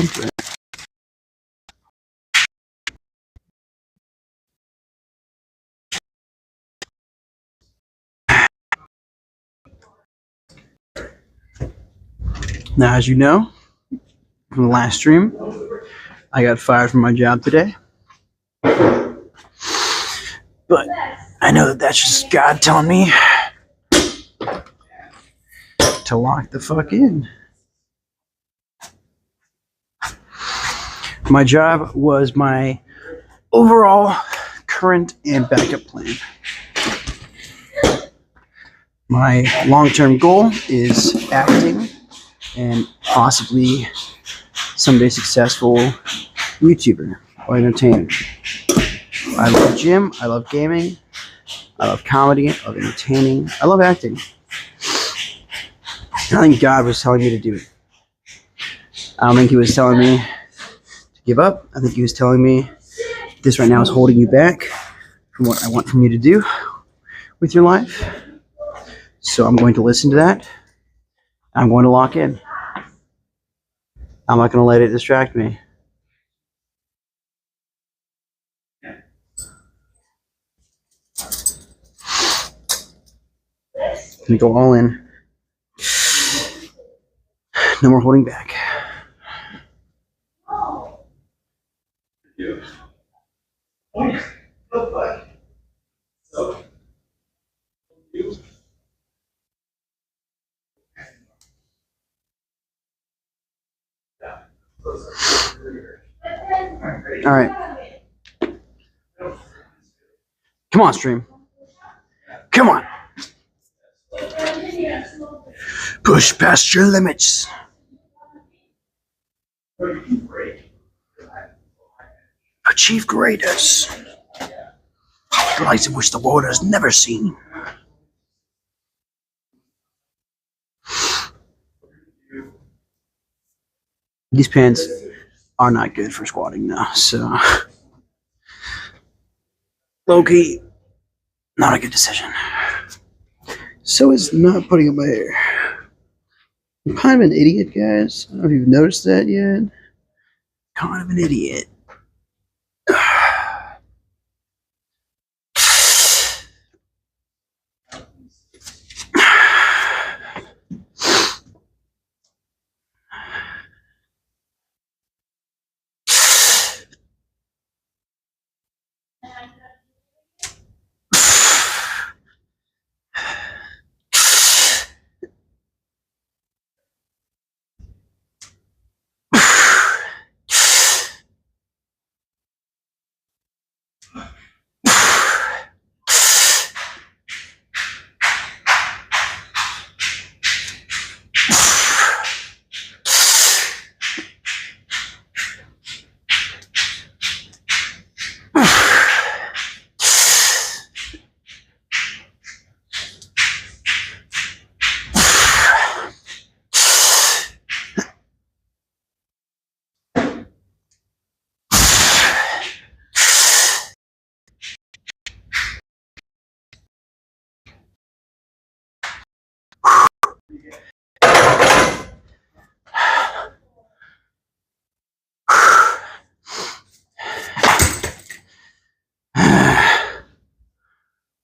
into it. Now, as you know, from the last stream, I got fired from my job today. But I know that that's just God telling me to lock the fuck in. My job was my overall current and backup plan. My long-term goal is acting and possibly someday successful YouTuber or entertainer. I love gym, I love gaming, I love comedy, I love entertaining, I love acting. I think God was telling me to do it. I don't think he was telling me to give up. I think he was telling me this right now is holding you back from what I want from you to do with your life. So I'm going to listen to that. I'm going to lock in. I'm not going to let it distract me. I'm going to go all in. No more holding back. All right. Come on, stream. Come on. Push past your limits. Achieve greatness. Lights in which the world has never seen. These pants are not good for squatting now, so low-key, not a good decision. So is not putting up my hair. I'm kind of an idiot, guys. I don't know if you've noticed that yet. Kind of an idiot.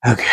Okay.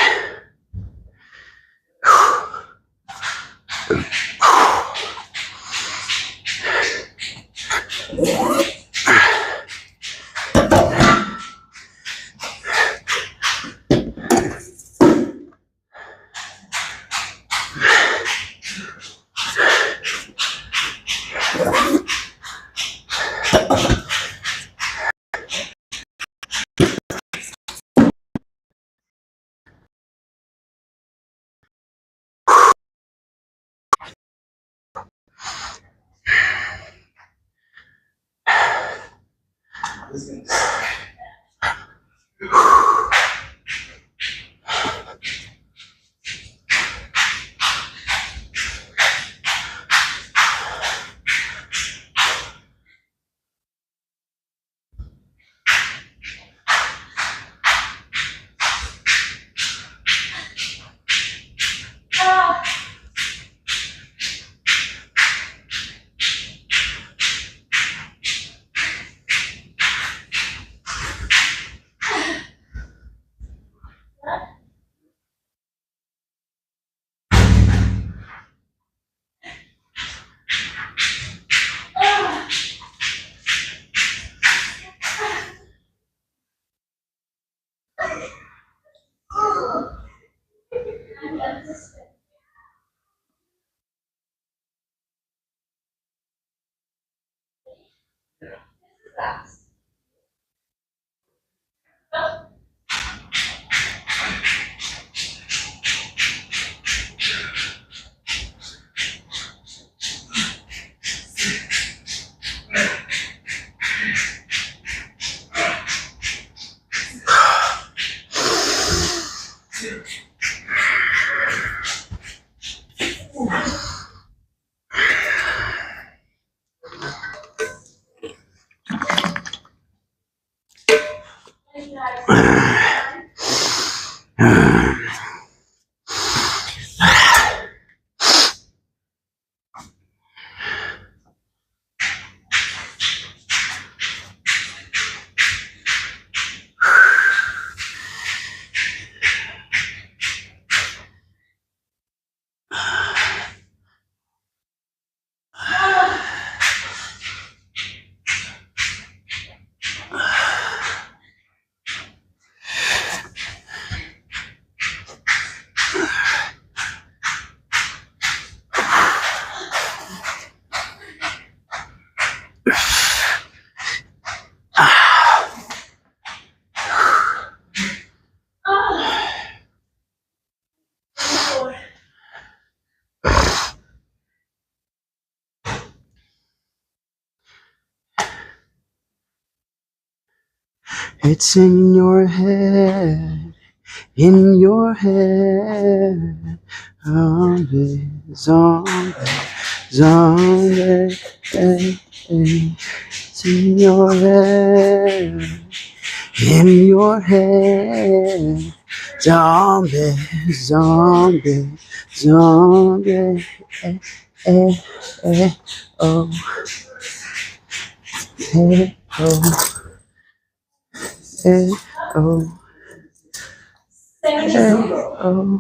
It's in your head, in your head. Zombie, zombie, zombie. Hey, hey. It's in your head, in your head. Zombie, zombie, zombie. Eh, eh, eh, oh, eh, oh, eh, oh, eh, oh.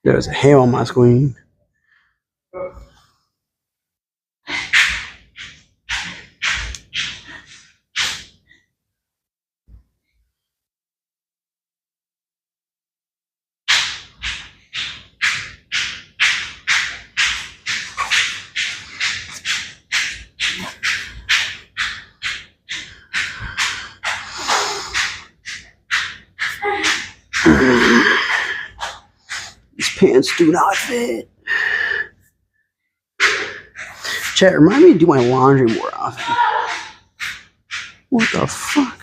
There's a hair on my screen. These pants do not fit. Chat, remind me to do my laundry more often. What the fuck?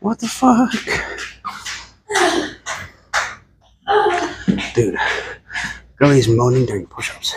What the fuck? Dude, girlie's moaning during push-ups.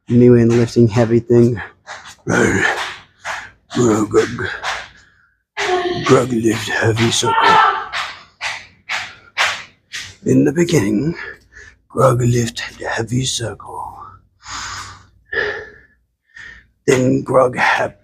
Me and lifting heavy thing. Grug lift heavy circle. In the beginning, Grug lift heavy circle. Then Grug happy.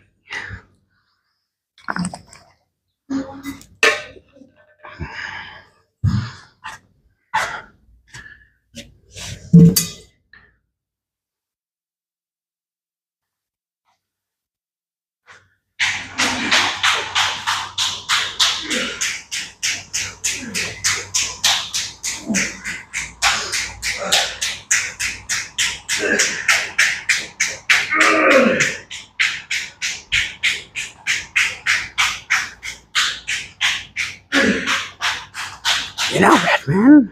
You know, Batman.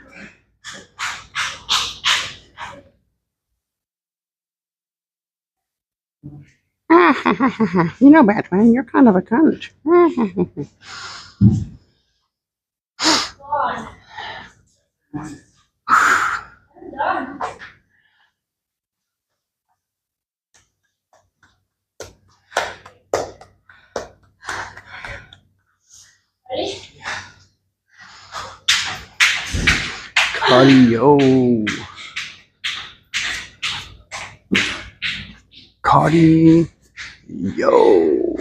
You know, Batman, you're kind of a cunt. Cardio. Cardi. Yo.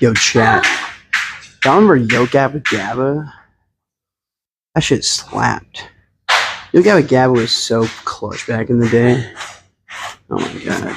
Yo, chat. Y'all remember Yo Gabba Gabba? That shit slapped. Yo Gabba Gabba was so clutch back in the day. Oh my god.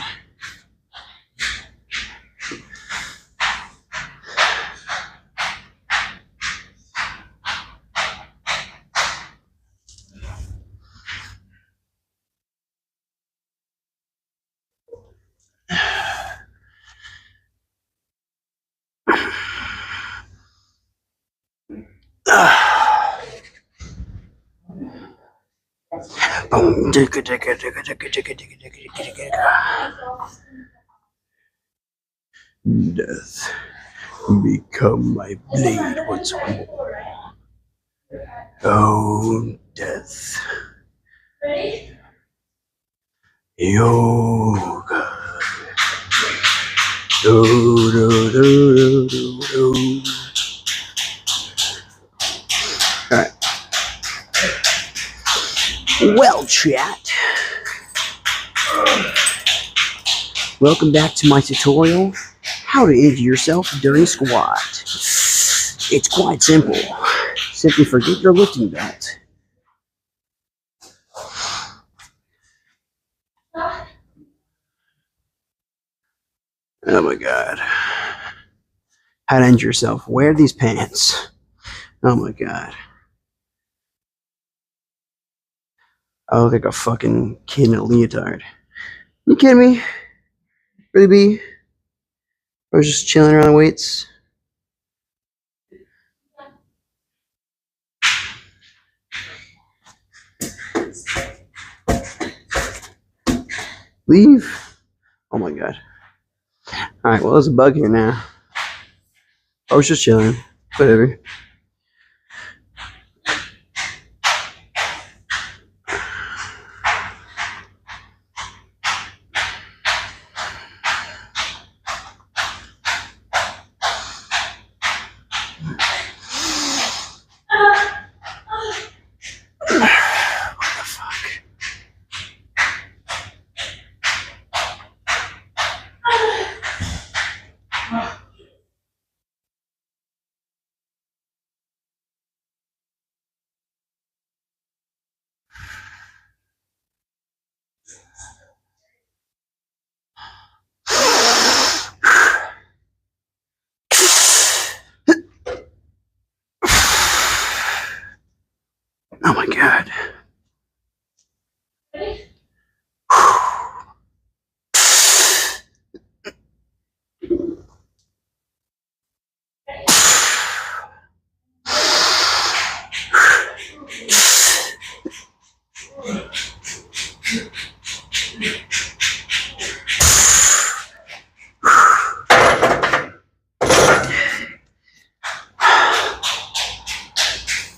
Death, become my blade once more. Oh, death. Yoga. Do, do, do, do, do. Alright. Well, chat. Welcome back to my tutorial. How to injure yourself during squat. It's quite simple. Simply forget your lifting belt. Oh my god. How to injure yourself. Wear these pants. Oh my god. I look like a fucking kid in a leotard. You kidding me? Really be? I was just chilling around weights. Leave? Oh my god. Alright, well there's a bug here now. I was just chilling. Whatever. Oh my god.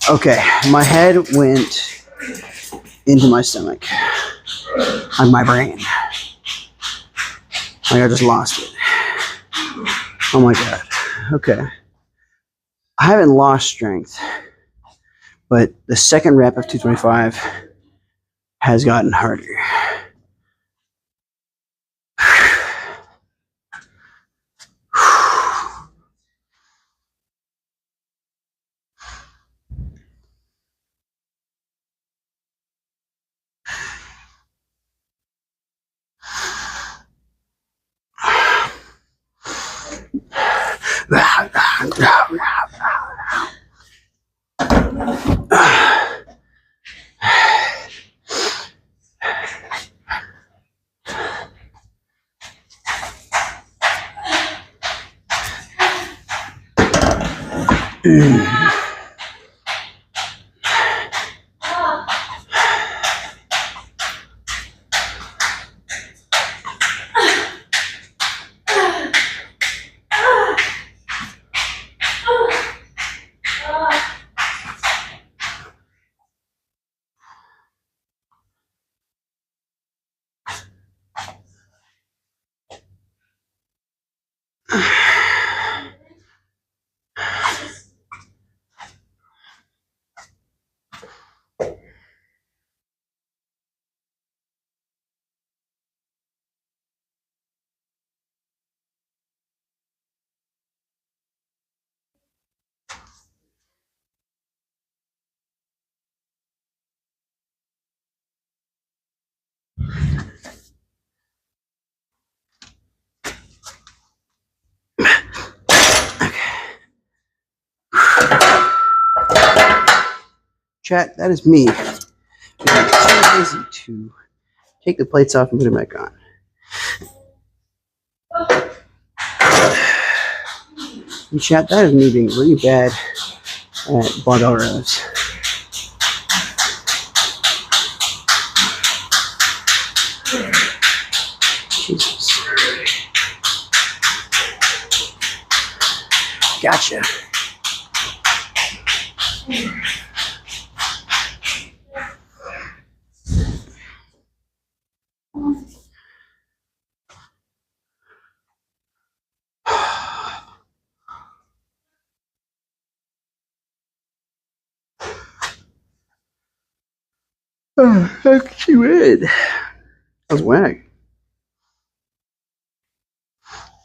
Okay, my head went into my stomach. Like my brain. Like I just lost it. Oh my god. Okay. I haven't lost strength, but the second rep of 225 has gotten harder. Chat, that is me. It's too lazy to take the plates off and put them back on. And chat, that is me being really bad at barbell rows. Jesus. Gotcha. Oh, that's weird. That was whack.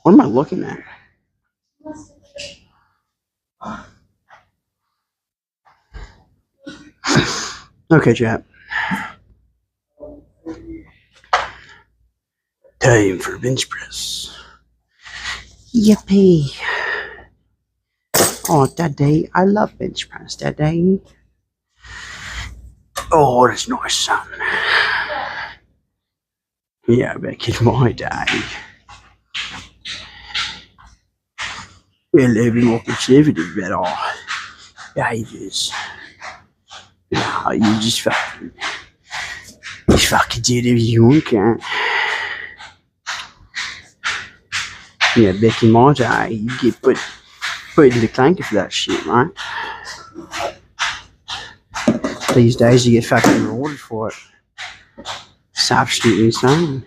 What am I looking at? Okay, chat. Time for bench press. Yippee. Oh, Daddy, I love bench press, Daddy. Oh, that's nice, son. Yeah, back in my day, we're living more conservative at our ages. No, you just fucking do whatever you want, can't. Yeah, back in my day, you get put in the clanker for that shit, right? These days, you get fucking rewarded for it. It's absolutely insane.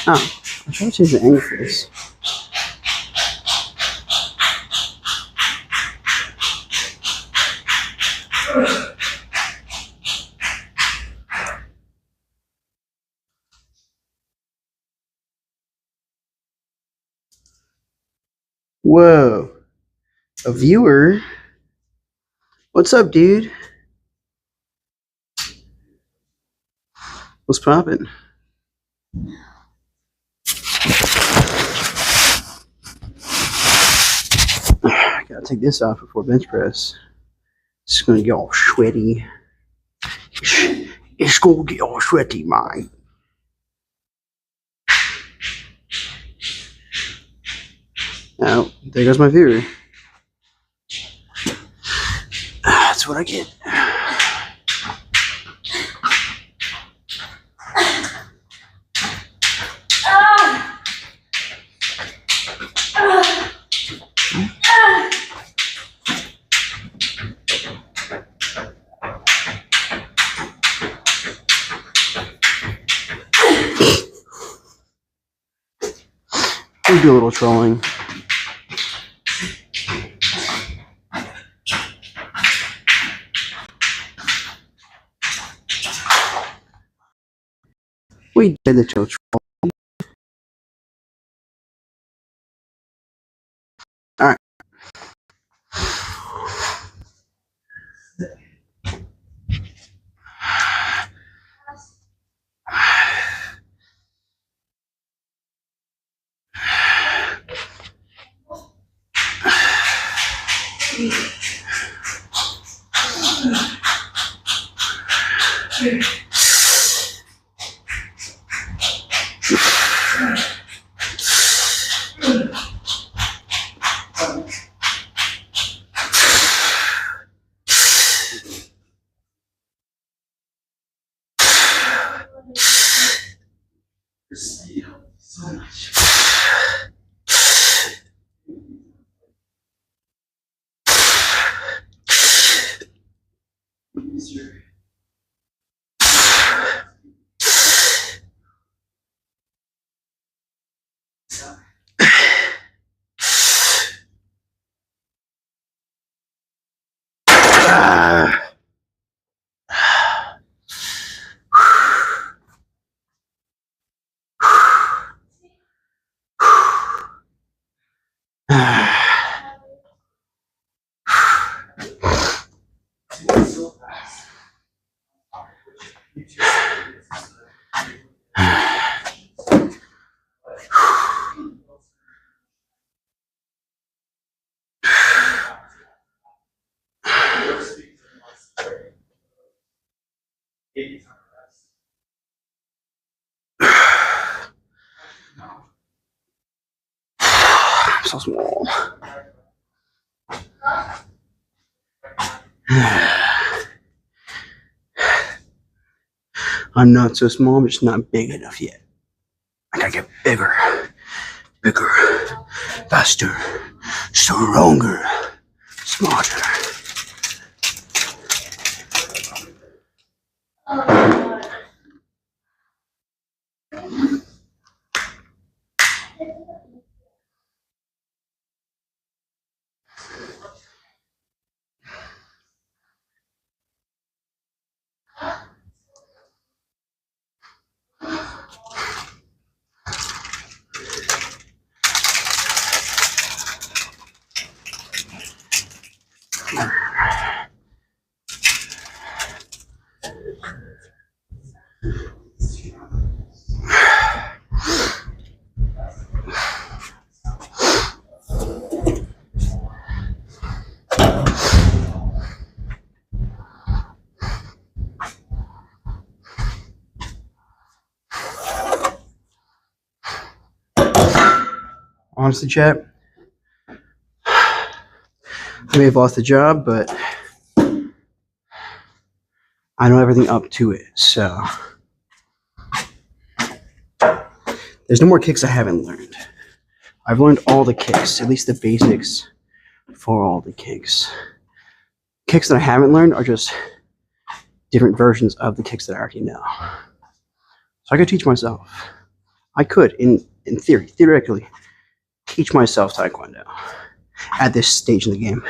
Oh, I'm trying to change the angle for this. Whoa, a viewer? What's up, dude? What's poppin'? I gotta take this off before bench press. It's gonna get all sweaty. It's gonna get all sweaty, mate. Oh, there goes my viewer. That's what I get. We do a little trolling. We did the little troll. Alright. So small. I'm not so small, I'm just not big enough yet. I gotta get bigger, faster, stronger, smarter. Honestly, chat, I may have lost the job, but I know everything up to it, so there's no more kicks I haven't learned. I've learned all the kicks, at least the basics for all the kicks. Kicks that I haven't learned are just different versions of the kicks that I already know. So I could teach myself. I could, in theory, theoretically, teach myself Taekwondo at this stage in the game.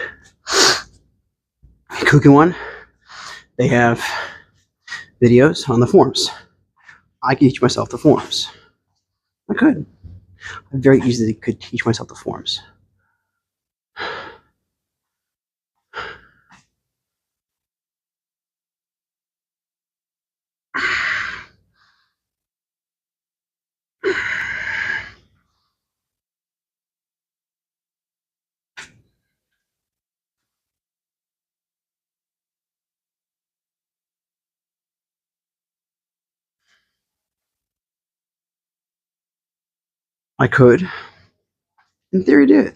Kukin one, they have videos on the forms. I could teach myself the forms. I could. I very easily could teach myself the forms. I could, in theory, do it.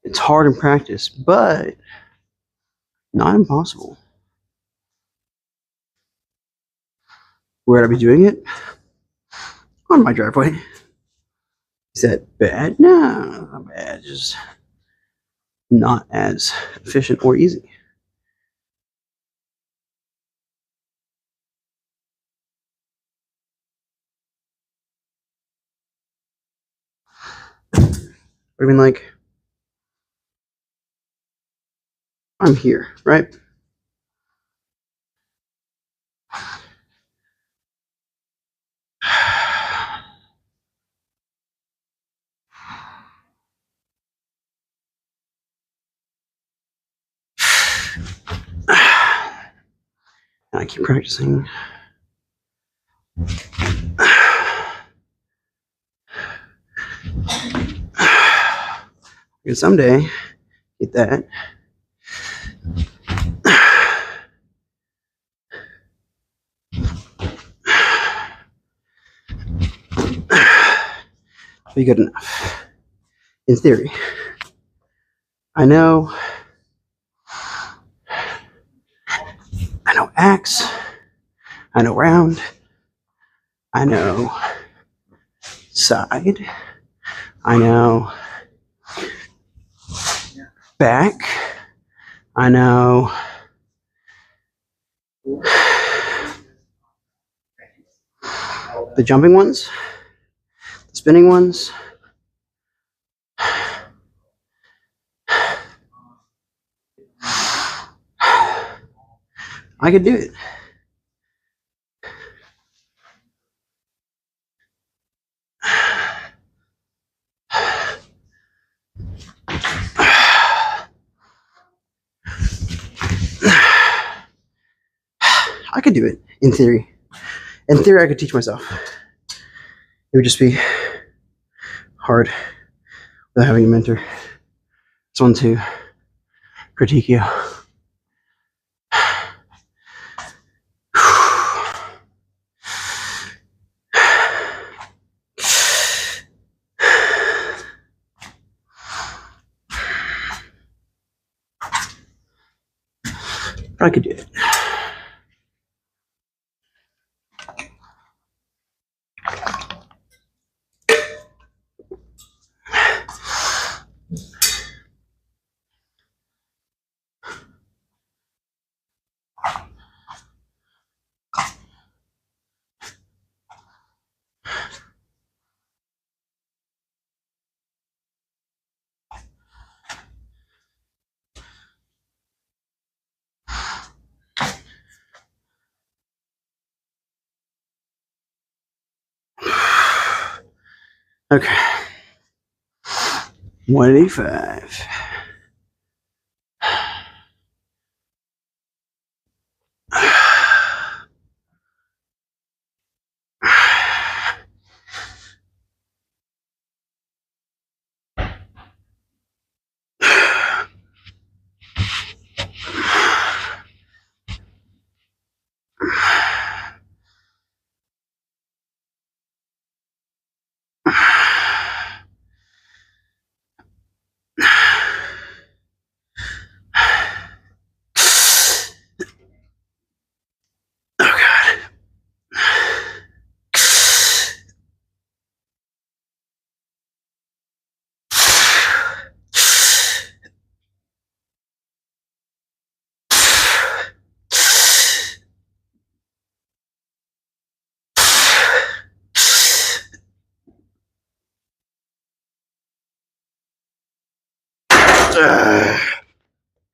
It's hard in practice, but not impossible. Where would I be doing it? On my driveway. Is that bad? No, not bad. Just not as efficient or easy. But I mean, like, I'm here, right? And I keep practicing. Because someday, get that. Be good enough. In theory. I know axe. I know round. I know side. I know back. I know the jumping ones, the spinning ones. I could do it. I could do it, in theory. In theory, I could teach myself. It would just be hard without having a mentor. Someone to critique you. But I could do it. Okay. 185.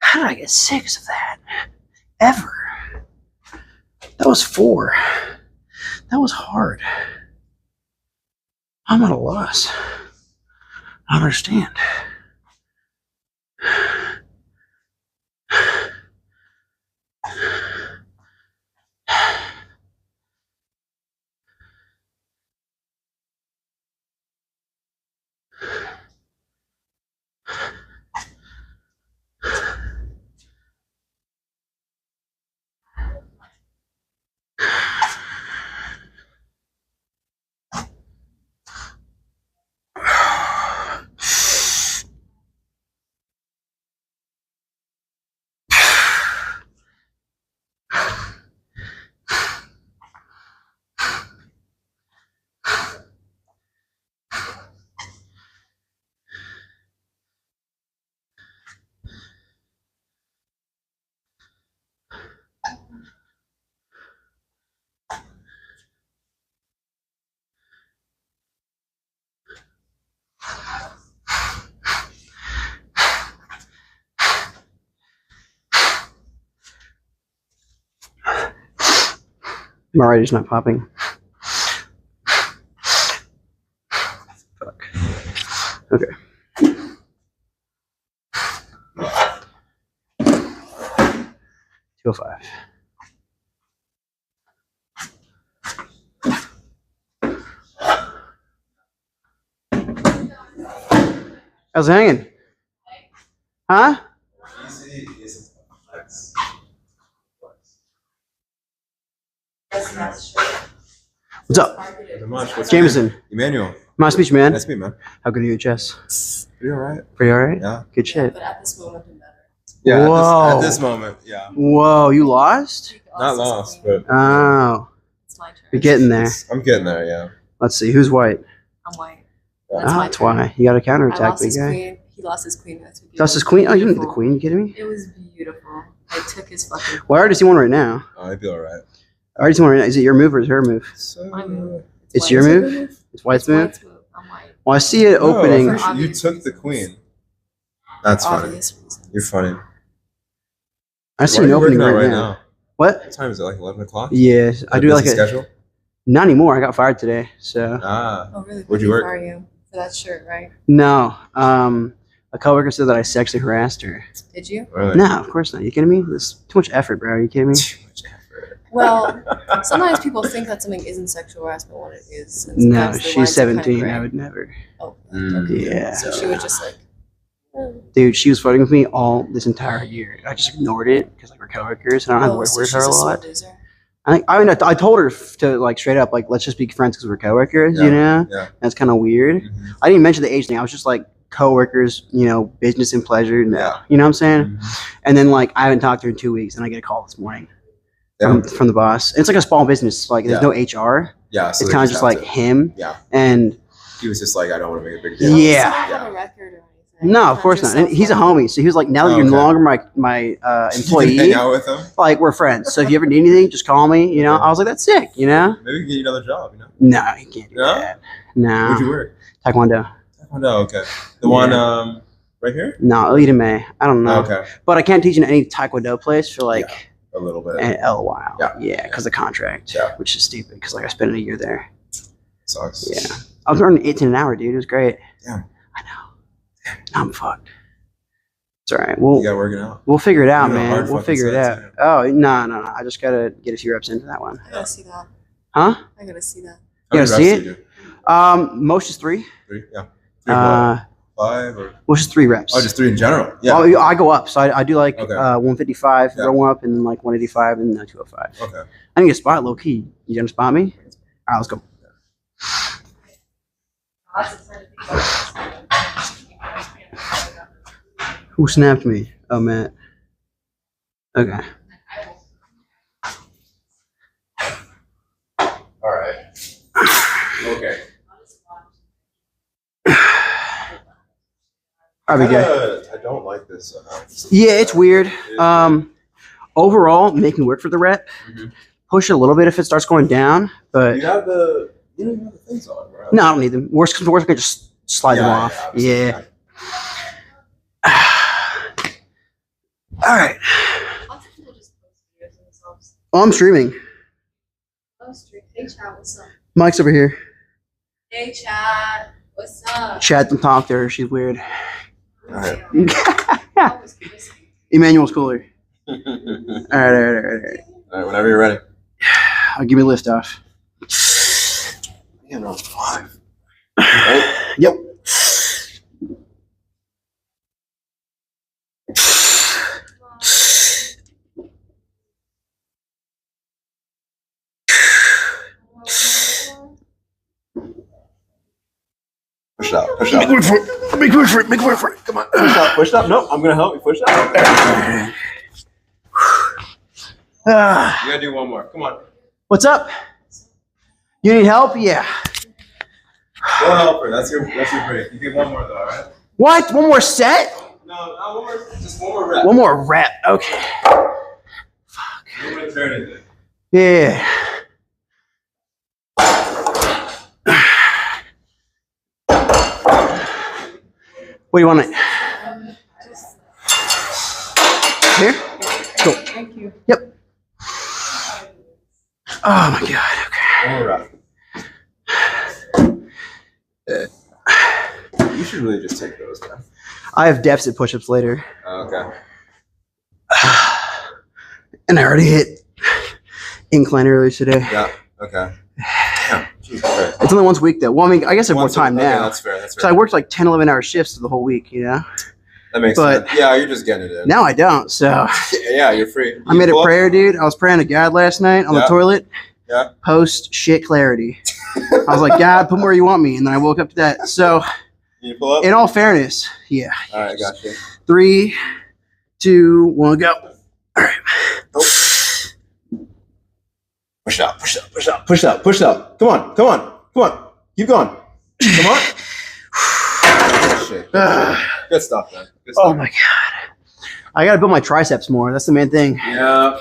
How did I get 6 of that? Ever? That was 4. That was hard. I'm at a loss. I don't understand. My right is not popping. Fuck. Okay. 205. How's it hanging? Huh? What's up? What's Jameson. Emmanuel. Nice to meet you, man. Nice to meet you, man. How good are you at chess? Pretty alright. Pretty alright? Yeah. Good shit. But at this moment, it better. Yeah. Whoa. At this moment, yeah. Whoa, you lost? Not lost, but Oh. It's my turn. You're getting there. I'm getting there. Yeah. Let's see, who's white? I'm white. Yeah. That's my That's turn. why. You got a I counterattack, lost big his guy. queen. He lost his queen. That's what Lost his queen? Oh, you didn't get the queen. You kidding me? It was beautiful. I took his fucking. Well, I already see one right now. Oh, I'd be alright. I already see one right now. Is it your move or is it her move? So, My move. It's white. your Is it move? It's White's It's move? White's move. I'm white. Well, I see it No, opening. for sure. You took the queen. That's funny. Obvious reasons. You're funny. I see What are an you opening working on right right now. now? What? What time is it? Like 11 o'clock? Yes, I do like a. schedule. Not anymore. I got fired today, so. Ah. Oh, really? Where'd you work? Are you for that shirt, right? No. A coworker said that I sexually harassed her. Did you? Really? No, of course not. You kidding me? It's too much effort, bro. Are you kidding me? Too much effort. Well, sometimes people think that something isn't sexual harassment when it is. and No, sometimes the she's lines are kinda 17. gray. I would never. Oh, Mm. okay. Yeah. So she was just like. Dude, she was flirting with me all this entire year. I just ignored it because like we're coworkers and I don't have to Oh, work so with her she's a sore lot. loser? I told her to like straight up like let's just be friends because we're coworkers, you know. Yeah. That's kind of weird. Mhm. I didn't mention the age thing. I was just like coworkers, you know, business and pleasure. No, Yeah. you know what I'm saying? Mhm. And then like I haven't talked to her in 2 weeks, and I get a call this morning Yeah. from the boss. It's like a small business. Like there's Yeah. no HR. Yeah. So It's they kind of just have like to- him. Yeah. And He was just like, I don't want to make a big Oh, deal. so Yeah. you don't have a record or anything. no, of course not. And he's a homie, so he was like, now that Oh, you're no okay. longer my You can hang employee, out with him. like we're friends. So if you ever need anything, just call me. You know, Okay. I was like, that's sick. You know? Maybe we can get you another job. You know. No, you can't do No? that. No. Where'd you work? Taekwondo. Oh no. Okay. The one right here. No, Elite May. I don't know. Okay. But I can't teach in any Taekwondo place for like A little bit. a while. Yeah. Yeah, because of contract, Yeah. which is stupid because like I spent a year there. Sucks. Yeah. I was earning 18 an hour, dude. It was great. Damn. I know. Now I'm fucked. It's all right. You got working out. We'll figure it out, You're a man. hard We'll fucking figure it out. set, too. Oh, no. I just got to get a few reps into that one. I gotta see that. Huh? I gotta see that. How many Yeah, see reps it? do you do? Most is 3. 3? Yeah. 3 or 5 or? Most is 3 reps. Oh, just 3 in general. Yeah. Oh, I go up. So I do like Okay. 155, Yeah. roll up, and like 185 and 205. Okay. I need a spot low key. You gonna spot me? All right, let's go. Who snapped me? Oh, Matt. Okay. All right. Okay. All right, big guy. I don't like this. Yeah, it's weird. Overall, make me work for the rep. Mhm. Push it a little bit if it starts going down, but You have the things on, right? no, I don't need them. Worst comes to worst, I can just slide them off. obviously, Yeah. All right. Lots of people just post videos of themselves. Oh, I'm streaming. Oh, street. Hey, chat, what's up? Mike's over here. Hey, chat, what's up? Chad, don't talk to her. She's weird. All right. That was crispy. Emmanuel's cooler. All All right. right, whenever you're ready. I'll give me a list off. You know, 5. Right? Yep. Push it up. Push it up. Make work for it. Make work for it. Make work for it. Come on. Push up. Push up. No, I'm gonna help you. Push up. Ah, You gotta do one more. Come on. what's up? You need help? Yeah. Go help her. That's your break. You get one more though, all right? What? One more set? No, not one more. Just one more rep. One more rep. Okay. You want to turn it. Yeah. What do you want it? Here? Cool. Thank you. Yep. Oh my god. Okay. One more rep. You should really just take those, man. I have deficit push-ups later. Okay. And I already hit incline earlier today. Yeah. Okay. Damn. Jesus Christ. It's only once a week though. Well, I mean, I guess I have more Once a- time okay, now. That's fair. That's So fair. I worked like 10, 11 hour shifts the whole week, you know? That makes but- sense. Yeah, you're just getting it in. Now I don't. So Yeah, you're free. I made a pull up? prayer, dude. I was praying to God last night on the Yeah. toilet. Yeah. Post shit clarity. I was like, God, put me where you want me. And then I woke up to that. So You pull up? in all fairness, yeah. All right, got you. 3, 2, 1, go. All right. Push up, push up, push up, push up, push up. Come on, come on, come on. Keep going. Come on. Good shit. Good stuff, man. Good stuff. Oh my God. I got to build my triceps more. That's the main thing. Yeah.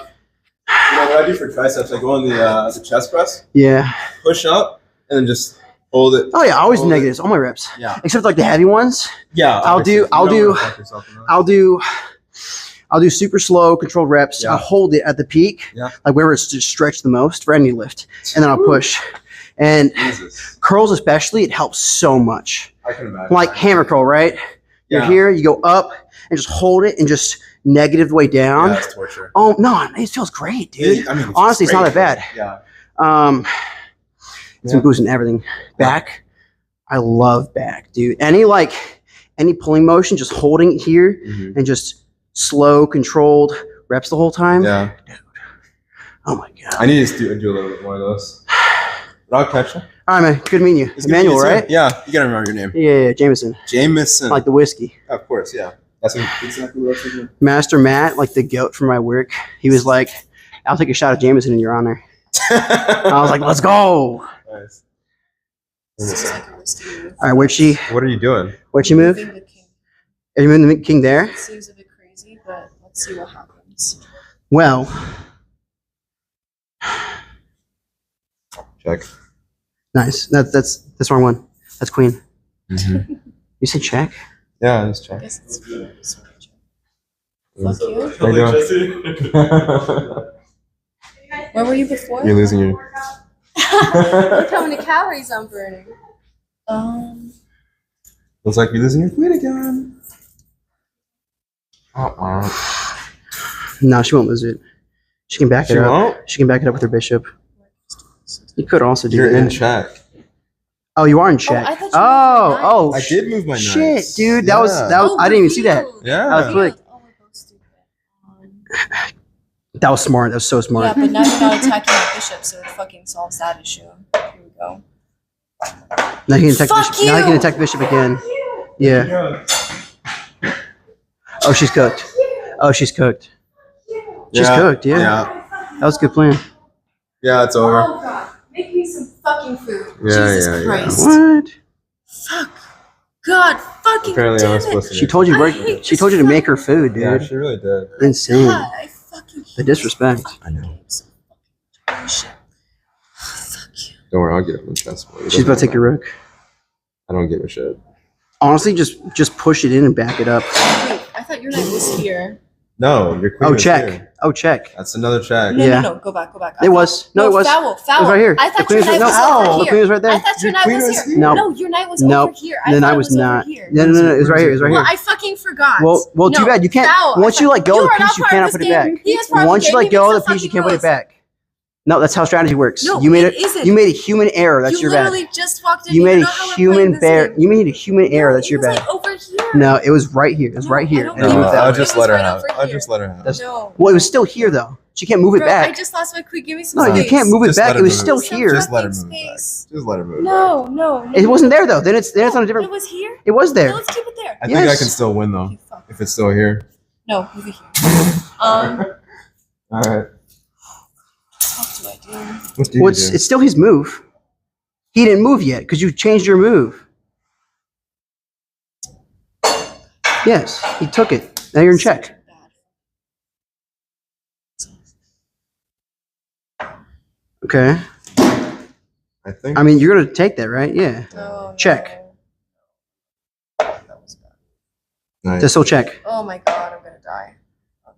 You know what I do for triceps? I go on the chest press, Yeah. push up, and then just hold it. Oh yeah, I always do Hold it. negatives. All my reps. Yeah. Except like the heavy ones. Yeah. I'll do super slow controlled reps. Yeah. I'll hold it at the peak, Yeah. like wherever it's just stretched the most for any lift, and then I'll push. And Jesus. curls especially, it helps so much. I can imagine. Like hammer curl, right? You're Yeah. here, you go up and just hold it and just negative the way down. Yeah, that's torture. Oh no, it feels great, dude. I mean, Honestly, it's not that bad. Yeah. It's been boosting everything. Back, I love back, dude. Any pulling motion, just holding it here Mhm. and just slow, controlled reps the whole time. Yeah. Oh my god. I need to do a little bit more of those. But I'll catch you. All right, man. Good meeting you. It's good to Emmanuel, meet you, too. right? Yeah. You gotta remember your name. Yeah, Jameson. Jameson. Like the whiskey. Of course, yeah. That's exactly what I was thinking. Master Matt, like the goat from my work, he was like, I'll take a shot of Jameson in your honor. I was like, let's go. Nice. Seems like a risky move. All right, where'd she What are you doing? move? Moving the king. Are you moving the king there? It seems a bit crazy, but let's see what happens. Well, Check. nice. That's the wrong one. That's queen. Mm-hmm. You said check? Yeah, let's I check. guess it's Fuck you. How you doing? Where were you before? You're losing your. Look how many calories I'm burning. Looks like you're losing your queen again. No, she won't lose it. She can back it up. Won't? She can back it up with her bishop. You could also do You're that. in check. Oh, you are in check. I thought you moved your knight. I did move my Shit, knights. dude, that was Oh, I didn't even see that. revealed. Yeah. That was quick. Oh, we're both stupid. That was smart. That was so smart. Yeah, but now you're not attacking the bishop, so it fucking solves that issue. Here we go. Now he can attack Fuck bishop. Now he can you! attack bishop again. Yeah. Oh, she's cooked. Oh, she's cooked. She's cooked. Yeah. That was a good plan. Yeah, it's over. Oh god, make me some fucking food. Yeah, Jesus yeah. Christ. What? Fuck. God, fucking Apparently, I damn was supposed it. to. She told you. I hate She this told you to make her fucking- food, dude. Yeah, she really did. Insane. God, I fucking hate The disrespect. I know. this fucking shit. Fuck you. Don't worry, I'll get it on chessboard. She's about to take your rook. I don't give a shit. Honestly, just push it in and back it up. Wait, I thought your knight was here. No, your queen. Oh, is check. here. Oh, check. That's another check. No, Yeah. no, go back. It was. No, it was. Foul. It was right here. I The thought queen your was knight was no, over the here. queen was right there. I thought your Your knight queen was was here. here. No. your knight was Nope. over here. I The thought knight it was was not. over here. No, it was right here. It was right Well, here. I fucking forgot. Well, too No, bad. You can't. foul. Once you let go of You the are not piece, you part of cannot this put it game. back. He is part of Once the you let game. go He of the makes piece, you the can't put it fucking back. No, that's how strategy works. No, You made it isn't. You made a human error. That's You your bad. literally just walked in. You made know a how we're human playing this bear. game. You made a human error. No, That's your it was bad. like over here. No, it was right here. It was No, right I here. don't And it believe moved that. that I'll way. just It was let her right have. over I'll here. just let her have. That's- No. Well, it was still here though. She can't move it Bro, I back. just lost my queen. Give me some No, space. you can't move it Just back. let It her was move still it. Some here. Just let her fucking move it back. space. Just let her move it back. No. It wasn't there though. Then it's on a It different. was here. It was No, there. let's keep it there. I think I Yes. can still win though Okay, fuck. if it's still here. No, move it here. All right. What do I do? What do you Well, do? it's still his move. He didn't move yet because you changed your move. Yes, he took it. Now you're in check. Okay. I think. I mean, you're gonna take that, right? Yeah. No, Check. no. That was bad. Nice. Just still check. Oh my god, I'm gonna die. Okay.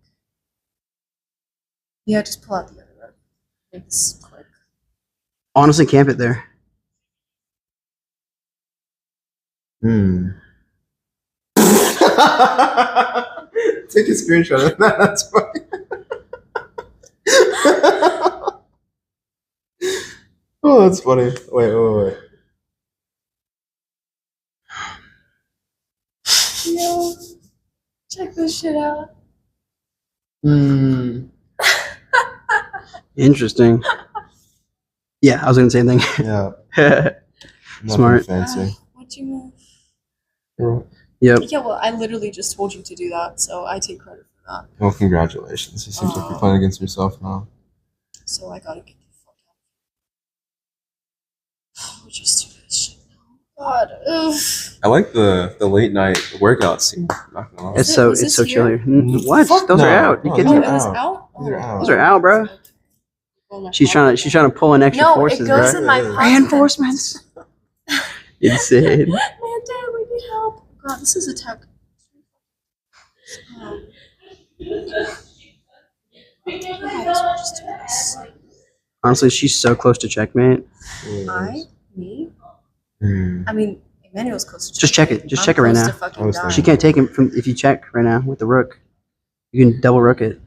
Yeah, just pull out the other road. Make this quick. Honestly, camp it there. Take a screenshot of that. That's funny. Oh, that's funny. Wait. Yo, check this shit out. Interesting. Yeah, I was gonna say the same Yeah. thing. Nothing Smart. fancy. What'd you move? Well, Yep. Yeah, well, I literally just told you to do that, so I take credit for that. well, congratulations. It seems like you're playing against yourself now. So I gotta get the fuck out. We'll just do this shit now. God, ugh. I like the late night workout scene. Not gonna lie. It's it- so was it's this so here? chilly. What? Fuck Those no. are out. You No, kidding Oh, me? it was out. out? These are out. Those are out, bro. Oh my She's God. trying to pull in extra No, forces, it goes right? in my Right. pocket. Reinforcements. Insane. Man, Dad, we need help. God, this is a tech. Oh. Might as well just do this. Honestly, she's so close to checkmate. Me? Hmm. I mean, Emmanuel's close to Just check it. Just I'm check it right close now. to fucking I was dying. She can't take him from if you check right now with the rook. You can double rook it.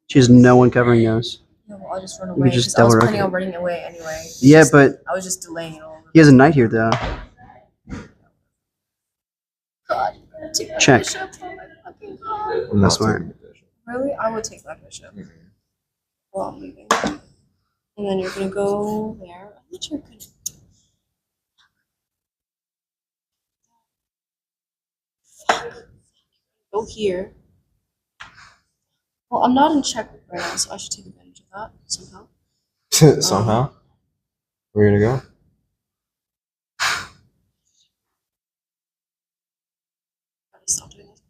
She has no one covering those. No, well, I'll just run You away. could just 'Cause I was double planning rocket. on running away anyway. It's Yeah, just- but I was just delaying it all. he has a knight here though. God, you better take my Check. bishop. Oh my fucking God. I'm not smart. taking the bishop. Really? I would take my bishop. Well, I'm leaving. And then you're gonna go there. I'm not sure. Fuck. Go here. Well, I'm not in check right now, so I should take advantage of that somehow. Somehow. Where are you gonna go? Gotta stop doing this.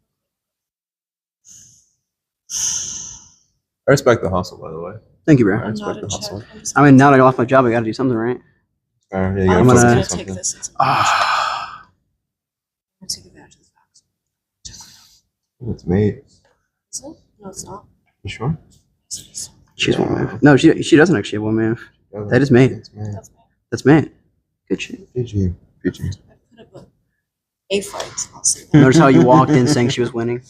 I respect the hustle, by the way. Thank you, I bro. I'm respect not the in check. hustle. I'm just I mean, now that I lost my job, I got to do something, right? Yeah, you I'm gotta I'm just gonna- gonna focus on take something. this. It's Ah, I'm gonna take advantage of the facts. It's me. Is it? No, it's not. You sure? she's one move. No, she doesn't actually have one move. Yeah, That is mate. It's me. That's bad. That's mate. Good shit. GG. Peachy. I put up a fight. I'll say that. Notice how you walked in saying she was winning?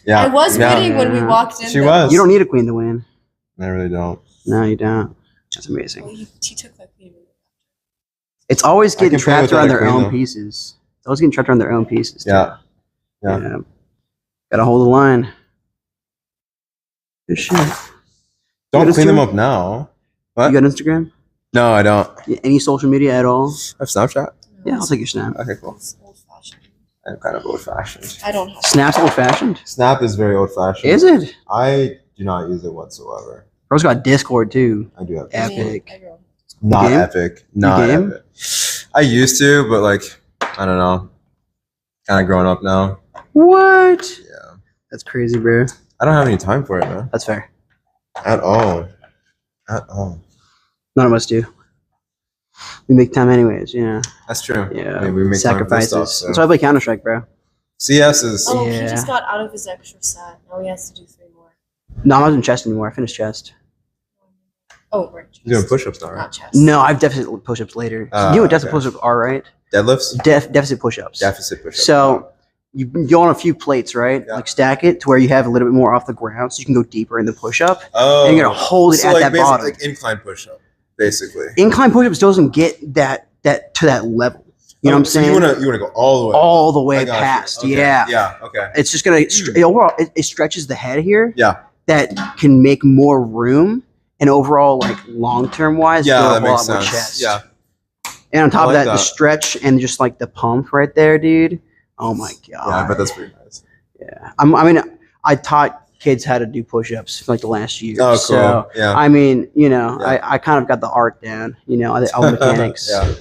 Yeah. I was yeah. winning when we Yeah. walked in. She though. was. You don't need a queen to win. I really don't. No, you don't. That's Well, amazing. he took my queen. It's always I can getting play trapped with around other their queen, own though. pieces. It's always getting trapped around their own pieces. Too. Yeah. Yeah. Gotta hold the line. Good shit. Don't got clean them Instagram? up now. What? You got Instagram? No, I don't. Any social media at all? I have Snapchat. Yeah, I'll take your snap. Okay, cool. It's old-fashioned. I'm kind of old-fashioned. I don't have. Snap's old fashioned. Snap is very old-fashioned. Is it? I do not use it whatsoever. Bro's got Discord too. I do have I mean, Epic. everyone- not game? epic. Not game? epic. I used to, but like I don't know. Kind of growing up now. What? Yeah. That's crazy, bro. I don't have any time for it, man. That's fair. At all. At all. None of us do. We make time anyways, you know. That's true. Yeah. I mean, we make time for this Sacrifices. stuff, so. That's why I play Counter Strike, bro. CS is. Oh, he Yeah. just got out of his extra set. Now he has to do 3 more. No, I'm not in chest anymore. I finished chest. Oh, right. You're doing chest. push-ups now, right? Not chest. No, I've deficit push-ups later. You know what deficit okay. push-ups are, right? Deadlifts. Deficit push-ups. Deficit push-ups. So you go on a few plates, right? Yeah. Like stack it to where you have a little bit more off the ground, so you can go deeper in the push-up. Oh. And you're gonna hold it so at like that basic, bottom. like incline push-up, basically. Incline push-ups doesn't get that to that level. You know what I'm So saying? you wanna go all the way. All the I way got you. past. Okay. Yeah. Yeah. Okay. It's just gonna overall it stretches the head here. Yeah. That can make more room and overall like long term wise Yeah, build that up a makes lot more sense. chest. Yeah. And on top I of like that, the that. stretch and just like the pump right there, dude. Oh my god. Yeah, I bet that's pretty nice. Yeah. I mean, I taught kids how to do push-ups for like the last year. Oh, cool. So, Yeah. I mean, you know, Yeah. I kind of got the art down, you know, all the mechanics. Yeah.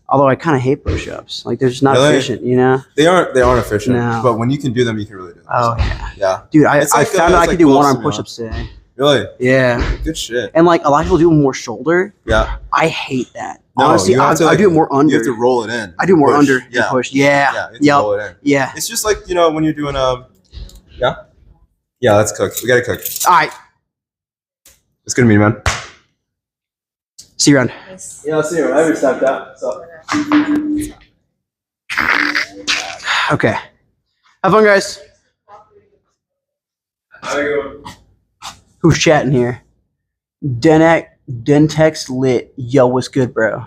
Although I kind of hate push-ups. Like they're just not Really? efficient, you know? They aren't efficient. No. But when you can do them, you can really do them. Oh yeah. Yeah. Dude, It's I like, found out I it's could like do pull-ups one-arm to be push-ups today. Really? Yeah. Good shit. And like a lot of people do more shoulder. Yeah. I hate that. No, Honestly, you have to, I like, do it more under. You have to roll it in. I do more Push. under than Yeah. push. Yeah. Yeah. You have to Yep. roll it in. Yeah. It's just like, when you're doing yeah. Yeah, let's cook. We gotta cook. All right. It's gonna be, man. See you around. Nice. Yeah, I'll see you. I haven't stepped out. So. Okay. Have fun, guys. Who's chatting here? Dentex lit. Yo, what's good, bro?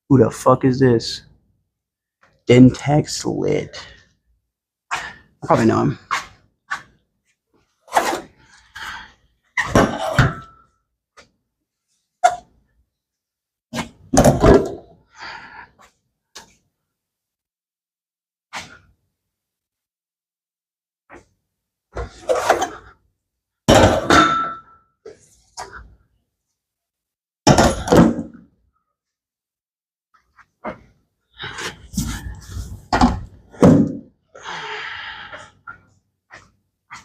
Who the fuck is this? Dentex lit. I probably know him.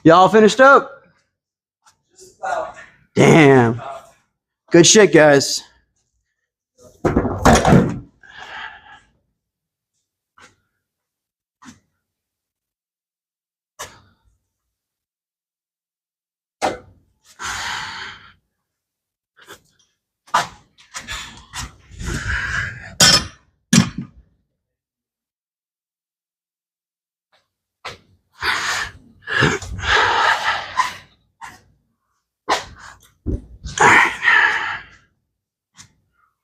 Y'all finished up? Damn. Good shit, guys.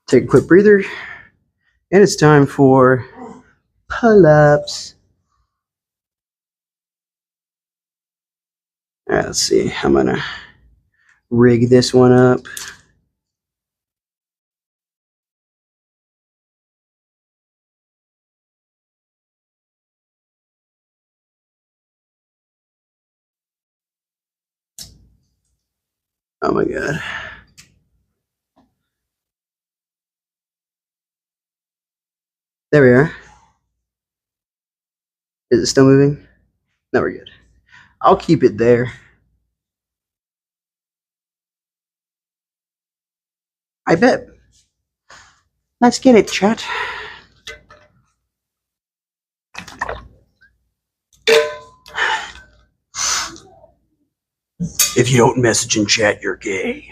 Take a quick breather. And it's time for pull-ups. All right, let's see. I'm going to rig this one up. Oh my God. There we are. Is it still moving? No, we're good. I'll keep it there. I bet. Let's get it, chat. If you don't message in chat, you're gay.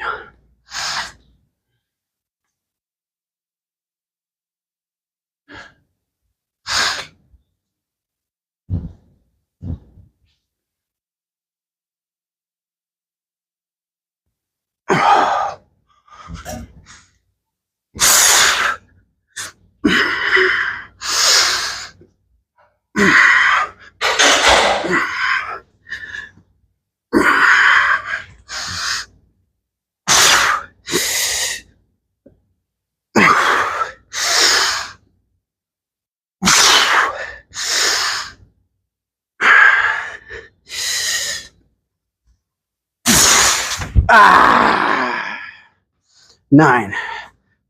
9.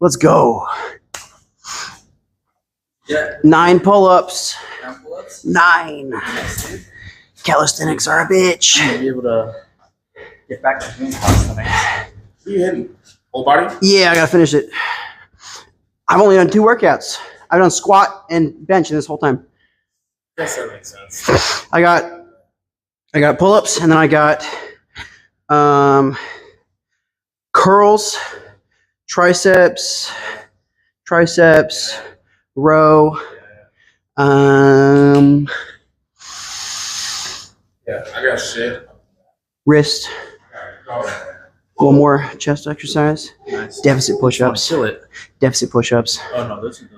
Let's go. Yeah. 9 pull-ups. 9 pull-ups. 9. Nice, dude. Calisthenics are a bitch. I'm gonna be able to get back to doing calisthenics. Who you hitting? Whole body? Yeah, I gotta finish it. I've only done 2 workouts. I've done squat and bench in this whole time. Yes, that makes sense. I got pull-ups, and then I got curls, triceps, row, Yeah, I got shit. wrist, one more chest exercise, Nice. deficit push-ups, Kill it. deficit push-ups. Oh no, those are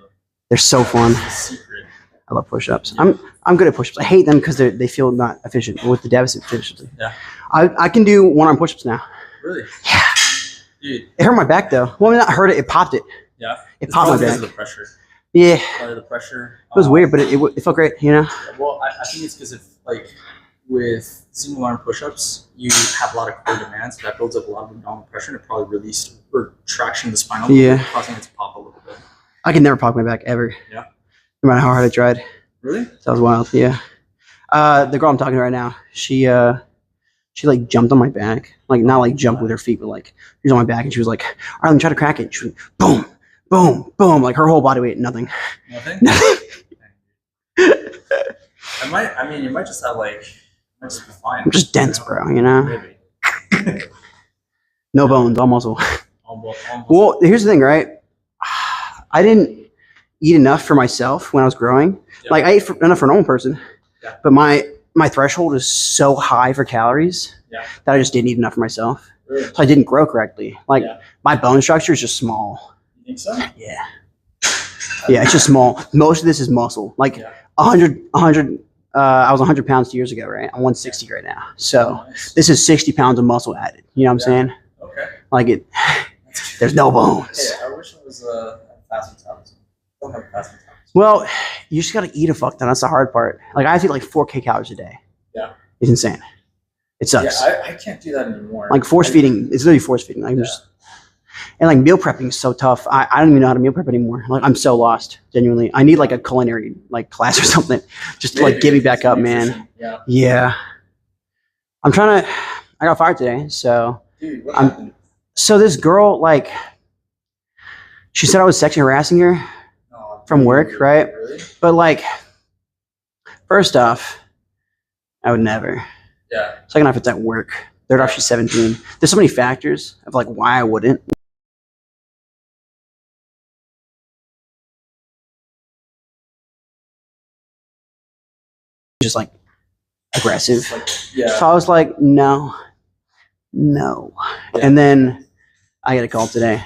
They're so fun. the secret. I love push-ups. I'm good at push-ups. I hate them because they feel not efficient with the deficit efficiency. Yeah. I can do one-arm push-ups now. Really? Yeah. Dude. It hurt my back though. Well, I mean, not hurt it. It popped it. Yeah. It It's popped my probably because back. of the pressure. Yeah. Probably the pressure. It was weird, but it felt great. You know. Well, I think it's because like with single arm push-ups, you have a lot of core demands. So that builds up a lot of abdominal pressure, and it probably released or traction the spinal Yeah. cord, causing it to pop a little bit. I could never pop my back ever. Yeah. No matter how hard I tried. Really? That was wild. Yeah. The girl I'm talking to right now, she like jumped on my back, like not like jumped with her feet, but like she was on my back, and she was like, "All right, let me try to crack it." She went, boom, boom, boom, like her whole body weight, nothing. Nothing. Nothing. I mean, you might just have like, might just be fine. I'm just dense, bro. You know, Maybe. no bones, all muscle. Almost. Well, here's the thing, right? I didn't eat enough for myself when I was growing. Yeah. Like I ate enough for a normal person, Yeah. but my threshold is so high for calories Yeah. that I just didn't eat enough for myself. Really? So I didn't grow correctly. Like Yeah. my bone structure is just small. You think so? Yeah. Yeah, it's just small. Most of this is muscle. Like Yeah. 100, I was 100 pounds 2 years ago, right? I'm 160 right now. So Nice. this is 60 pounds of muscle added. You know what I'm Yeah. saying? Okay. Like it, there's no bones. Hey, I wish it was fast metabolism. Don't have fast metabolism. Well, you just gotta eat a fuck ton. That's the hard part. Like I have to eat like 4K calories a day. Yeah. It's insane. It sucks. Yeah, I can't do that anymore. Like force feeding, it's literally force feeding. Like, Yeah. just, and like meal prepping is so tough. I don't even know how to meal prep anymore. Like I'm so lost, genuinely. I need like a culinary like class or something, just to like Maybe get me it's back up, nutrition. man. Yeah. Yeah. I'm trying to. I got fired today, so Dude, what I'm- happened? so this girl like, she said I was sexually harassing her, No, from work, right? Really? but like, first off, I would never. Yeah. Second off, it's at work. Third off, she's 17. There's so many factors of like why I wouldn't. Just like aggressive. It's like, yeah. So I was like, no. Yeah. And then I get a call today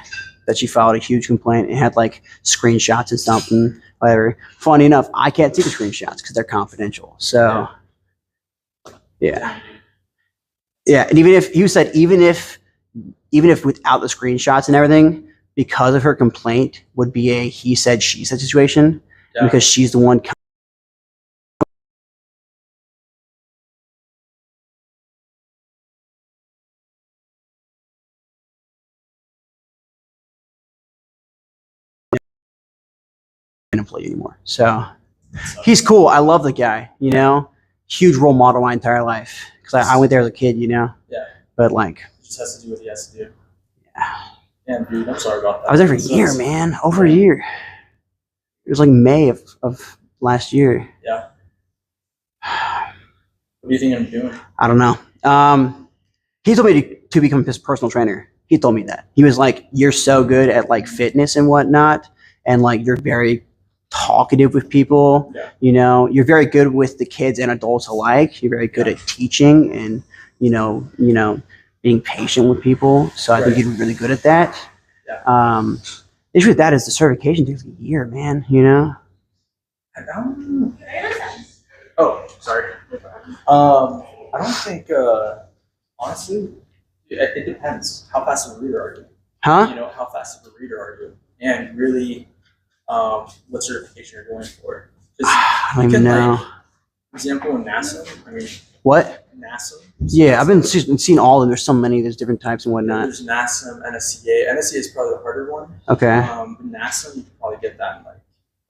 that she filed a huge complaint and had like screenshots and something, whatever. Funny enough, I can't see the screenshots because they're confidential. So, yeah. Yeah. And even if you said, even if without the screenshots and everything, because of her complaint would be a he said, she said situation, Yeah. because she's the one employee anymore. So he's cool. I love the guy, you know, huge role model my entire life. Cause I went there as a kid, you know, Yeah. but like, It just has to do what he has to do. yeah. Damn, dude, I'm sorry about that. I was there for a That year, sucks. man, over a year. It was like May of last year. Yeah. What do you think I'm doing? I don't know. He told me to become his personal trainer. He told me that. He was like, you're so good at like fitness and whatnot. And like, you're very talkative with people. Yeah. You know, you're very good with the kids and adults alike. You're very good at teaching and, you know, being patient with people. So I think Right. you'd be really good at that. Yeah. The issue with that is the certification takes a year, man, you know? Oh, sorry. I don't think, honestly, it depends. How fast of a reader are you? Huh? You know, how fast of a reader are you? And really, what certification you're going for. 'Cause I don't you even can, know. like, for example, in NASA, I mean, What? NASM. Yeah, I've been seeing all of them. There's so many. There's different types and whatnot. There's NASM, NSCA. NSCA is probably the harder one. Okay. NASM, you can probably get that in like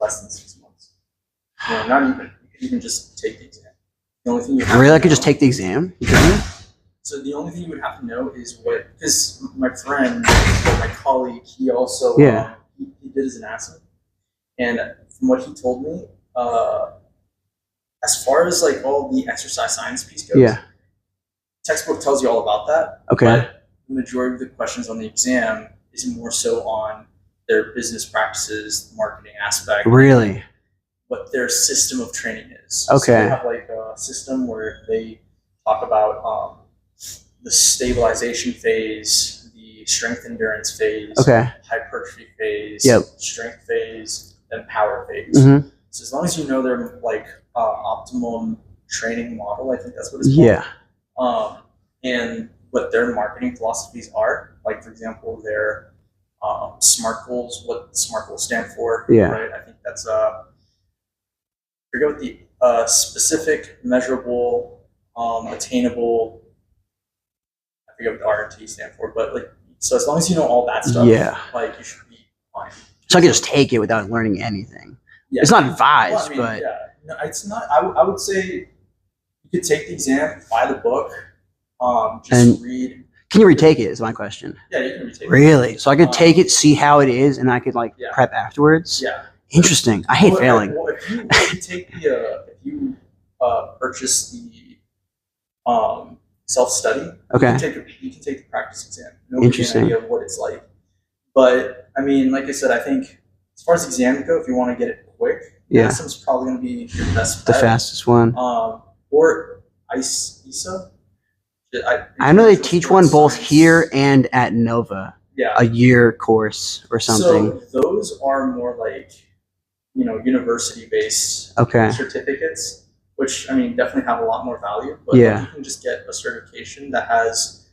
less than 6 months. No, not even. You can even just take the exam. The only thing you have Really, to I could know- just take the exam. You kidding me? So the only thing you would have to know is what, because my friend, or my colleague, he also Yeah. he did his NASM, and from what he told me, as far as like all the exercise science piece goes, Yeah. textbook tells you all about that. Okay. But the majority of the questions on the exam is more so on their business practices, marketing aspect, Really? what their system of training is. Okay. So they have like a system where they talk about the stabilization phase, the strength endurance phase, Okay. hypertrophy phase, Yep. strength phase, and power phase. Mm-hmm. So as long as you know their like optimum training model, I think that's what it's called. Yeah. And what their marketing philosophies are, like for example, their SMART goals, what SMART goals stand for. Yeah. Right. I think that's I forget what the specific, measurable, attainable. I forget what the R&T stand for, but like, so as long as you know all that stuff, Yeah. like you should be fine. So I could just take it without learning anything. Yeah. It's not advised, Well, I mean, but yeah, no, it's not. I would say you could take the exam, buy the book, just And- read. can you retake it? Is my question. Yeah, you can retake it. Really? So I could take it, see how it is, and I could like Yeah. prep afterwards. Yeah. Interesting. I hate Well, failing. Well, if you take the if you purchase the self study, Okay. you can take the practice exam. Nobody Interesting. Get an idea of what it's like. But I mean, like I said, I think as far as exams go, if you want to get it quick, Yeah. NASM's probably going to be your best The bet. fastest one. Or ISA. I know they teach one both here and at Nova, Yeah. a year course or something. So those are more like, university-based Okay. certificates, which I mean definitely have a lot more value. But Yeah. you can just get a certification that has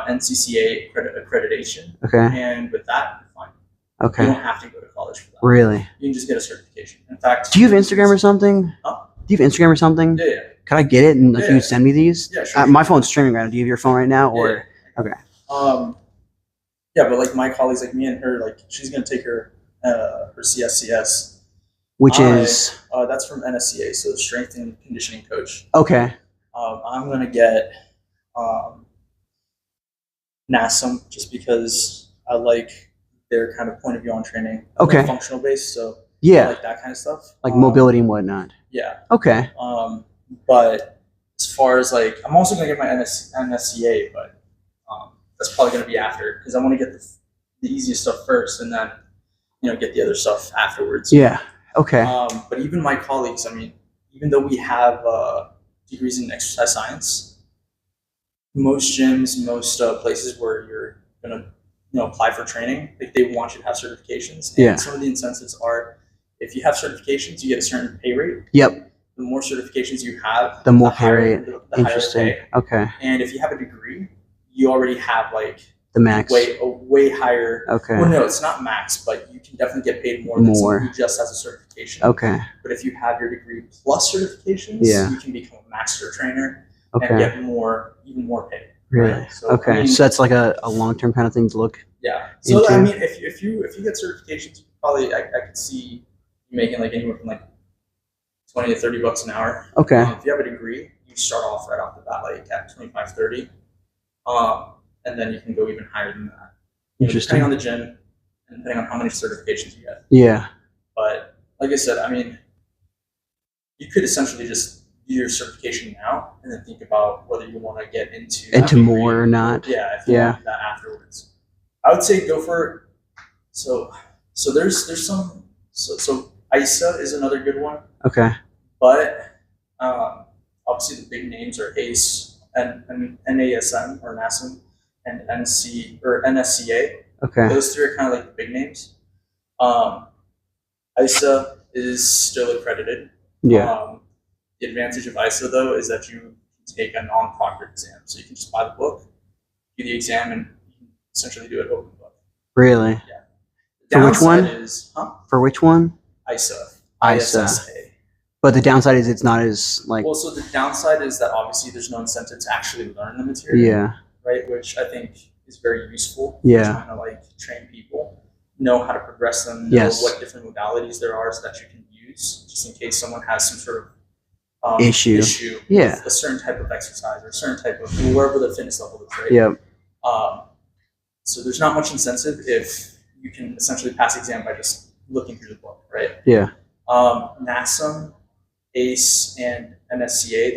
NCCA accreditation, Okay. and with that, you're fine. You Okay. don't have to go to college for that. Really? You can just get a certification. In fact, Do you have Instagram or something? Huh? Do you have Instagram or something? Yeah, yeah, Could I get it and like Yeah. you send me these? yeah. Sure. My phone's streaming right now. Do you have your phone right now? Or Yeah. Yeah, but like my colleagues, like me and her, like she's gonna take her CSCS. which is That's from NSCA, so the strength and conditioning coach. okay. I'm gonna get NASM just because I like their kind of point of view on training. I'm Okay. functional based, so I Yeah. like that kind of stuff. Like mobility and whatnot. Yeah. Okay. But as far as like, I'm also gonna get my NSCA, but that's probably gonna be after because I want to get the easiest stuff first, and then get the other stuff afterwards. Yeah. Okay. But even my colleagues, I mean, even though we have degrees in exercise science, most gyms, most places where you're gonna apply for training, like they want you to have certifications. And Yeah. some of the incentives are, if you have certifications, you get a certain pay rate. Yep. The more certifications you have, The more pay higher- rate. the higher Interesting. pay. Okay. And if you have a degree, you already have like The max. a way higher. Okay. Well, no, it's not max, but you can definitely get paid more than someone who just has a certification. Okay. But if you have your degree plus certifications, Yeah. you can become a master trainer Okay. and get even more pay. Really? Right? So, Okay. I mean, So that's like a long term kind of thing to look. yeah. So into- I mean, if you get certifications, probably I could see you making like anywhere from like $20 to $30 an hour. Okay. If you have a degree, you start off right off the bat like at 25, 30. And then you can go even higher than that. Interesting. Depending on the gym and depending on how many certifications you get. Yeah. But like I said, I mean, you could essentially just do your certification now and then think about whether you want to get into that Into degree. more or not. Yeah, if you want to do that afterwards. I would say go for so there's some so ISA is another good one, Okay. but obviously the big names are ACE and NASM or NASM and NC or NSCA. Okay. Those three are kind of like the big names. ISA is still accredited. Yeah. The advantage of ISA though is that you can take a non-proctored exam, so you can just buy the book, do the exam, and you can essentially do it open book. Really? The For which one? downside is For which one? ISA. ISA. ISSA. But the downside is it's not as like. Well, so the downside is that obviously there's no incentive to actually learn the material. Yeah. Right, which I think is very useful. Yeah. Trying to like train people, know how to progress them, know Yes. what different modalities there are that you can use, just in case someone has some sort of Issue. Yeah. with a certain type of exercise or a certain type of wherever the fitness level is. Right. Yep. So there's not much incentive if you can essentially pass the exam by just looking through the book, right? Yeah. NASM, ACE, and NSCA,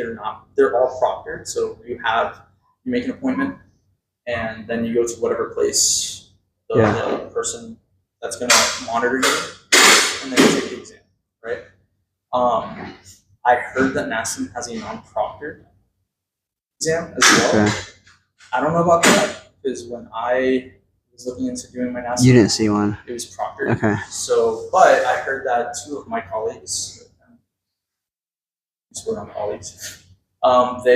they're all proctored. So you make an appointment and then you go to whatever place the person that's going to monitor you, and then you take the exam, right? I heard that NASM has a non-proctored exam as well. Okay. I don't know about that because when I was looking into doing my NASM, You didn't see one. it was proctored. Okay. So, but I heard that two of my colleagues, were not colleagues, they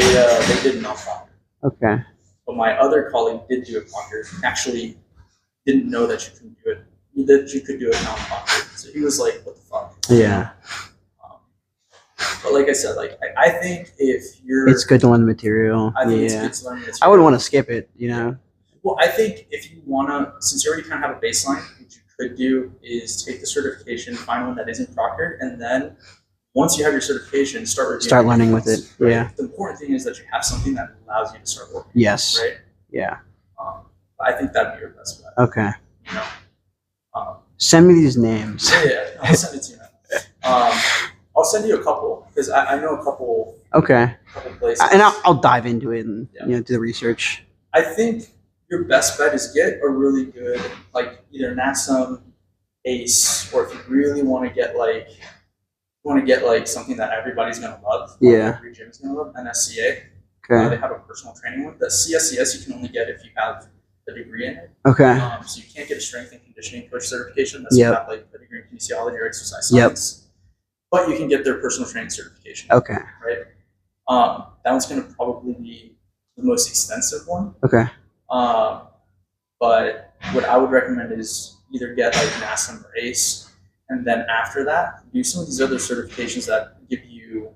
did not proctor. Okay. But my other colleague did do it proctored. Actually, didn't know that you couldn't do it. That you could do it non-proctored. So he was like, "What the fuck?" Yeah. But like I said, like I think if you're, It's good to learn the material. I think Yeah. it's good to learn the material. I wouldn't want to skip it, you know. Well, I think if you wanna, since you already kind of have a baseline, what you could do is take the certification, find one that isn't proctored, and then once you have your certification, start learning with it. Right? Yeah. The important thing is that you have something that allows you to start working. Yes. Right. Yeah. I think that'd be your best bet. Okay. You know. Send me these names. Yeah, I'll send it to you. I'll send you a couple because I know a couple. Okay. Couple places. And I'll dive into it and do the research. I think your best bet is get a really good, like either NASM, ACE, or if you really want to get like something that everybody's gonna love. Yeah. Every gym is gonna love NSCA. Okay. They have a personal training one. The CSCS you can only get if you have a degree in it. Okay. So you can't get a strength and conditioning coach certification unless you have like a degree in kinesiology or exercise science. But you can get their personal training certification. Okay. Right. That one's gonna probably be the most extensive one. Okay. But what I would recommend is either get like NASM or ACE, and then after that, do some of these other certifications that give you,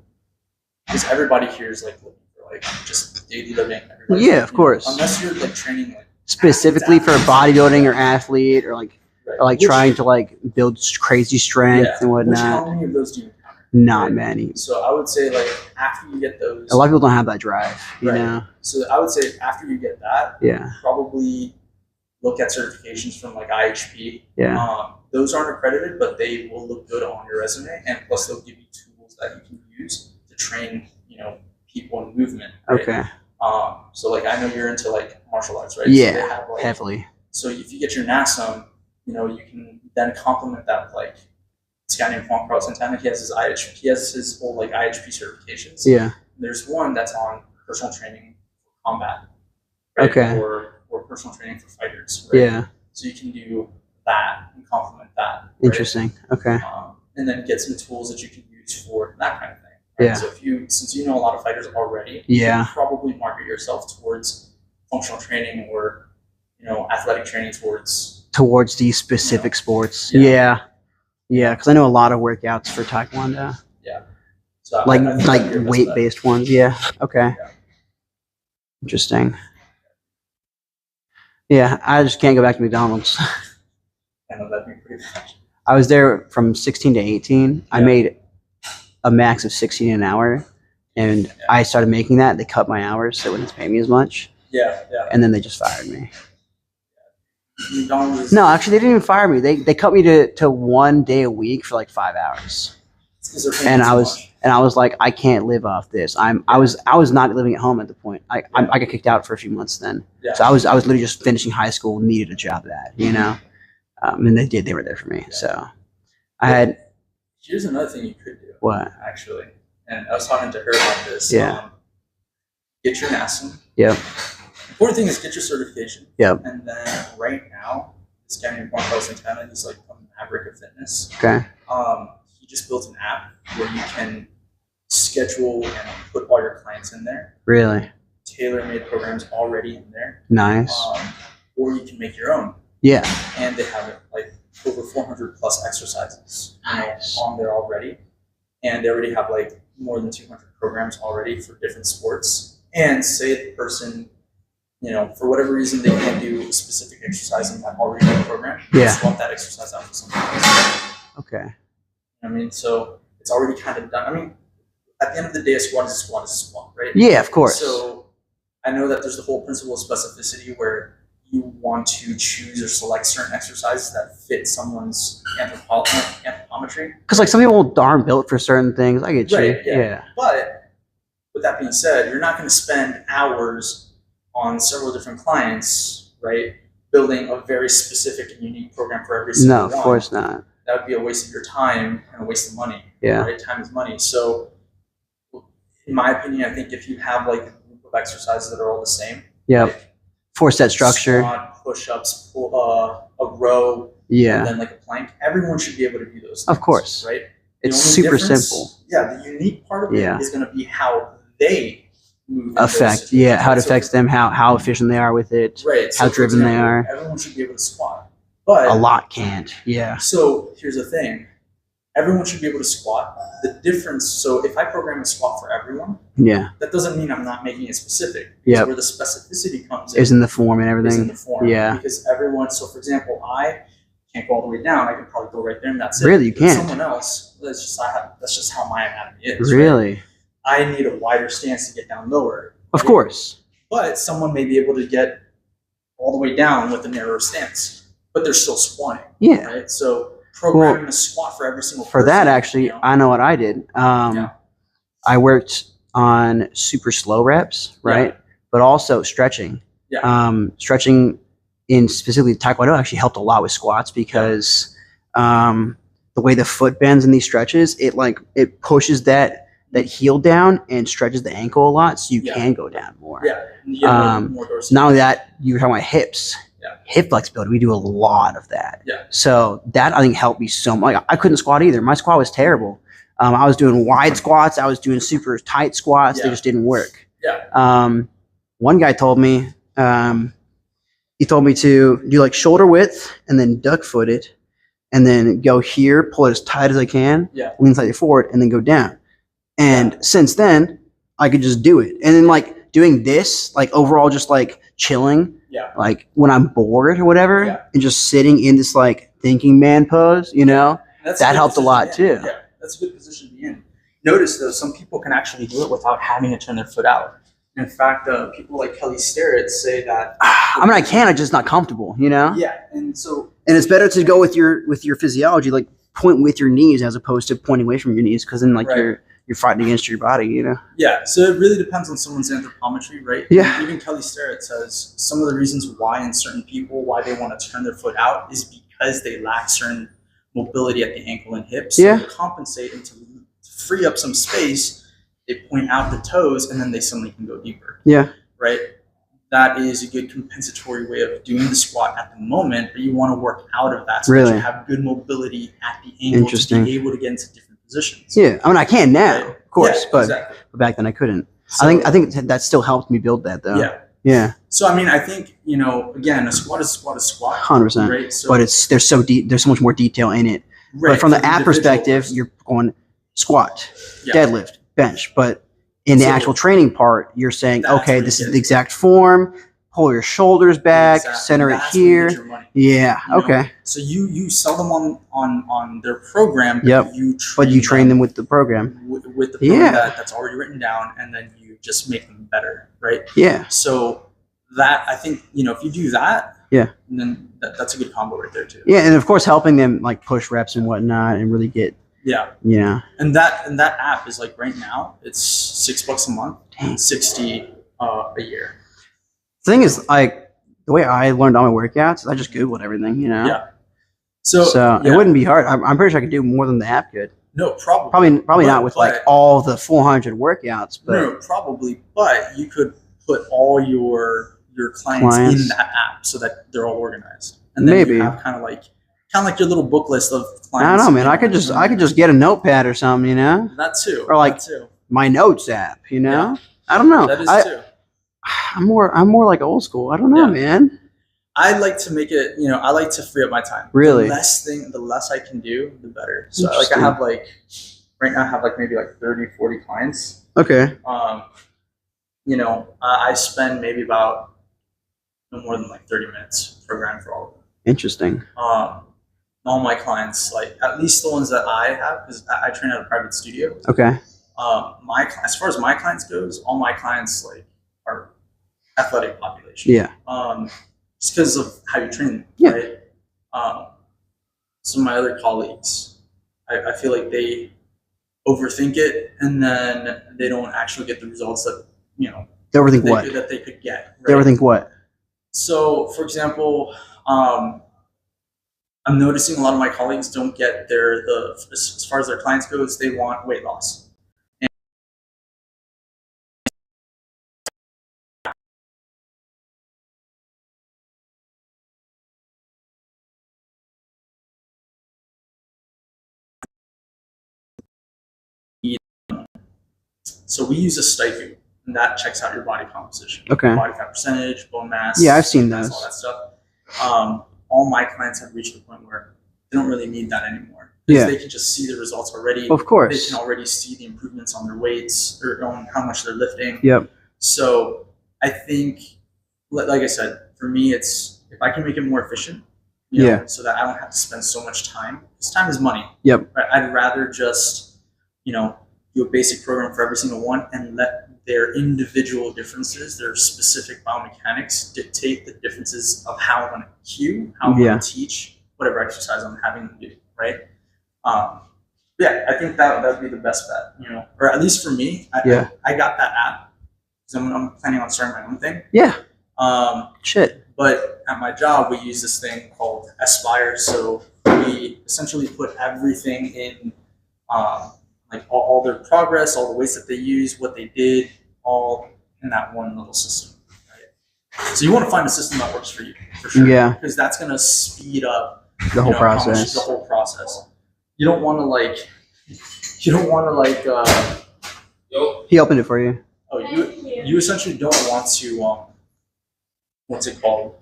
because everybody here is like looking for like just daily living. Yeah, of course. Unless you're like training like specifically for bodybuilding or athlete or like right. or like trying to like build crazy strength and Which, whatnot. how many of those do you encounter? Not Right. many. So I would say like after you get those, A lot of people don't have that drive, you Right. know. so I would say after you get that, Yeah. probably look at certifications from like IHP. Yeah. Those aren't accredited, but they will look good on your resume, and plus they'll give you tools that you can use to train, people in movement. Right? Okay. So like I know you're into like martial arts, right? Yeah. So they have, like, Heavily. So if you get your NASM, you can then complement that with like this guy named Juan Carlos Santana. He has his IHP. He has his whole like IHP certifications. Yeah. There's one that's on personal training for combat, right? Okay. Or personal training for fighters, right? Yeah. So you can do that and complement that. Right? Interesting. Okay. And then get some tools that you can use for that kind of thing. Right? Yeah. So since you know a lot of fighters already, Yeah. you can probably market yourself towards functional training or athletic training Towards these specific sports. Yeah. Yeah. Yeah, because I know a lot of workouts for Taekwondo. Yeah. So Like I think like that'd be your best weight bet. based ones. Yeah. Okay. Yeah. Interesting. Yeah, I just can't go back to McDonald's. I know that'd be pretty bad. I was there from 16 to 18. I Yeah. made a max of 16 an hour, and I started making that. They cut my hours, so they wouldn't pay me as much, Yeah. and then they just fired me. McDonald's. No, actually, they didn't even fire me. They cut me to 1 day a week for like 5 hours, and I was like, I can't live off this. I was not living at home at the point. I got kicked out for a few months then, Yeah. so I was literally just finishing high school, needed a job and they were there for me. So I had Here's another thing you could do. what? Actually, and I was talking to her about this. Yeah. Get your NASM. Yep. Important thing is get your certification. Yep. And then right now, this guy named Juan Carlos Santana, he's like a maverick of fitness. Okay. He just built an app where you can schedule and put all your clients in there. Really Tailor-made programs already in there. nice. Or you can make your own. Yeah. And they have like over 400 plus exercises Nice. on there already. and they already have like more than 200 programs already for different sports, and say the person, for whatever reason they can't do a specific exercise in that already program, swap that exercise out for something else. Okay. I mean, so it's already kind of done. I mean, at the end of the day, a squat is a squat is a squat, right? Yeah, of course. So I know that there's the whole principle of specificity where you want to choose or select certain exercises that fit someone's anthropometry. Because like some people aren't built for certain things. I get you. Right, Yeah. But with that being said, you're not going to spend hours on several different clients, right, building a very specific and unique program for every single one. No, of course not. That would be a waste of your time and a waste of money. Yeah. Right? Time is money. So in my opinion, I think if you have like a group of exercises that are all the same. Yep. Like 4-set structure. Squat, push-ups, a row, Yeah. and then like a plank. Everyone should be able to do those things. Of course. Right? It's The only super difference- simple. Yeah, the unique part of it is going to be how they move. in those Affect. situations, Yeah. How it right? So- affects them. How efficient they are with it. Right. How for driven they example, are. Everyone should be able to squat. But A lot can't. Yeah. So here's the thing. Everyone should be able to squat. The difference, so if I program a squat for everyone, Yeah. that doesn't mean I'm not making it specific. Yep. Where the specificity comes in Is in the form and is in everything. the form. Yeah. Because everyone, so for example, I can't go all the way down. I can probably go right there and that's it. Really? You But can't? Someone else, that's just how my anatomy is. Right? Really? I need a wider stance to get down lower. Of right? course. But someone may be able to get all the way down with a narrower stance, but they're still squatting. Yeah. Right? So programming a squat for every single For person, that, actually, I know what I did. Yeah. I worked on super slow reps, right? But also stretching. Yeah. Stretching in specifically Taekwondo actually helped a lot with squats because the way the foot bends in these stretches, it pushes that heel down and stretches the ankle a lot, so you can go down more. Yeah. More dorsal. Not only that, you were talking about hips. Yeah. Hip flexibility, we do a lot of that. Yeah. So that I think helped me so much. Like, I couldn't squat either. My squat was terrible. I was doing wide squats. I was doing super tight squats. They Yeah. just didn't work. Yeah. One guy told me, he told me to do like shoulder width and then duck foot it and then go here, pull it as tight as I can, Yeah. lean slightly forward, and then go down. And since then, I could just do it. And then like doing this, like overall just like chilling, Yeah. like when I'm bored or whatever, Yeah. and just sitting in this like thinking man pose, That's that good helped a lot position to be too. in. Yeah. That's a good position to be in. Notice though, some people can actually do it without having to turn their foot out. In fact, people like Kelly Starrett say that. I mean, I can, I'm just not comfortable, Yeah. And so. And it's better to go with your physiology, like point with your knees as opposed to pointing away from your knees, because then like Right. you're fighting against your body, Yeah, so it really depends on someone's anthropometry, right? Yeah. And even Kelly Starrett says some of the reasons why in certain people, why they want to turn their foot out is because they lack certain mobility at the ankle and hips. So Yeah. to compensate and to free up some space, they point out the toes and then they suddenly can go deeper. Yeah. Right? That is a good compensatory way of doing the squat at the moment, but you want to work out of that so that Really? you have good mobility at the ankle Interesting. to be able to get into different positions. Yeah. I mean, I can now, Right. of course, Yeah, but exactly. back then I couldn't. So- I think that still helped me build that though. Yeah. Yeah. So I mean, I think again, a squat is a squat, 100%. right? So, But there's so much more detail in it. right, But from the for app individual perspective, person. you're going squat, Yeah. deadlift, bench. But in the So- actual training part, you're saying, That's okay, where this you is get the it. exact form. Pull your shoulders back, Exactly. center it That's where you here. get your money, Yeah. you know? Okay. So you sell them on their program, but Yep. you train them with the program. with the program Yeah. that's already written down, and then you just make them better, right? Yeah. So that I think if you do that, Yeah. then that's a good combo right there too. Yeah, and of course helping them like push reps and whatnot and really get Yeah, and that app is like right now it's $6 a month, Dang. 60 a year. thing is like the way I learned all my workouts is I just Googled everything, Yeah. So it wouldn't be hard. I'm pretty sure I could do more than the app could. No, probably. Probably not But- with like but- all the 400 workouts, but No, probably. But you could put all your clients Clients. in that app so that they're all organized. And then Maybe. you have kind of like your little book list of clients. I don't know, man. I could just get a notepad or something, that too. or like- that too. my notes app, Yeah. I don't know. That is too. I'm more like old school. I don't know, Yeah. man. I like to make it. I like to free up my time. Really? The less I can do, the better. So like I Interesting. have like right now I have like maybe like 30, 40 clients. Okay. I spend maybe about no more than like 30 minutes programming for all of them. Interesting. All my clients, like at least the ones that I have, because I train at a private studio. Okay. As far as my clients goes, all my clients like are athletic population. Yeah. Just because of how you train them, Yeah. right? Some of my other colleagues, I feel like they overthink it and then they don't actually get the results that They overthink what? that they could get. Right? They overthink what? So, for example, I'm noticing a lot of my colleagues don't get as far as their clients goes, they want weight loss. So we use a stipend, and that checks out your body composition, Okay. body fat percentage, bone mass. Yeah, I've seen those. All that stuff. All my clients have reached the point where they don't really need that anymore. Because they can just see the results already. Of course. They can already see the improvements on their weights or on how much they're lifting. Yep. So I think, like I said, for me, it's if I can make it more efficient, so that I don't have to spend so much time. Because time is money. Yep. Right? I'd rather just, do a basic program for every single one and let their individual differences, their specific biomechanics dictate the differences of how I'm going to cue, how I'm going to teach, whatever exercise I'm having them do, right? I think that would be the best bet, or at least for me. I got that app because I'm planning on starting my own thing. Yeah. Shit. But at my job, we use this thing called Aspire. So we essentially put everything in, like all their progress, all the weights that they use, what they did, all in that one little system. Right? So you want to find a system that works for you, for sure. Yeah. Because that's going to speed up the whole process. The whole process. You don't want to He opened it for you. Oh, you essentially don't want to what's it called?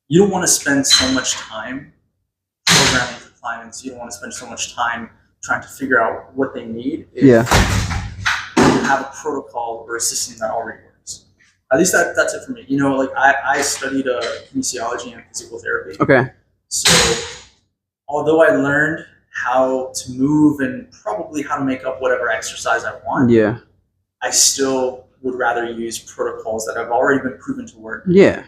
You don't want to spend so much time programming for clients. You don't want to spend so much time trying to figure out what they need. If you have a protocol or a system that already works. At least that's it for me. Like I studied kinesiology and physical therapy. Okay. So although I learned how to move and probably how to make up whatever exercise I want, I still would rather use protocols that have already been proven to work. Yeah.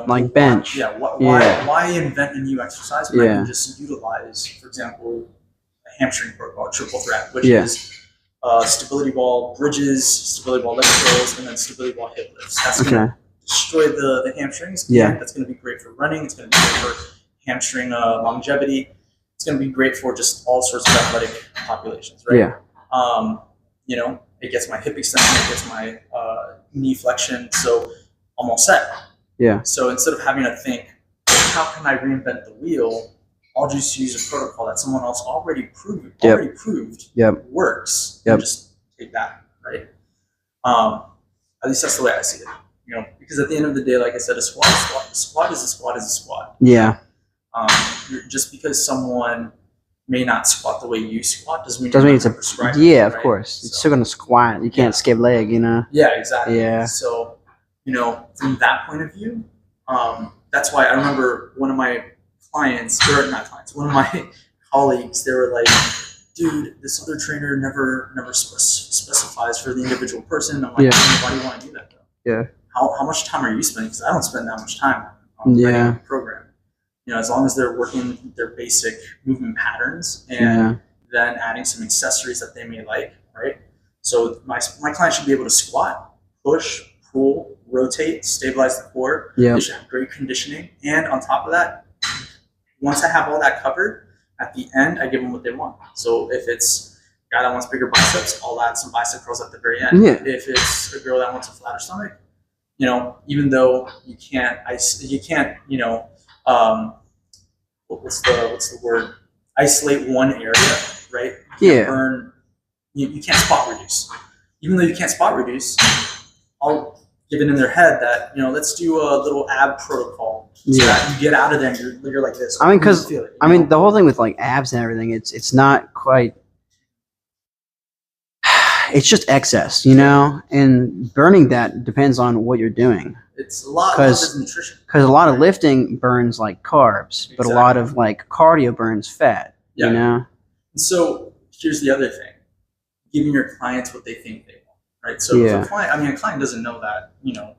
Like bench. Why invent a new exercise when I can just utilize, for example, a hamstring protocol, triple threat, which is stability ball bridges, stability ball leg curls, and then stability ball hip lifts. That's going to destroy the hamstrings. Yeah. That's going to be great for running. It's going to be great for hamstring longevity. It's going to be great for just all sorts of athletic populations, right? Yeah. It gets my hip extension, it gets my knee flexion, so I'm all set. Yeah. So instead of having to think, how can I reinvent the wheel? I'll just use a protocol that someone else already proved works. And just take that, right? At least that's the way I see it. Because at the end of the day, like I said, a squat is a squat. Yeah. Just because someone may not squat the way you squat doesn't mean it's a prescribed. Yeah, of course. It's still gonna squat. You can't skip leg, Yeah, exactly. Yeah. So, from that point of view, that's why I remember one of my one of my colleagues, they were like, dude, this other trainer never specifies for the individual person. I'm like, why do you want to do that though? Yeah. How much time are you spending? Because I don't spend that much time on writing a program. As long as they're working their basic movement patterns and then adding some accessories that they may like, right? So my client should be able to squat, push, pull, rotate, stabilize the core. They should have great conditioning. And on top of that, once I have all that covered, at the end, I give them what they want. So if it's a guy that wants bigger biceps, I'll add some bicep curls at the very end. Yeah. If it's a girl that wants a flatter stomach, even though you can't, what's the word? Isolate one area, right? You can't you can't spot reduce. Even though you can't spot reduce, I'll give it in their head that, let's do a little ab protocol. So that you get out of there and you're like this. I mean, the whole thing with like abs and everything, it's not quite it's just excess, you know, and burning that depends on what you're doing. It's a lot Because- of nutrition. Because a lot of lifting burns like carbs, but a lot of like cardio burns fat, Yeah. you know? So here's the other thing: giving your clients what they think they want, right? So if Yeah. a client doesn't know that, you know,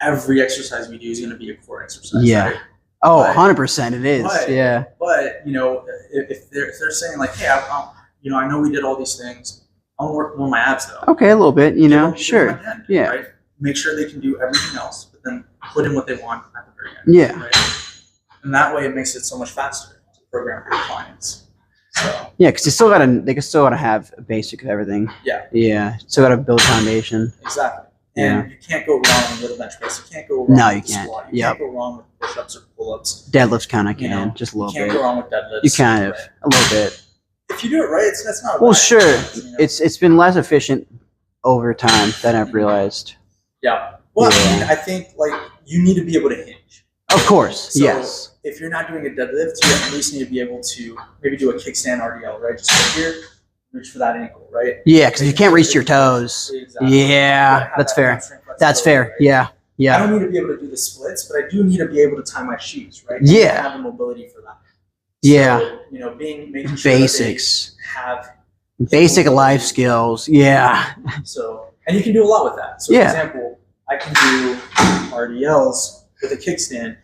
every exercise we do is going to be a core exercise. Yeah. Right? Oh, But- 100% it is. but- Yeah. But you know, if they're saying like, hey, you know, I know we did all these things. I want to work more on my abs though. Okay, a little bit, you Give know? them- give them Sure. at the end, Yeah. Right? Make sure they can do everything else, but then put in what they want at the very end. Yeah. Right? And that way, it makes it so much faster to program for your clients. So Yeah, because they still gotta have a basic of everything. Yeah. Yeah. Still gotta build foundation. exactly. Yeah. And you can't go wrong with a bench press. You can't go wrong No, with you a can't. squat. You Yep. can't go wrong with push-ups or pull-ups. Deadlifts kind of You can, know, just a You little can't bit. go wrong with deadlifts. You kind of, right? a little bit. If you do it right, that's not a Well, bad sure. exercise, you know? It's been less efficient over time than I've realized. Yeah. Well, I Yeah. mean, I think like you need to be able to hinge. Of course, So yes. if you're not doing a deadlift, you at least need to be able to maybe do a kickstand RDL, right? Just right here, reach for that ankle, right? Yeah, because you can't reach your toes. Exactly. You gotta Yeah, have that's that fair. hamstring That's flexibility, fair. right? Yeah, I yeah, don't need to be able to do the splits, but I do need to be able to tie my shoes, right? Yeah. I have the mobility for that. Yeah. So, you know, making sure that basics, they have basic life skills. Yeah, so, and you can do a lot with that. So, Yeah. for example, I can do RDLs with a kickstand,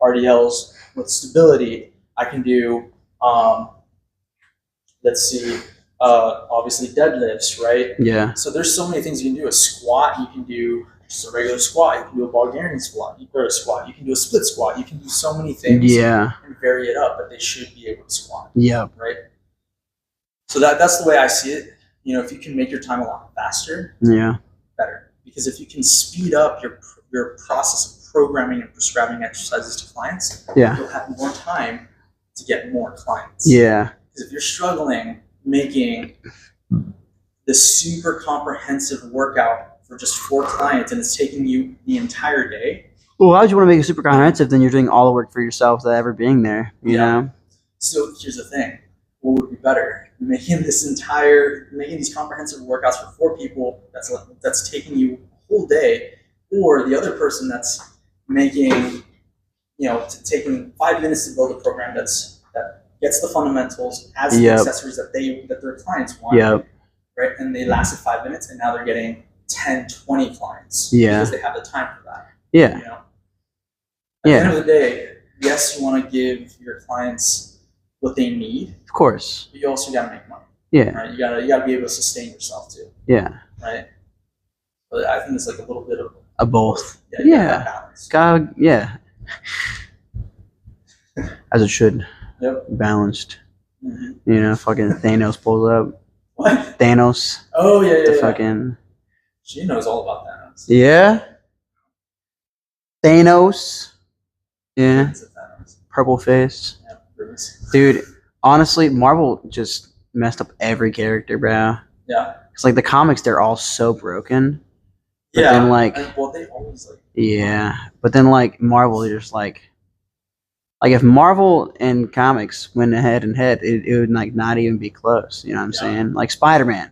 RDLs with stability. I can do, let's see, obviously deadlifts, right? yeah, So there's so many things you can do. A squat, you can do just a regular squat. You can do a Bulgarian squat, or a squat. You can do a split squat. You can do so many things yeah, and vary it up, but they should be able to squat, yep, right? So that's the way I see it. You know, if you can make your time a lot faster, yeah, better. Because if you can speed up your process of programming and prescribing exercises to clients, Yeah. you'll have more time to get more clients. yeah, Because if you're struggling making this super comprehensive workout for just 4 clients and it's taking you the entire day, Well, why would you want to make it super comprehensive? Then you're doing all the work for yourself without ever being there. You Yeah. know? so here's the thing. What would be better? Making these comprehensive workouts for 4 people that's taking you a whole day, or the other person that's making, you know, taking 5 minutes to build a program that gets the fundamentals, has the Yep. accessories that their clients want, Yep. right? And they lasted 5 minutes, and now they're getting 10, 20 clients Yeah. because they have the time for that. Yeah. You know, at the Yeah. end of the day, yes, you want to give your clients what they need, Of course. but you also got to make money, Yeah. right? You gotta be able to sustain yourself too, Yeah. right? But I think it's like a little bit of A both. you gotta Yeah. have balance. God. Yeah. As it should. Yep. Balanced. Mhm. You know, fucking Thanos pulls up. What? Thanos. Oh yeah, The yeah. fucking. She knows all about that. Yeah. Thanos. Yeah. It's a Thanos. Purple face. Yeah, Bruce. Dude, honestly, Marvel just messed up every character, bro. Yeah. It's like the comics, they're all so broken. But Yeah. then, like, well, they always like. yeah. But then, like, Marvel, they're just like if Marvel and comics went head and head, it would, like, not even be close. You know what I'm Yeah. saying? Like, Spider-Man.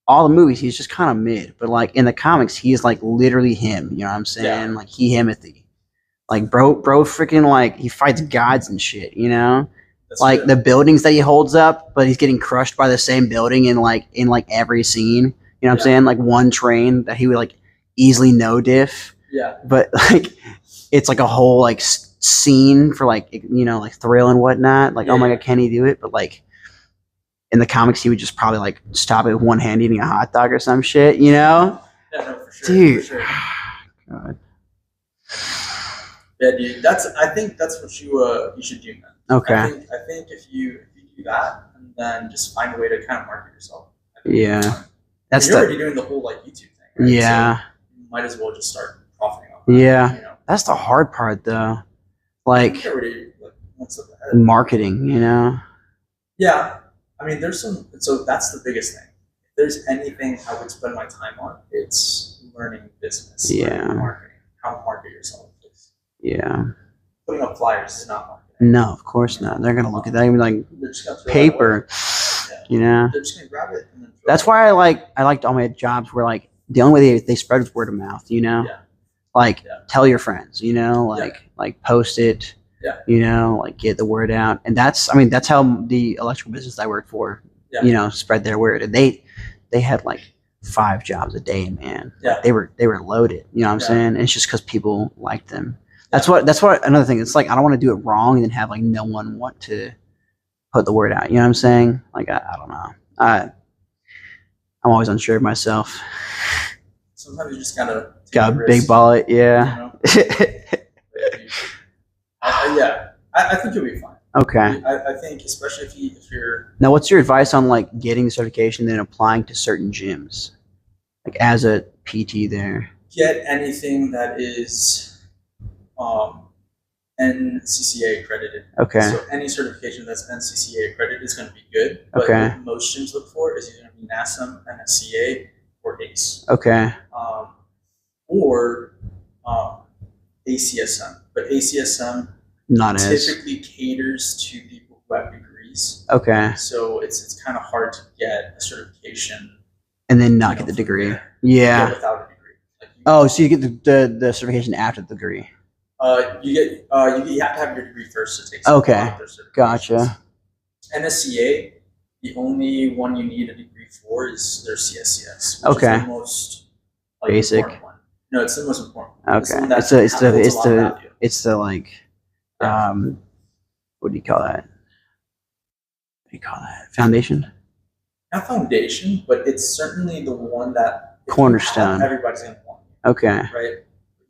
All the movies, he's just kind of mid. But, like, in the comics, he's, like, literally him. You know what I'm saying? Yeah. Like, Himothy. Like, bro, freaking, like, he fights gods and shit, you know? That's Like good. the buildings that he holds up, but he's getting crushed by the same building in every scene. You know what I'm Yeah. saying? Like one train that he would like easily no diff, Yeah. but like it's like a whole like scene for like, you know, like thrill and whatnot. Like, oh my Yeah. god, can he do it? But like in the comics, he would just probably like stop it with one hand eating a hot dog or some shit. You know, Yeah, no, for sure. dude. For sure. God. Yeah, dude. I think that's what you should do, man. Okay. I think if you do that and then just find a way to kind of market yourself. I think Yeah. it's fine. That's you're the already doing the whole like YouTube thing. Right? yeah. So you might as well just start profiting off that, Yeah. You know. That's the hard part though. I Like think you're already like one step ahead. marketing, you know. Yeah. I mean, so that's the biggest thing. If there's anything I would spend my time on, it's learning business, Yeah. learning marketing, how to market yourself. Yeah. Putting up flyers is not marketing. No, of course not. They're gonna look at that and be like They're just gonna throw that paper. away. You know, They're just gonna grab it. And then throw that's it. why I liked all my jobs where like the only way they spread was word of mouth. You know, Yeah. like Yeah. tell your friends. You know, like post it. Yeah. You know, like get the word out, and that's how the electrical business I worked for, Yeah. you know, spread their word, and they had like 5 jobs a day, man. Yeah. Like, they were loaded. You know what I'm Yeah. saying? And it's just because people liked them. That's what another thing. It's like I don't want to do it wrong and then have like no one want to put the word out. You know what I'm saying? Like I don't know. I'm always unsure of myself. Sometimes you just gotta take Got the a risk, big bullet, yeah. You know? I think you'll be fine. Okay. I think especially if you're Now, what's your advice on like getting the certification and then applying to certain gyms, like as a PT there? get anything that is NCCA accredited. Okay. So any certification that's NCCA accredited is going to be good. But Okay. what most gyms look for is either going to be NASM, NSCA, or ACE. Okay. Or ACSM. But ACSM Not as. typically caters to people who have degrees. Okay. So it's kind of hard to get a certification And then not you get know, the from degree. there. Yeah. Without a degree. Like Oh, so you get the certification after the degree. you have to have your degree first to take some Okay. of their certifications. Gotcha. NSCA, the only one you need a degree for is their CSCS, which Okay. is the most Basic. important one. No, it's the most important one. It's the Okay. one that It's holds a lot of value. like what do you call that? What do you call that? Foundation? Not foundation, but it's certainly the one that if you Cornerstone. have, everybody's gonna want you, Okay. right?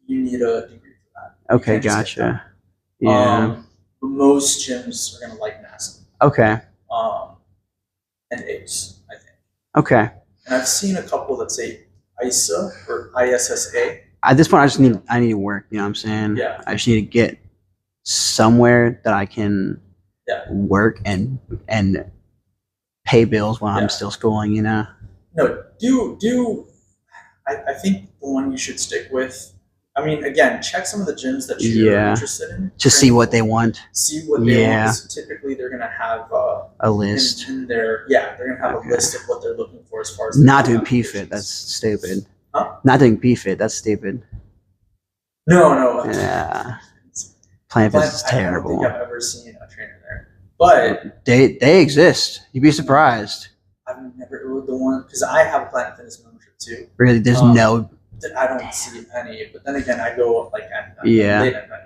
You need a degree for that. You Okay, can't just get gotcha. that. Yeah. But most gyms are gonna like NASA. Okay. And ACE, I think. Okay. And I've seen a couple that say ISA or ISSA. At this point I need to work, you know what I'm saying? Yeah. I just need to get somewhere that I can work and pay bills while Yeah. I'm still schooling, you know? No, I think the one you should stick with. I mean, again, check some of the gyms that you're interested in. To see what they want. See what they want. 'Cause typically, they're gonna have A list. in their they're gonna have Okay. a list of what they're looking for as far as Not their doing PFIT, applications. that's stupid. Huh? Not doing PFIT, that's stupid. No. Yeah. Planet Fitness is I don't terrible. think I've ever seen a trainer there, but They exist. You'd be surprised. I've never the one because I have a Planet Fitness membership too. Really, there's no. I don't see any, but then again, I go like Yeah. late at night.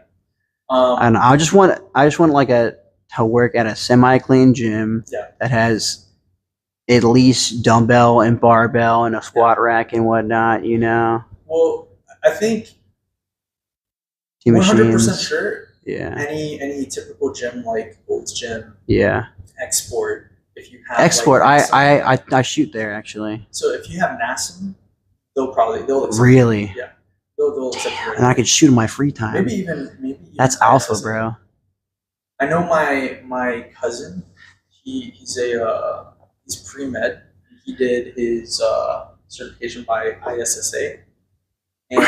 I don't know. I just want like to work at a semi-clean gym that has at least dumbbell and barbell and a squat rack and whatnot. You know. Well, I think Two 100% machines. sure. Yeah. Any typical gym like Gold's Gym, Yeah. Export. If you have Export. like, I shoot there actually. So if you have NASM, they'll accept Really. Yeah, they'll accept you. And I could shoot in my free time. maybe even That's alpha, bro. I know my cousin. He's pre-med. He did his certification by ISSA, and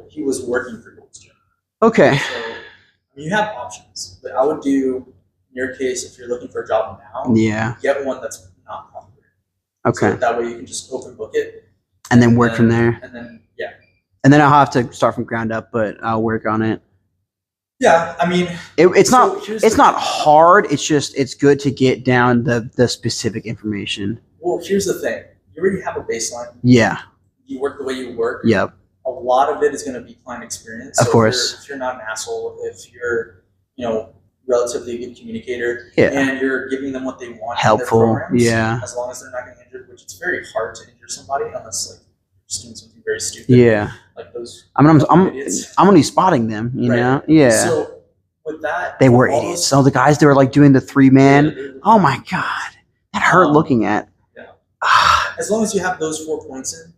he was working for Gold's Gym. Okay. So you have options, but I would do in your case if you're looking for a job now. Yeah. Get one that's not popular. Okay. So that way you can just open book it. And then work from there. And then And then I'll have to start from ground up, but I'll work on it. Yeah, I mean, It's so not here's it's the- not hard. It's good to get down the specific information. Well, here's the thing. You already have a baseline. Yeah. You work the way you work. Yep. A lot of it is going to be client experience. Of So course. If you're not an asshole, if you're, relatively a good communicator, Yeah. and you're giving them what they want, Helpful, in their programs, yeah. as long as they're not getting injured, which it's very hard to injure somebody unless like you're just doing something very stupid. Yeah. Like those. I'm idiots. gonna be spotting them. You Right. know. Yeah. So with that, They were all idiots. those- So the guys that were like doing the 3-man. Yeah, Oh my god, that hurt looking at. Yeah. Ah, As long as you have those 4 points in,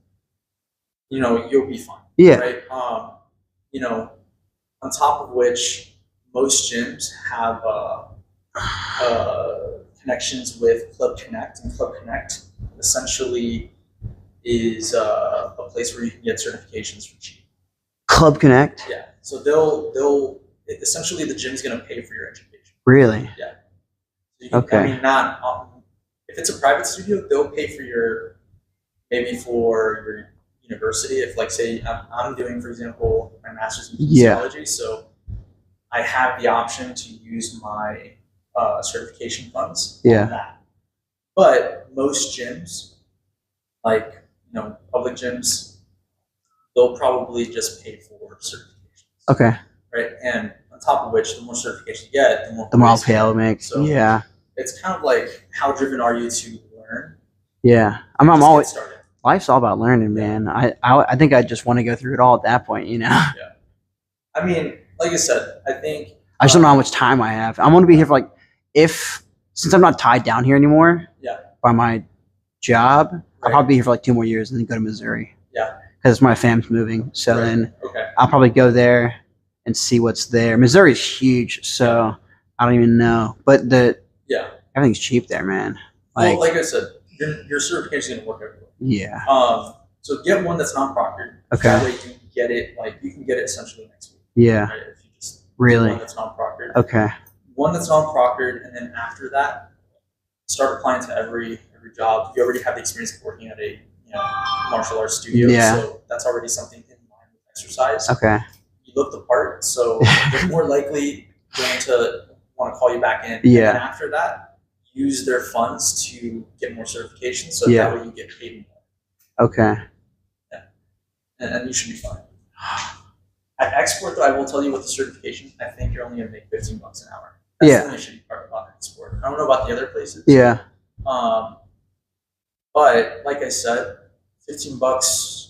you'll be fine. yeah. Right. On top of which, most gyms have connections with Club Connect, and Club Connect essentially is a place where you can get certifications for cheap. Club Connect. Yeah. So they'll essentially the gym's going to pay for your education. Really? So you can, Okay. I mean, not if it's a private studio, they'll pay for your university. If like say I'm doing, for example, my master's in kinesiology, so I have the option to use my certification funds on that. But most gyms, like public gyms, they'll probably just pay for certifications. Okay. Right, and on top of which, the more certification you get, the more pay I'll make. So it's kind of like, how driven are you to learn? Yeah, I'm always. Life's all about learning, man. I think I just want to go through it all at that point, Yeah. I mean, like I said, I think I just don't know how much time I have. I'm going to be here for since I'm not tied down here anymore. By my job, I'll probably be here for 2 more years and then go to Missouri. Yeah. Because my fam's moving, so then I'll probably go there and see what's there. Missouri's huge, so I don't even know. But everything's cheap there, man. Well, like I said, your certification is going to work everywhere. Yeah. So get one that's non-proctored. Okay. That way you can get it you can get it essentially next week. Yeah. Right? If you just really. One that's non-proctored. Okay. One that's non-proctored, and then after that, start applying to every job. You already have the experience of working at a martial arts studio, so that's already something in line with exercise. Okay. You look the part, so they're more likely going to want to call you back in. Yeah. And then after that, use their funds to get more certifications, so that way you get paid more. Okay. Yeah. And you should be fine. At Export, though, I will tell you with the certification, I think you're only going to make $15 an hour. That's the only shitty part about Export. I don't know about the other places. Yeah. But like I said, $15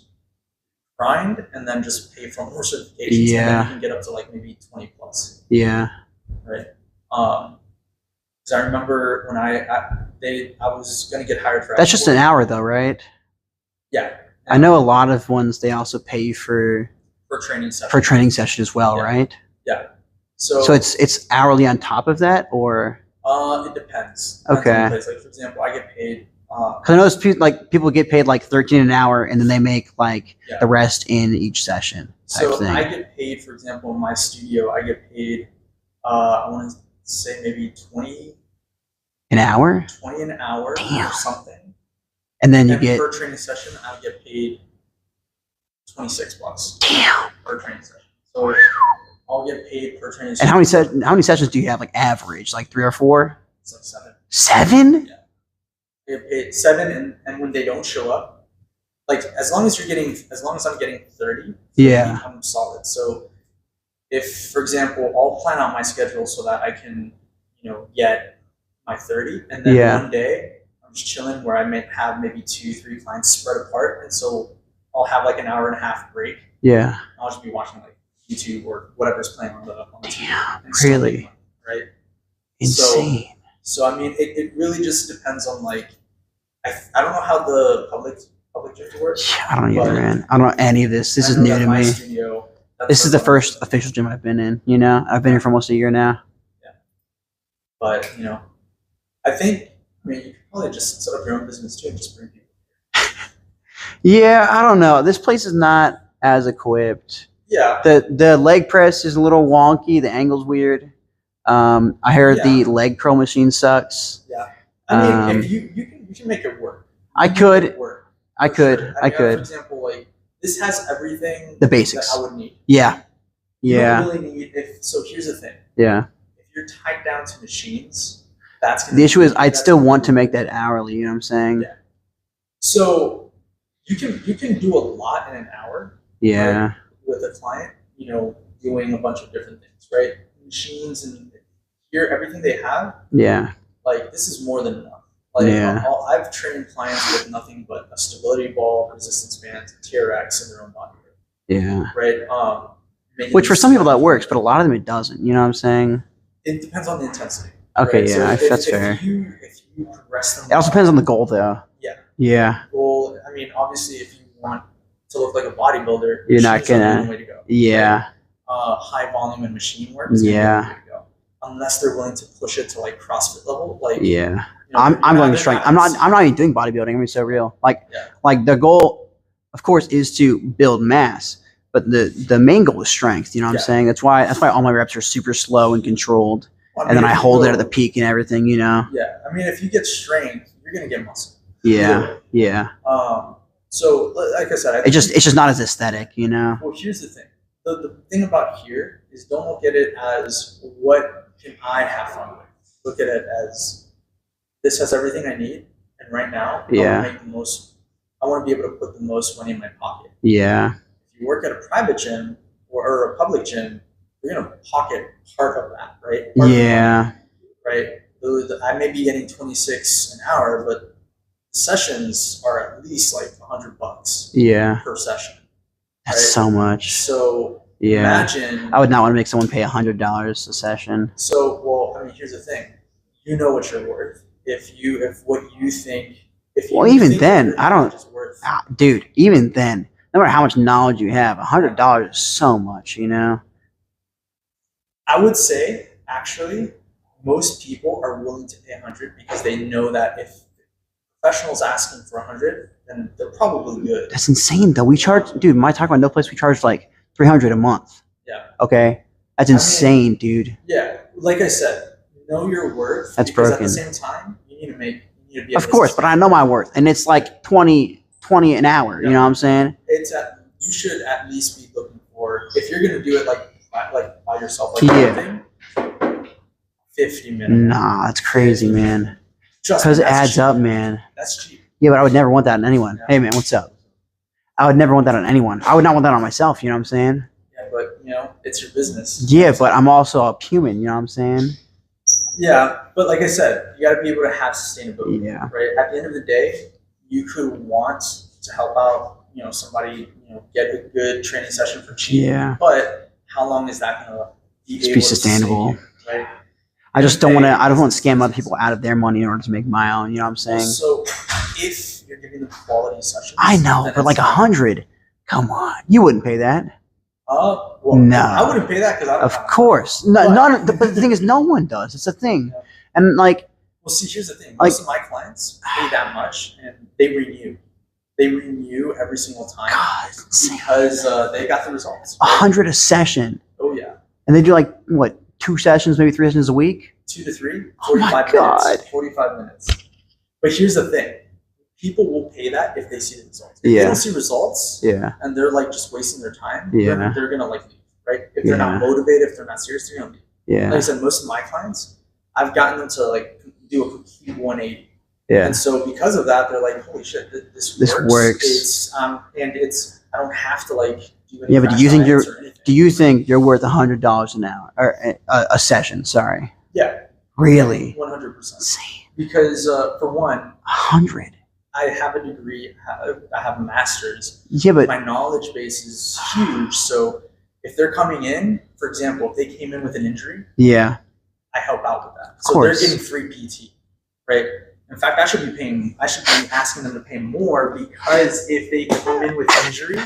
grind, and then just pay for more certifications. Yeah. And then you can get up to maybe 20 plus. Yeah. Right. Because I remember when I was gonna get hired for. That's just an hour though, right? Yeah. I know a lot of ones they also pay you for training session. For training session as well, right? Yeah. So it's hourly on top of that, or? It depends. Okay. Like for example, I get paid. Because I know people get paid $13 an hour, and then they make the rest in each session. So I get paid, for example, in my studio, I get paid. I want to say maybe 20 an hour. 20 an hour or something. And then you get per training session, I get paid $26. Damn. Per training session. So I'll get paid per training session. And how many sessions do you have? Average, 3 or 4? It's 7. 7? Yeah. I get paid 7, and when they don't show up, as long as I'm getting 30, I'm solid. So if, for example, I'll plan out my schedule so that I can, get my 30, and then one day I'm just chilling where I may have maybe 2-3 clients spread apart, and so I'll have an hour and a half break. Yeah. I'll just be watching YouTube or whatever's playing on the TV. Yeah, really? Right? Insane. So I mean, it really just depends on I don't know how the public gym works. I don't either, man. I don't know any of this. This is new to me. Studio, this is the first official gym I've been in. I've been here for almost a year now. Yeah. But I think you could probably just set up your own business too and just bring people here. Yeah, I don't know. This place is not as equipped. Yeah. The leg press is a little wonky. The angle's weird. I heard the leg curl machine sucks. Yeah. I mean, if you can make it work. I could. I could. For example, this has everything. The basics that I would need. Yeah. Yeah. You don't really need so here's the thing. Yeah. If you're tied down to machines, that's gonna the issue is I'd still want to make that hourly. You know what I'm saying? Yeah. So you can do a lot in an hour. Yeah. Right, with a client, doing a bunch of different things, right? Machines and everything they have. Yeah. This is more than enough. I've trained clients with nothing but a stability ball, resistance bands, TRX, and their own body weight. Yeah. Right. Which for some people that works, but a lot of them it doesn't. You know what I'm saying? It depends on the intensity. Okay. Right? Yeah, so that's fair. If you progress them. It also depends on the goal, though. Yeah. Yeah. Well, I mean, obviously, if you want to look like a bodybuilder, you're not gonna. Way to go. Yeah. Right? High volume and machine work. Is yeah. Way to go. Unless they're willing to push it to CrossFit level, yeah. I'm going to strength. I'm not even doing bodybuilding. I'm being so real. The goal, of course, is to build mass, but the main goal is strength. You know what I'm saying? That's why all my reps are super slow and controlled, and then I hold it at the peak and everything. Yeah, I mean, if you get strength, you're gonna get muscle. Yeah. Yeah. So like I said, I It's just not as aesthetic, you know. well, here's the thing. The thing about here is don't look at it as what can I have fun with. Look at it as this has everything I need, and right now I Yeah. want to make the most. I want to be able to put the most money in my pocket. Yeah. If you work at a private gym or a public gym, you're gonna pocket part of that, right? Part of the Yeah. money, right. I may be getting 26 an hour, but sessions are at least like $100 Yeah. per session. That's Right. so much. So Yeah. imagine. I would not want to make someone pay $100 a session. So well, I mean, here's the thing. You know what you're worth. If what you think. If you Well, even think then, your I don't- knowledge is worth. Dude, even then, no matter how much knowledge you have, $100 is so much, you know. I would say actually, most people are willing to pay 100 because they know that if professionals asking for 100, then they're probably good. That's insane, though. We charge, dude. My talk about no place, we charge like $300 a month. Yeah. Okay, that's I mean, insane, dude. Yeah, like I said, know your worth. That's because broken. At the same time, you need to be. Of course, but I know my worth, and it's like 20 an hour. You know what I'm saying? You should at least be looking for, if you're gonna do it like by yourself, like Yeah. 50 minutes. Nah, that's crazy, man. Just Because it that's adds cheap. up, man. That's cheap. Yeah, but I would never want that on anyone. Yeah. Hey, man, what's up? I would never want that on anyone. I would not want that on myself. You know what I'm saying? Yeah, but it's your business. Yeah, but I'm also a human. You know what I'm saying? Yeah, but like I said, you got to be able to have sustainability. Yeah. Right. At the end of the day, you could want to help out, somebody, get a good training session for cheap. Yeah. But how long is that going to Just be sustainable. Right. I just don't want to. I don't want to scam other people out of their money in order to make my own. You know what I'm saying? So if you're giving them quality sessions, I know, then but like it's- 100. Come on, you wouldn't pay that. Well, No. I wouldn't pay that because I don't Of have course, no, But- none. But the thing is, no one does. It's a thing, Yeah. and like, Well, see, here's the thing. Like- Most of my clients pay that much, and they renew. They renew every single time God, it's insane. because they got the results. 100 a session, Oh yeah, and they do like what, 2 sessions, maybe 3 sessions a week. 2 to 3, Oh my 45 God. minutes. 45 minutes. But here's the thing: people will pay that if they see the results. If they Yeah. don't see results, Yeah, and they're like just wasting their time, Yeah. they're gonna like leave, right? If they're not Yeah. motivated, if they're not serious, they're gonna leave. Like I yeah, said, most of my clients, I've gotten them to like do a complete 180. yeah. And so because of that, they're like, holy shit, this works. works. It's I don't have to like do any Yeah, but do crash you think diets or anything. Do you think you're worth $100 an hour or a session? Sorry, Yeah, really? 100%. Insane. Because for one, 100. I have a degree, I have a master's. Yeah, but My knowledge base is huge. So if they're coming in, for example, if they came in with an injury, yeah, I help out with that. So course. they're getting free PT, right? In fact, I should be asking them to pay more because if they come in with injury,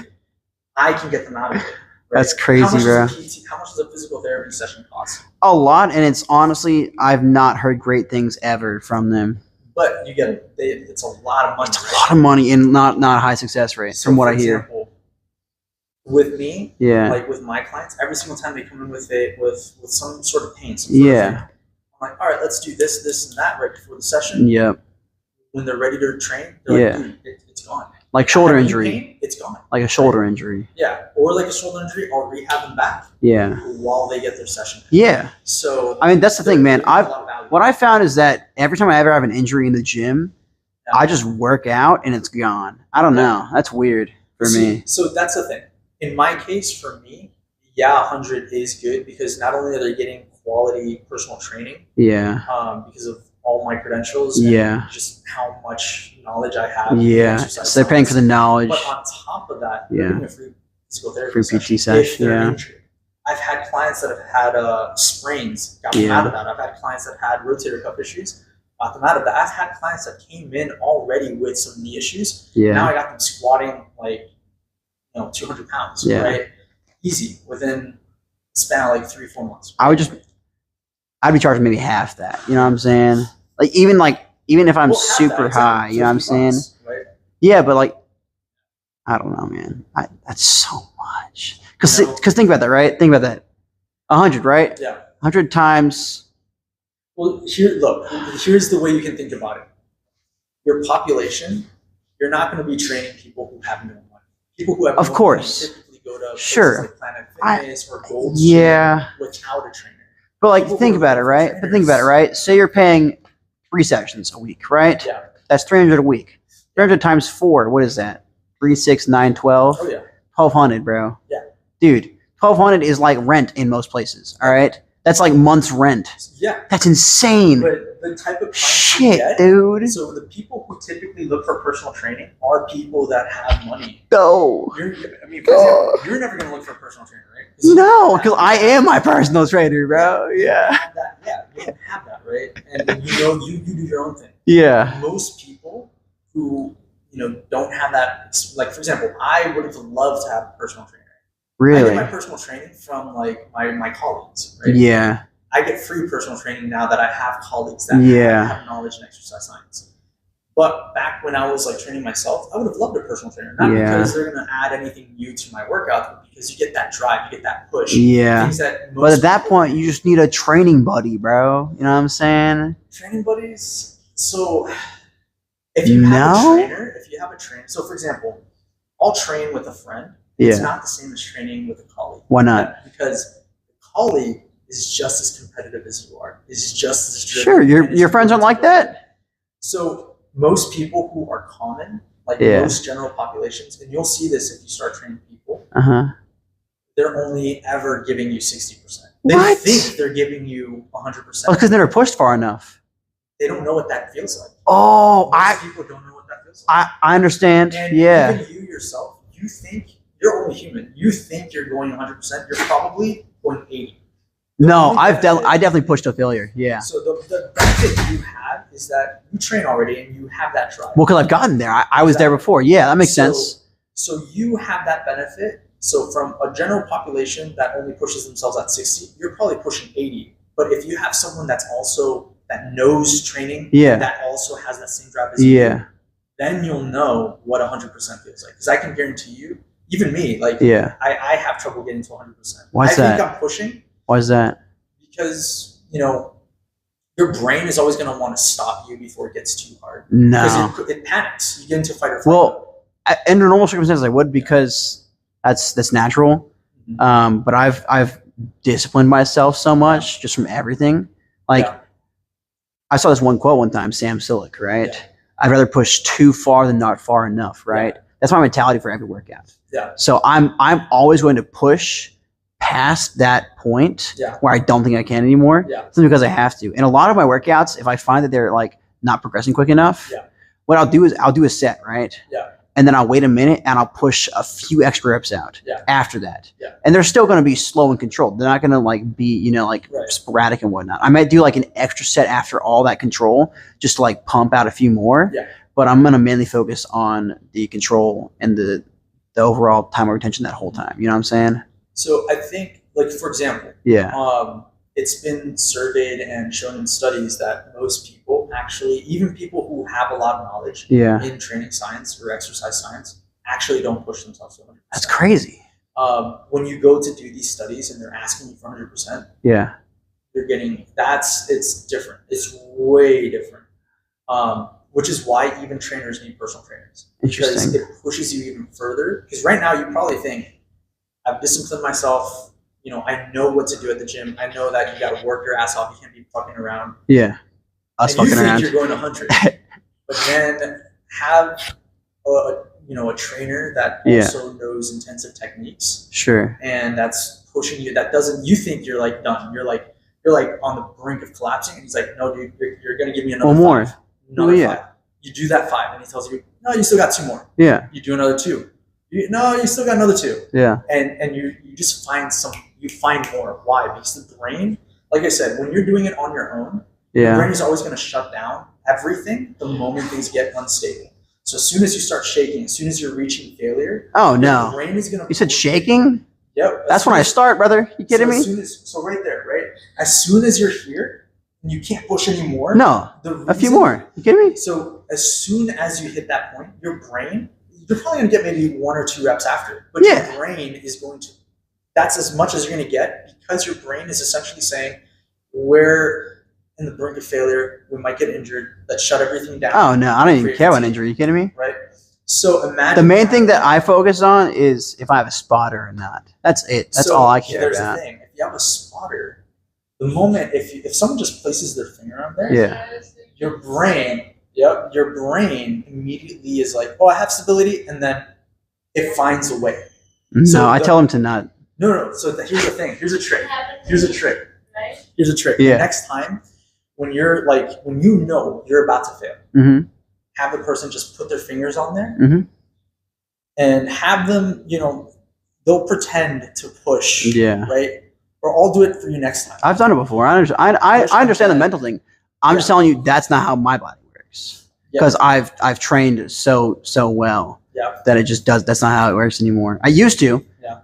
I can get them out of it. Right? That's crazy, how much bro. How much does a physical therapy session cost? a lot, and it's honestly, I've not heard great things ever from them. But you get it's a lot of money. It's a lot of money and not a high success rate, So from what for I hear. example, with me, Yeah, like with my clients, every single time they come in with some sort of pain, some sort of yeah, thing, I'm like, all right, let's do this, this, and that right before the session. yep. When they're ready to train, they're Yeah. like, dude, it's gone. Like shoulder Having injury, pain, it's gone. like a shoulder injury. Yeah, or like a shoulder injury, I'll rehab them back Yeah, while they get their session. yeah. So I mean, that's the thing, man. there's a lot of value. What I found is that every time I ever have an injury in the gym, Yeah. I just work out and it's gone. I don't know. That's weird for See, me. So that's the thing. In my case, for me, yeah, 100 is good because not only are they getting quality personal training, Yeah, because of all my credentials, Yeah. and just how much knowledge I have. in yeah. exercise So they're paying for the science. knowledge. But on top of that, Yeah. they're getting a free physical therapy Free PT if session, they're yeah. injured. I've had clients that have had sprains, got them Yeah. out of that. I've had clients that had rotator cuff issues, got them out of that. I've had clients that came in already with some knee issues. Now Yeah, I got them squatting like 200 pounds, Yeah. right? Easy within a span of like 3-4 months. I'd be charging maybe half that. You know what I'm saying? Even if I'm Well, half that, super it's like high, you know what I'm 50 saying? bucks, right? Yeah, but like, I don't know, man. That's so much. Because You know? think about that, right? Think about that. 100, right? Yeah. 100 times. Well, here's the way you can think about it. your population, you're not going to be training people who have no money. People who have Of no course. money typically go to places Sure. like Planet Fitness or Gold's Yeah. Gym without a trainer. But like, People think who are about it, looking for right? But think about it, trainers- right? Say you're paying 3 sessions a week, right? Yeah. That's 300 a week. 300 times 4, what is that? 3, 6, 9, 12? Oh yeah. 1,200, bro. Yeah. Dude, 1,200 is like rent in most places, all right? That's like month's rent. Yeah. That's insane. But the type of clients you Shit, get, dude. so the people who typically look for personal training are people that have money. No. For example, you're never going to look for a personal trainer, right? No, because I am my personal trainer, bro. Yeah. Have that, you don't have that, right? And you do your own thing. Yeah. Most people who don't have that, like for example, I would have loved to have a personal trainer. I Really? get my personal training from like my colleagues, right? Yeah. I get free personal training now that I have colleagues that Yeah. have knowledge in exercise science. But back when I was like training myself, I would have loved a personal trainer, not Yeah. because they're going to add anything new to my workout, but because you get that drive, you get that push. Yeah. Things that But at that people- point, you just need a training buddy, bro. You know what I'm saying? training buddies. So if you have a trainer, so for example, I'll train with a friend. It's Yeah. not the same as training with a colleague. Why not? Because the colleague is just as competitive as you are. Is just as driven. Sure. and is Your friends aren't willing like to push. that? So most people who are common, like Yeah. most general populations, and you'll see this if you start training people, Uh-huh. they're only ever giving you 60%. They What? think they're giving you 100%. Oh, because they never pushed far enough. They don't know what that feels like. Oh, Most people don't know what that feels like. I understand. And Yeah. even you yourself, you think you're only human. You think you're going 100%. You're probably going 80. No, I definitely pushed to failure. Yeah. So the benefit you have is that you train already and you have that drive. Well, because I've gotten there. I was there before. Yeah, that makes sense. So you have that benefit. So from a general population that only pushes themselves at 60, you're probably pushing 80. But if you have someone that's also that knows training, Yeah. that also has that same drive as you, Yeah. then you'll know what 100% feels like. Because I can guarantee you, even me, like Yeah. I have trouble getting to 100%. Why's I that? think I'm pushing Why is that? because your brain is always going to want to stop you before it gets too hard. No. Because it panics. You get into fight or flight. Well, under normal circumstances, I would because that's natural. Mhm. But I've disciplined myself so much just from everything. Like Yeah. I saw this one quote one time, Sam Silic, right? Yeah. I'd rather push too far than not far enough, right? That's my mentality for every workout. Yeah. So I'm always going to push past that point Yeah. where I don't think I can anymore. Yeah. Simply because I have to. And a lot of my workouts, if I find that they're like not progressing quick enough, Yeah. what I'll do is I'll do a set, right? Yeah. And then I'll wait a minute and I'll push a few extra reps out Yeah. after that. Yeah. And they're still going to be slow and controlled. They're not going to like be, like Right. sporadic and whatnot. I might do like an extra set after all that control just to like pump out a few more. Yeah. But I'm going to mainly focus on the control and the overall time of retention that whole time. You know what I'm saying? So I think, like for example, Yeah. it's been surveyed and shown in studies that most people actually, even people who have a lot of knowledge Yeah. in training science or exercise science, actually don't push themselves to 100%. That's crazy. When you go to do these studies and they're asking you for 100%, Yeah. you're getting it's different. It's way different. Which is why even trainers need personal trainers. Because Interesting. it pushes you even further. Because right now you probably think, I've disciplined myself. I know what to do at the gym. I know that you got to work your ass off. You can't be fucking around. Yeah. Us And you fucking think around. you're going 100. But then have a trainer that Yeah. also knows intensive techniques. Sure. And that's pushing you. You think you're like done. You're like on the brink of collapsing. And he's like, no, dude, you're going to give me another One more. 5. Another yeah. 5. You do that 5. And he tells you, no, you still got 2 more. Yeah. You do another 2. You still got another 2. Yeah. And you just you find more. Why? Because the brain, like I said, when you're doing it on your own, the Yeah. brain is always going to shut down everything the moment things get unstable. So as soon as you start shaking, as soon as you're reaching failure, Oh, your no. brain is going to. You said shaking? Yep. That's when I start, brother. You kidding me? So right there, right? As soon as you're here and you can't push anymore. No. A few more. You kidding me? So as soon as you hit that point, your brain, you're probably going to get maybe 1 or 2 reps after. But Yeah. your brain is going to, that's as much as you're going to get because your brain is essentially saying, where in the brink of failure. We might get injured. Let's shut everything down. Oh no, I don't even care about injury. Are you kidding me? Right. So imagine the main thing that I focus on is if I have a spotter or not. That's it. That's all I care there's about. The thing. If you have a spotter, the moment if someone just places their finger on there, your brain immediately is like, oh, I have stability, and then it finds a way. No, I tell them to not. No. So here's the thing. Here's a trick. Here's a trick. Yeah. Next time, when you're when you know you're about to fail, mm-hmm. have the person just put their fingers on there, mm-hmm. and have them, they'll pretend to push. Yeah. Right. Or I'll do it for you next time. I've done it before. I understand the mental thing. I'm just telling you that's not how my body works. Because I've trained so well that it just does. That's not how it works anymore. I used to. Yeah.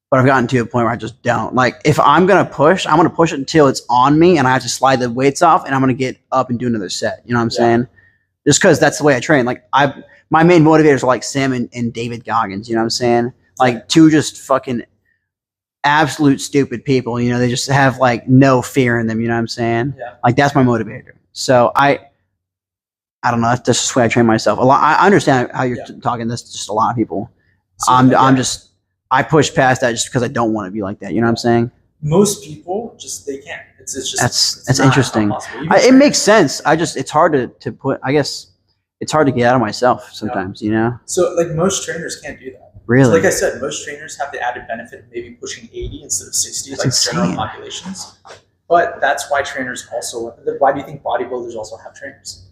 But I've gotten to a point where I just don't. Like, if I'm going to push, I'm going to push it until it's on me and I have to slide the weights off and I'm going to get up and do another set. You know what I'm saying? Just because that's the way I train. Like, my main motivators are like Sam and David Goggins. You know what I'm saying? Like, two just fucking absolute stupid people. They just have, like, no fear in them. You know what I'm saying? Yeah. Like, that's my motivator. So, I don't know. That's just the way I train myself. A lot. I understand how you're talking. That's just a lot of people. So, I push past that just because I don't want to be like that. You know what I'm saying? Most people they can't. It's just that's interesting. It makes sense. It's hard to put. I guess it's hard to get out of myself sometimes. So like most trainers can't do that. Really? So like I said, most trainers have the added benefit of maybe pushing 80 instead of 60, that's like insane. general populations. But that's why trainers also. Why do you think bodybuilders also have trainers?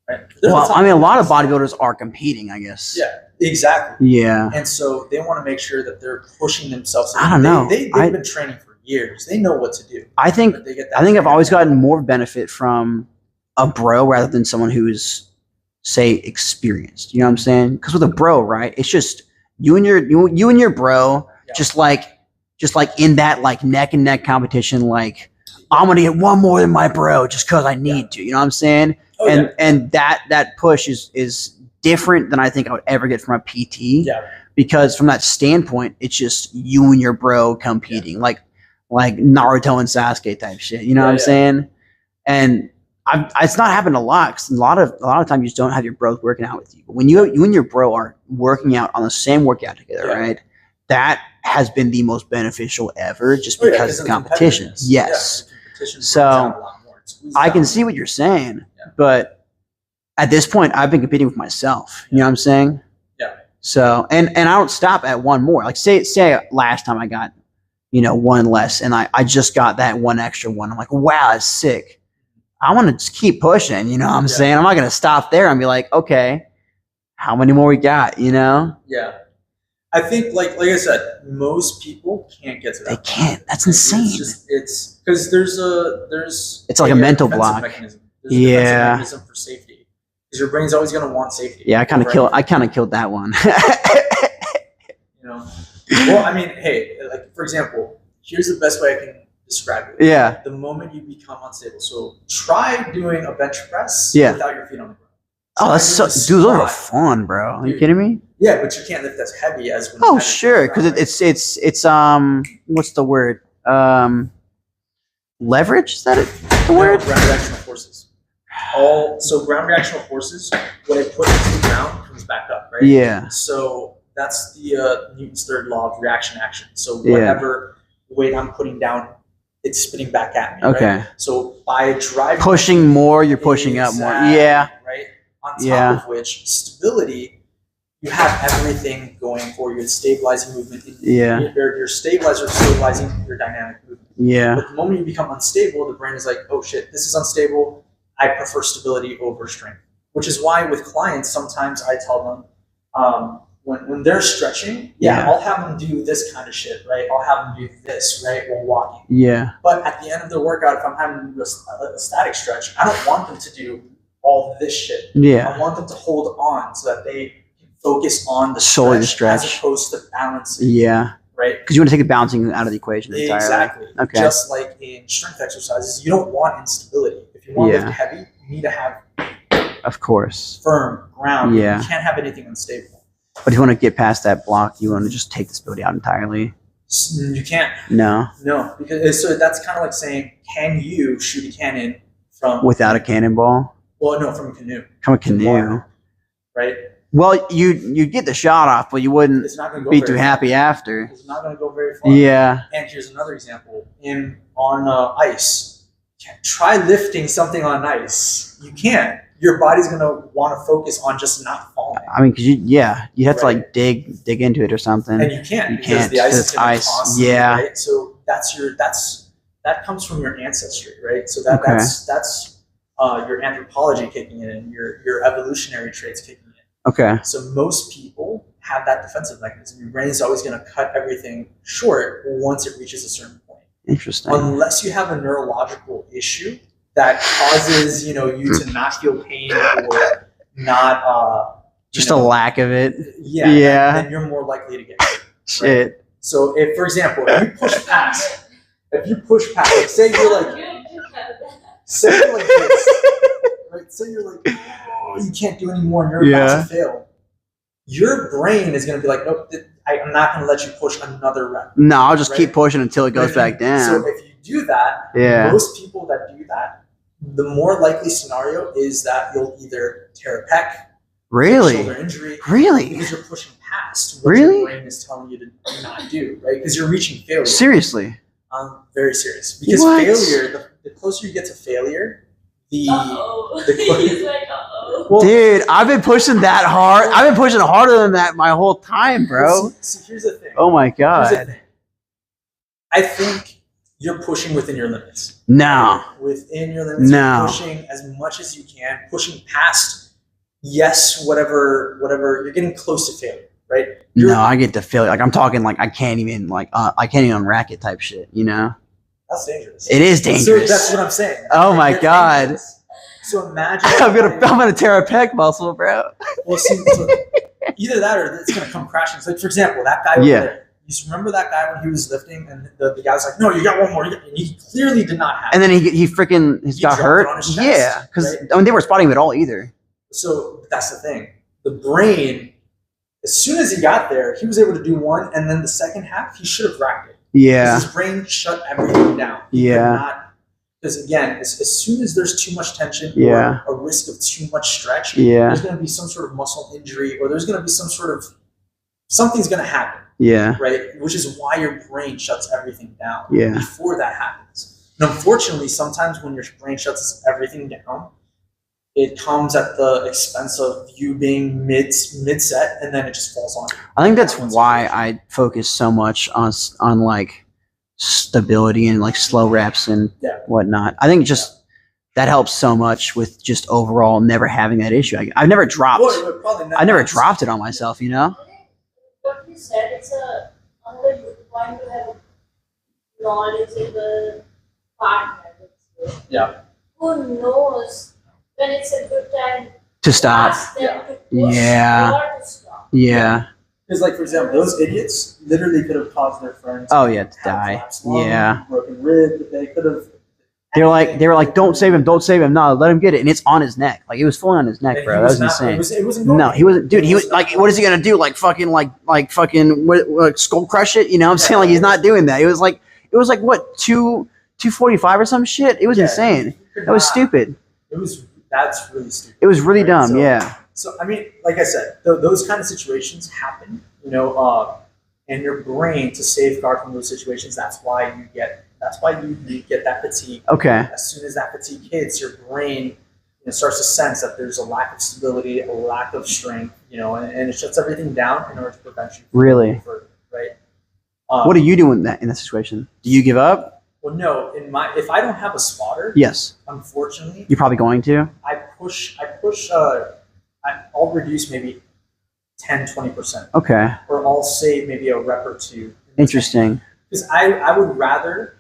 Right? Well, I mean, a lot of bodybuilders are competing, I guess. Yeah, exactly. Yeah. And so they want to make sure that they're pushing themselves. I don't know. They've been training for years. They know what to do. I think I've always gotten more benefit from a bro rather than someone who's, say, experienced. You know what I'm saying? Because with a bro, right, it's just you and your bro, just like in that like neck and neck competition. Like, I'm gonna get one more than my bro just because I need to. You know what I'm saying? Oh, and that push is different than I think I would ever get from a PT. Yeah. Because from that standpoint, it's just you and your bro competing, like Naruto and Sasuke type shit. You know what I'm saying? And it's not happened a lot. 'Cause a lot of times you just don't have your bros working out with you. But when you and your bro are working out on the same workout together, right? That has been the most beneficial ever, just because of the competition. Yes. So I can see what you're saying, but at this point, I've been competing with myself. You know what I'm saying? Yeah. So and I don't stop at one more. Like say last time I got one less, and I just got that one extra one. I'm like, wow, that's sick. I want to just keep pushing. You know what I'm saying? I'm not gonna stop there and be like, okay, how many more we got? Yeah. I think, like I said, most people can't get to that. They can't. That's insane. It's because there's. It's like a mental block. Mechanism. There's a defensive mechanism for safety, because your brain's always going to want safety. Yeah, I kind of killed that one. Well, I mean, hey, like for example, here's the best way I can describe it. Yeah. The moment you become unstable, so try doing a bench press without your feet on the ground. Oh, that's so, dude, those are fun, bro. Are you kidding me? Yeah, but you can't lift as heavy as when. Oh, sure, because it's what's the word? Leverage? Is that it? The word? Ground reactional forces. So ground reactional forces, what I put into the ground comes back up, right? Yeah. So that's the Newton's third law of reaction action. So whatever weight I'm putting down, it's spitting back at me. Okay. Right? So by driving, pushing more, you're pushing up more. Yeah. Right. On top of which, stability, you have everything going for you. It's stabilizing movement. Your stabilizer is stabilizing your dynamic movement. Yeah. But the moment you become unstable, the brain is like, oh shit, this is unstable. I prefer stability over strength. Which is why with clients, sometimes I tell them, when they're stretching, I'll have them do this kind of shit, right? I'll have them do this, right, while walking. Yeah. But at the end of the workout, if I'm having them do a static stretch, I don't want them to do all this shit. Yeah. I want them to hold on so that they can focus on the stretch as opposed to balancing. Yeah. Right? Because you want to take the balancing out of the equation entirely. Exactly. Okay. Just like in strength exercises, you don't want instability. If you want to lift heavy, you need to have firm ground. Yeah. You can't have anything unstable. But if you want to get past that block, you want to just take the stability out entirely. You can't. No. No, because so that's kind of like saying, can you shoot a cannon from Without a cannonball? Well, no, from a canoe. From a canoe. Water, right? Well, you'd get the shot off, but you wouldn't It's not going to go be very too far. happy after. It's not going to go very far. Yeah. And here's another example. On ice, try lifting something on ice. You can't. Your body's going to want to focus on just not falling. I mean, because you have to Right. like dig into it or something. And you can't You because can't, the ice 'cause is it's going to ice. constantly, Yeah. right? So that comes from your ancestry, right? So Okay. that's your anthropology kicking in, your evolutionary traits kicking in. Okay. So most people have that defensive mechanism. Your brain is always going to cut everything short once it reaches a certain point, Interesting. unless you have a neurological issue that causes you to not feel pain or not Just a lack of it. yeah Yeah. then you're more likely to get hurt. Shit. So if, for example, if you push past, like, say you're like this, right? Say you're like, oh, you can't do anymore, and you're about to fail. Your brain is going to be like, nope, I'm not going to let you push another rep. No, I'll just Right? keep pushing until it goes back down. So if you do that, Yeah. most people that do that, the more likely scenario is that you'll either tear a pec, Really? shoulder injury, Really? because you're pushing past what Really? your brain is telling you to not do, right? Because you're reaching failure. Seriously? Very serious. Because What? failure, the closer you get to failure, the He's like, uh-oh. well, Dude, I've been pushing that hard. I've been pushing harder than that my whole time, bro. See, here's the thing. Oh my Here's the god. thing. I think you're pushing within your limits. No. Within your limits, No. you're pushing as much as you can, pushing past, yes, whatever, you're getting close to failure, right? No, I get to feel like I'm talking like I can't even unrack it type shit, you know? That's dangerous. It is dangerous. So that's what I'm saying. Oh my That's God. dangerous. So imagine. I'm gonna tear a pec muscle, bro. Well, see, so either that or it's gonna come crashing. So, like, for example, that guy over Yeah. there. You just remember that guy when he was lifting, and the guy was like, "No, you got one more," and he clearly did not have. And then he freaking He got dropped hurt. it on his chest, Yeah, because right? I mean they were spotting him at all either. So that's the thing. The brain, as soon as he got there, he was able to do one, and then the second half, he should have racked it. Yeah. His brain shut everything down. Yeah. Because again, as soon as there's too much tension Yeah. or a risk of too much stretch, Yeah. there's going to be some sort of muscle injury, or there's going to be something's going to happen, Yeah. right? Which is why your brain shuts everything down Yeah. before that happens. And unfortunately, sometimes when your brain shuts everything down, it comes at the expense of you being mid set, and then it just falls on you. I think that's why I focus so much on like stability and like slow reps and Yeah. whatnot. I think just that helps so much with just overall never having that issue. I've never dropped. Well, it would probably not I never happen. dropped it on myself, you know. What you said, it's another good point to have a knowledgeable partner with you. Yeah. Who knows when it's a good time To stop. ask them Yeah. to push Yeah. or to stop. Yeah. Because, like, for example, those idiots literally could have caused their friends. Oh yeah, to have die. collapsed lung, Yeah. broken rib. They could have. They were like, don't save him, don't save him. No, let him get it, and it's on his neck. Like it was fully on his neck, And bro. he That was not- insane. It wasn't going No, he wasn't, dude. He It was like, what is he gonna do? Like fucking what, skull crush it? You know what I'm saying? Like he's not doing that. It was like what 245 or some shit. It was Yeah, insane. he could That was not- stupid. That's really stupid. It was really Right, dumb. so- Yeah. So I mean, like I said, those kind of situations happen, and your brain, to safeguard from those situations. That's why you get that fatigue. Okay. As soon as that fatigue hits, your brain starts to sense that there's a lack of stability, a lack of strength, and it shuts everything down in order to prevent you from Really? moving further, right? What do you do in that situation? Do you give up? Well, no. If I don't have a spotter, Yes. unfortunately, You're probably going to. I push. I'll reduce maybe 10-20%, Okay. or I'll save maybe a rep or two. Interesting. Because I would rather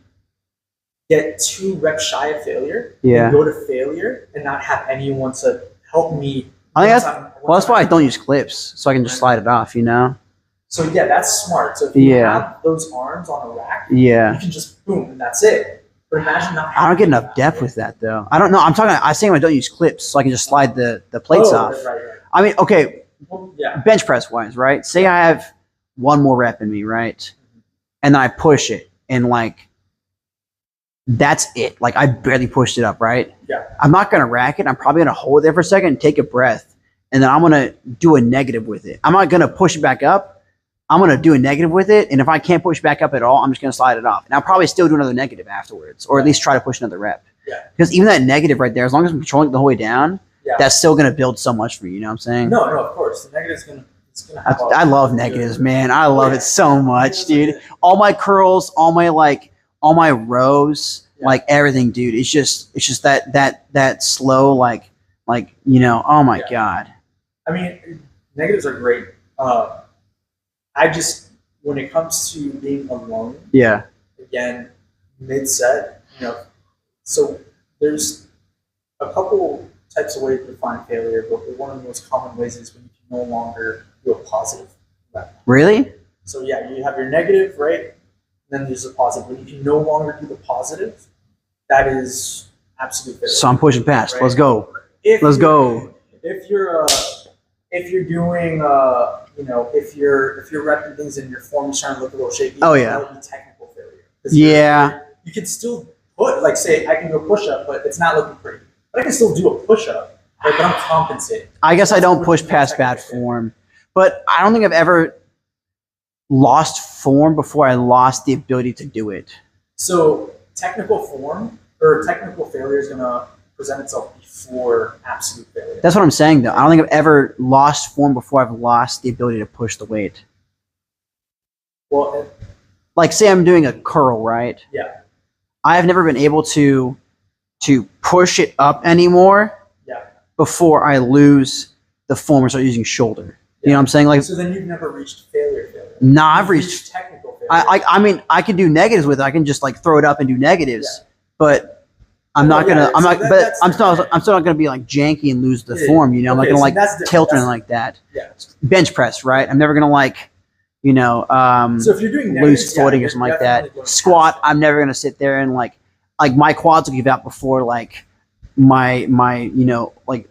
get 2 reps shy of failure Yeah. than go to failure and not have anyone to help me. I think once that's why I don't use clips, so I can just slide it off. You know. So yeah, that's smart. So if you Yeah. have those arms on a rack, Yeah. you can just boom, and that's it. But imagine not. I don't get having enough that, depth right? with that though. I don't know. I'm saying I don't use clips, so I can just slide the plates Oh, off. Right. I mean, okay, Well, yeah. bench press wise, right? Say I have one more rep in me, right? and then I push it, and like that's it. Like I barely pushed it up, right? Yeah. I'm not gonna rack it. I'm probably gonna hold it there for a second and take a breath, and then I'm gonna do a negative with it. I'm not gonna push it back up. I'm gonna do a negative with it, and if I can't push back up at all, I'm just gonna slide it off, and I'll probably still do another negative afterwards, or at least try to push another rep. Yeah. Because even that negative right there, as long as I'm controlling it the whole way down, Yeah. that's still gonna build so much for you. You know what I'm saying? No, of course. The negative's gonna. It's gonna have I love negatives, man. I love it so much, dude. All my curls, all my rows, like everything, dude. It's just that slow, like oh my god. I mean, negatives are great. I just, when it comes to being alone, again, mid set, so there's a couple types of ways to define failure, but one of the most common ways is when you can no longer do a positive rep. Really? So yeah, you have your negative, right? Then there's a positive. When you can no longer do the positive, that is absolute failure. So I'm pushing past. Right? Let's go. If Let's go. If you're doing if you're repping things in your form is trying to look a little shaky, Oh, yeah. that would be technical failure. Yeah. You can still put, like, say I can do a push up, but it's not looking pretty. But I can still do a push up, right? But I'm compensating. I guess I don't push past bad form, but I don't think I've ever lost form before I lost the ability to do it. So technical form or technical failure is going to present itself before absolute failure. That's what I'm saying, though. I don't think I've ever lost form before I've lost the ability to push the weight. Well, like, say I'm doing a curl, right? Yeah. I have never been able to push it up anymore. Yeah. Before I lose the form or start using shoulder. You know what I'm saying? Like, so then you've never reached failure. Nah, I've reached technical failure. I mean, I can do negatives with it. I can just like throw it up and do negatives, but I'm not gonna. I'm not. But I'm still not gonna be like janky and lose the form. You know, I'm not gonna like tilt or anything like that. Yeah. Bench press, right? I'm never gonna like, so if you're doing loose footing or something like that. Squat, I'm never gonna sit there and like my quads will give out before like my like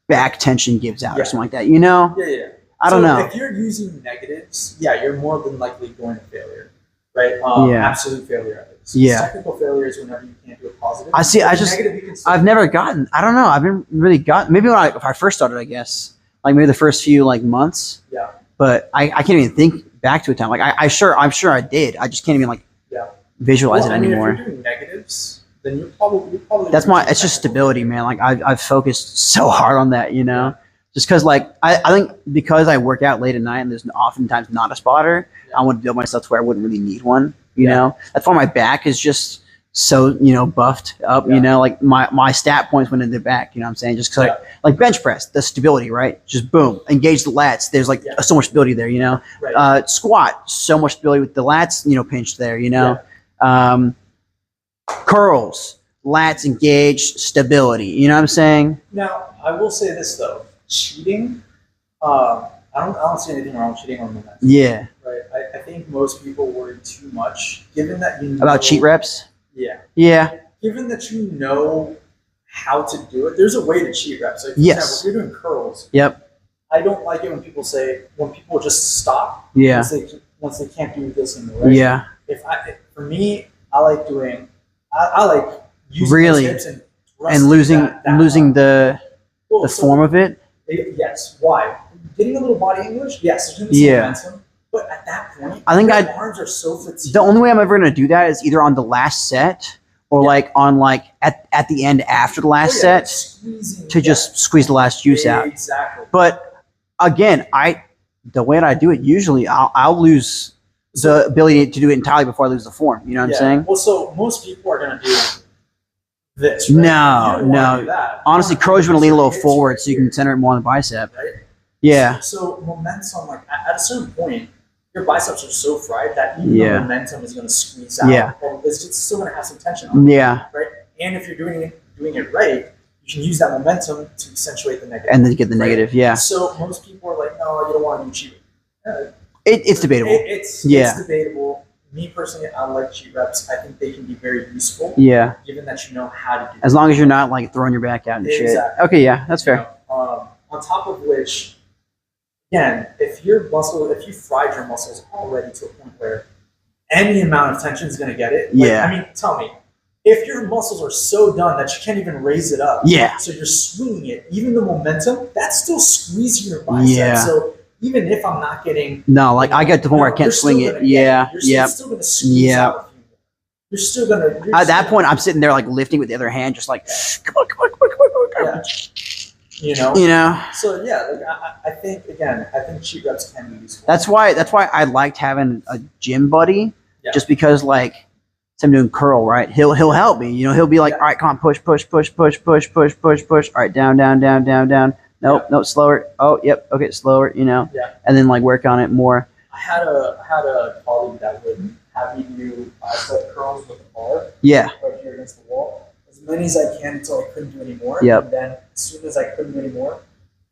back tension gives out or something like that. You know? Yeah. I don't know. If you're using negatives, you're more than likely going to failure, right? Absolute failure. Technical failure is whenever you can't do a positive. I see. I've never gotten. I don't know. I've been really gotten. Maybe if I first started, I guess, like maybe the first few like months. Yeah. But I can't even think back to a time. Like I'm sure I did. I just can't even like visualize it anymore. If you're doing negatives, then you're probably. That's it's just stability, man. Like I've focused so hard on that, you know. Just because, like, I think because I work out late at night and there's oftentimes not a spotter, I want to build myself to where I wouldn't really need one, you know? That's why my back is just so, buffed up, like my stat points went in the back, you know what I'm saying? Just because, like bench press, the stability, right? Just boom, engage the lats. There's, like, so much stability there, you know? Right. Squat, so much stability with the lats, pinched there, you know? Curls, lats engaged, stability, you know what I'm saying? Now, I will say this, though. Cheating, I don't see anything wrong with cheating on momentum. Yeah. Right. I think most people worry too much, given that about cheat reps. Yeah. Yeah. Given that you know how to do it, there's a way to cheat reps. Like, for example, if you're doing curls. Yep. I don't like it when people just stop. Yeah. Once they can't do this anymore. Right? Yeah. For me, I like doing. I like using really hips and losing the form of it. Yes. Why? Getting a little body English. Yes. There's going to be some momentum, but at that point, I think your arms are so fatigued. The only way I'm ever going to do that is either on the last set or like on like at the end after the last set to just squeeze the last juice out. Exactly. But again, the way that I do it usually, I'll lose the ability to do it entirely before I lose the form. You know what I'm saying? Well, so most people are going to do this. Right? No. Honestly, curls you want to lean a little forward so you can center it more on the bicep. Right? Yeah. So momentum, like at a certain point, your biceps are so fried that even the momentum is going to squeeze out. Yeah. It's still going to have some tension on it. Yeah. Right. And if you're doing it right, you can use that momentum to accentuate the negative. And then get the negative. Yeah. So most people are like, no, you don't want to do cheat. It's debatable. It's debatable. Me personally, I like cheat reps. I think they can be very useful. Yeah. Given that you know how to do it. As long as you're not like throwing your back out and shit. Okay, yeah, that's fair. On top of which, again, if you fried your muscles already to a point where any amount of tension is going to get it. Like, Yeah. I mean, tell me, if your muscles are so done that you can't even raise it up, Yeah. so you're swinging it, even the momentum, that's still squeezing your bicep. Yeah. So even if I'm not getting, No, like I get to the point where I can't you're still swing gonna it. get Yeah. You're Yeah. still going to squeeze Yeah. out a few more. You're still going to. At that point, I'm sitting there like lifting with the other hand, just like, come on, come on, come on, come on, come on. Yeah. You know. You know. So yeah, like I think again, I think cheat reps can be useful. That's why I liked having a gym buddy, Yeah. just because like, so I'm doing curl, right? He'll help me. You know, he'll be like, Yeah. all right, come on, push, push, push, push, push, push, push, push. All right, down, down, down, down, down. Nope, nope, slower. Oh, yep, okay, slower. You know. Yeah. And then like work on it more. I had a colleague that would have me do bicep curls with a bar Yeah. right here against the wall, as many as I can until I couldn't do anymore. Yep. And then as soon as I couldn't do anymore,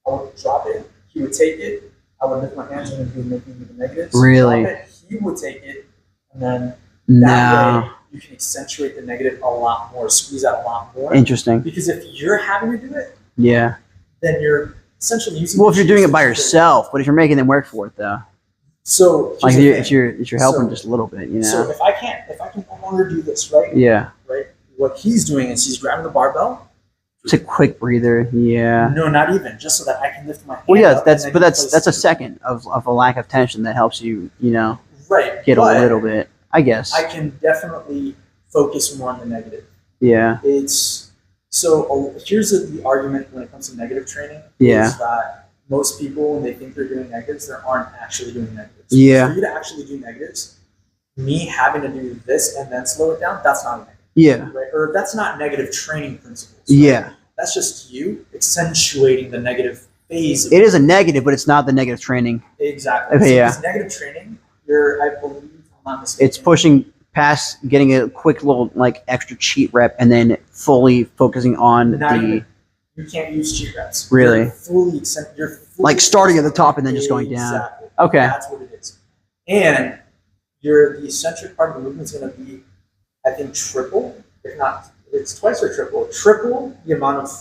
I would drop it. He would take it. I would lift my hands and he would make me do the negatives. Really? Drop it. He would take it, and then that No. way you can accentuate the negative a lot more, squeeze out a lot more. Interesting. Because if you're having to do it, Yeah. then you're essentially using. Well, if you're doing it by cheats to- yourself, but if you're making them work for it though, So like here's the if you're helping So- just a little bit, you So know. if I can no longer do this, right? Yeah. Right. What he's doing is he's grabbing the barbell. It's a quick breather. Yeah. No, not even. Just so that I can lift my hand. Well, yeah, up that's and but then that's a place- second of a lack of tension that helps you, you know, right. get but a little bit. I guess. I can definitely focus more on the negative. Yeah. It's so. Here's the argument when it comes to negative training. Yeah. Is that most people, when they think they're doing negatives, they aren't actually doing negatives. Yeah. For you to actually do negatives, me having to do this and then slow it down, that's not a negative. Yeah. Right? Or that's not negative training principles. Right? Yeah. That's just you accentuating the negative phase of It is a negative, but it's not the negative training. Exactly. Okay, So yeah. this negative training, I believe, if I'm not mistaken. It's pushing past getting a quick little like extra cheat rep and then fully focusing on Not the even. You can't use cheat reps. Really? You're fully like starting at the top and then just going down. Exactly. Okay. That's what it is. And the eccentric part of the movement is going to be, I think, triple, if not, it's twice or triple. Triple the amount of,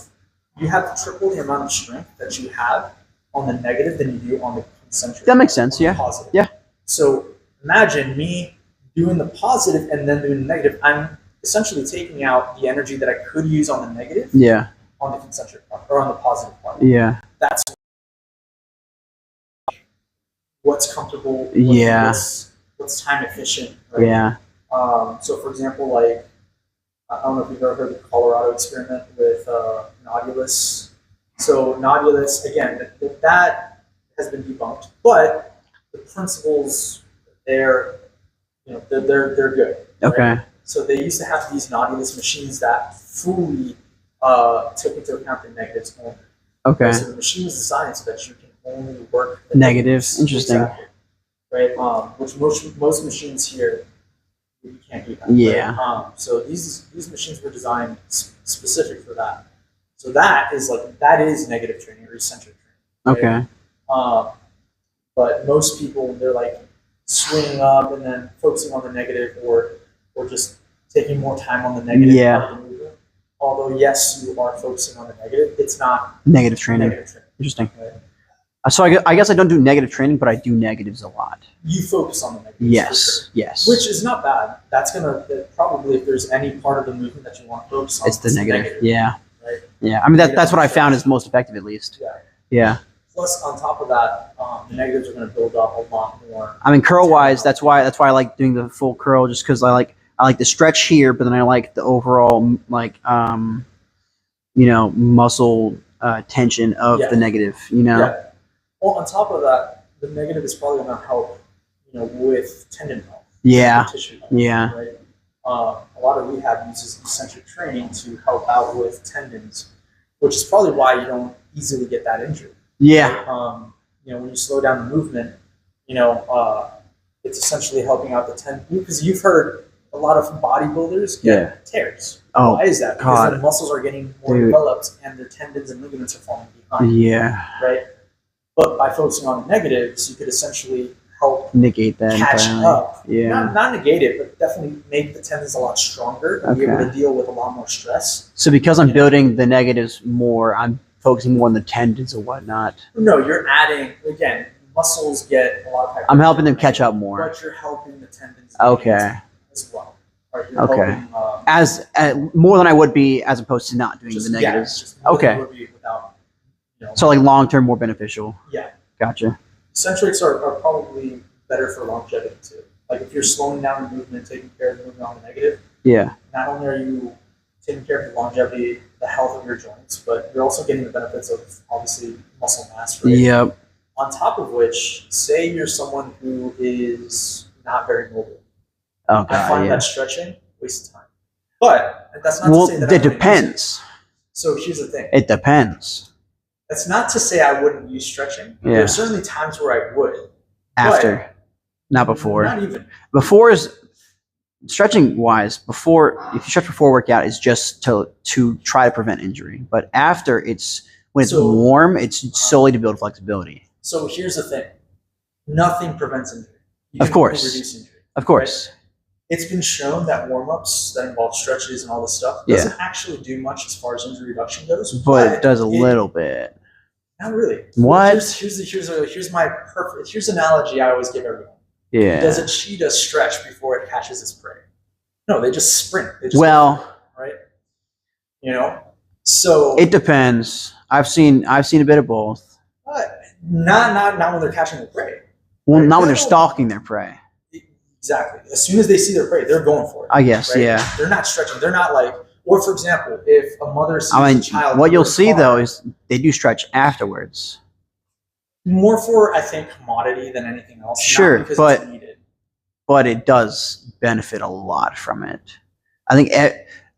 you have to triple the amount of strength that you have on the negative than you do on the concentric. That makes sense, on the yeah. Positive. Yeah. So imagine me doing the positive and then doing the negative. I'm essentially taking out the energy that I could use on the negative Yeah. on the concentric part or on the positive part. Yeah. That's what's comfortable. Yeah. What's time efficient. Right? Yeah. So, for example, like I don't know if you've ever heard of the Colorado experiment with nodulus. So, nodulus again, that has been debunked, but the principles they're good. Okay. Right? So they used to have these nodulus machines that fully took into account the negatives only. Okay. So the machine was designed so that you can only work the Negative. negatives. Interesting. Exactly. Right. Which most machines here you can't do that. Yeah. Right? So these machines were designed specific for that. So that is negative training or eccentric training. Okay. Right? But most people, they're like swinging up and then focusing on the negative, or just taking more time on the negative. Yeah. Part of the movement. Although yes, you are focusing on the negative, it's not Negative training. negative training. Interesting. Right? So I guess I don't do negative training, but I do negatives a lot. You focus on the negatives. Yes. for Yes. sure. Which is not bad. That's probably, if there's any part of the movement that you want to focus on, it's the negative. Yeah. Right? Yeah. I mean that's what I found is most effective, at least. Yeah. Yeah. Plus, on top of that, the negatives are going to build up a lot more. I mean, curl wise, that's why I like doing the full curl, just because I like the stretch here, but then I like the overall muscle tension of Yeah. the negative. You know. Yeah. Well, on top of that, the negative is probably going to help, with tendon health. Yeah. Tissue health, Yeah. Right. A lot of rehab uses eccentric training to help out with tendons, which is probably why you don't easily get that injured. Yeah. When you slow down the movement, it's essentially helping out the tendon, because you've heard a lot of bodybuilders get tears. Oh, why is that? Because God. their muscles are getting more Dude. developed and their tendons and ligaments are falling behind. Yeah. Right? But by focusing on the negatives, you could essentially help Negate that catch entirely. up. Yeah. Not negate it, but definitely make the tendons a lot stronger and be able Okay. to deal with a lot more stress. So because I'm Yeah. building the negatives more, I'm focusing more on the tendons and whatnot. No, you're adding, again, muscles get a lot of hypertrophy. I'm helping them catch up more. But you're helping the tendons Okay. as well. Right? You're Okay. helping, As more than I would be as opposed to not doing the negatives. just more than Okay. you would be without, So like long term more beneficial. yeah. Gotcha. Eccentrics are probably better for longevity too. Like if you're slowing down the movement, taking care of the movement on the negative, Yeah. not only are you taking care of the longevity, the health of your joints, but you're also getting the benefits of obviously muscle mass, right? Yep. On top of which, say you're someone who is not very mobile. Oh I find god. that stretching waste of time. But that's not Well, to say that I it wouldn't use depends. it. So here's the thing. It depends. That's not to say I wouldn't use stretching. Yeah. There's certainly times where I would. After, not before. Not even. Before is stretching wise. Before, if you stretch before workout, is just to try to prevent injury. But after, it's when it's So- warm, it's solely to build flexibility. So here's the thing. Nothing prevents injury. You Of can course. only reduce injury. Of course. It's been shown that warm-ups that involve stretches and all this stuff Yeah. doesn't actually do much as far as injury reduction goes. But it does a little bit. Not really. What? Here's my perfect. Here's an analogy I always give everyone. Yeah. Does a cheetah stretch before it catches its prey? No, they just sprint. They just Well, right. You know. So it depends. I've seen a bit of both. not when they're catching their prey. Well, Right. not when they're No. stalking their prey. Exactly. As soon as they see their prey, they're going for it. I guess. right? Yeah. They're not stretching. They're not like. Or for example, if a mother sees I mean, a child. what you'll in a see car, though is they do stretch afterwards. more for I think commodity than anything else. Sure, not because but- it's needed. But it does benefit a lot from it. I think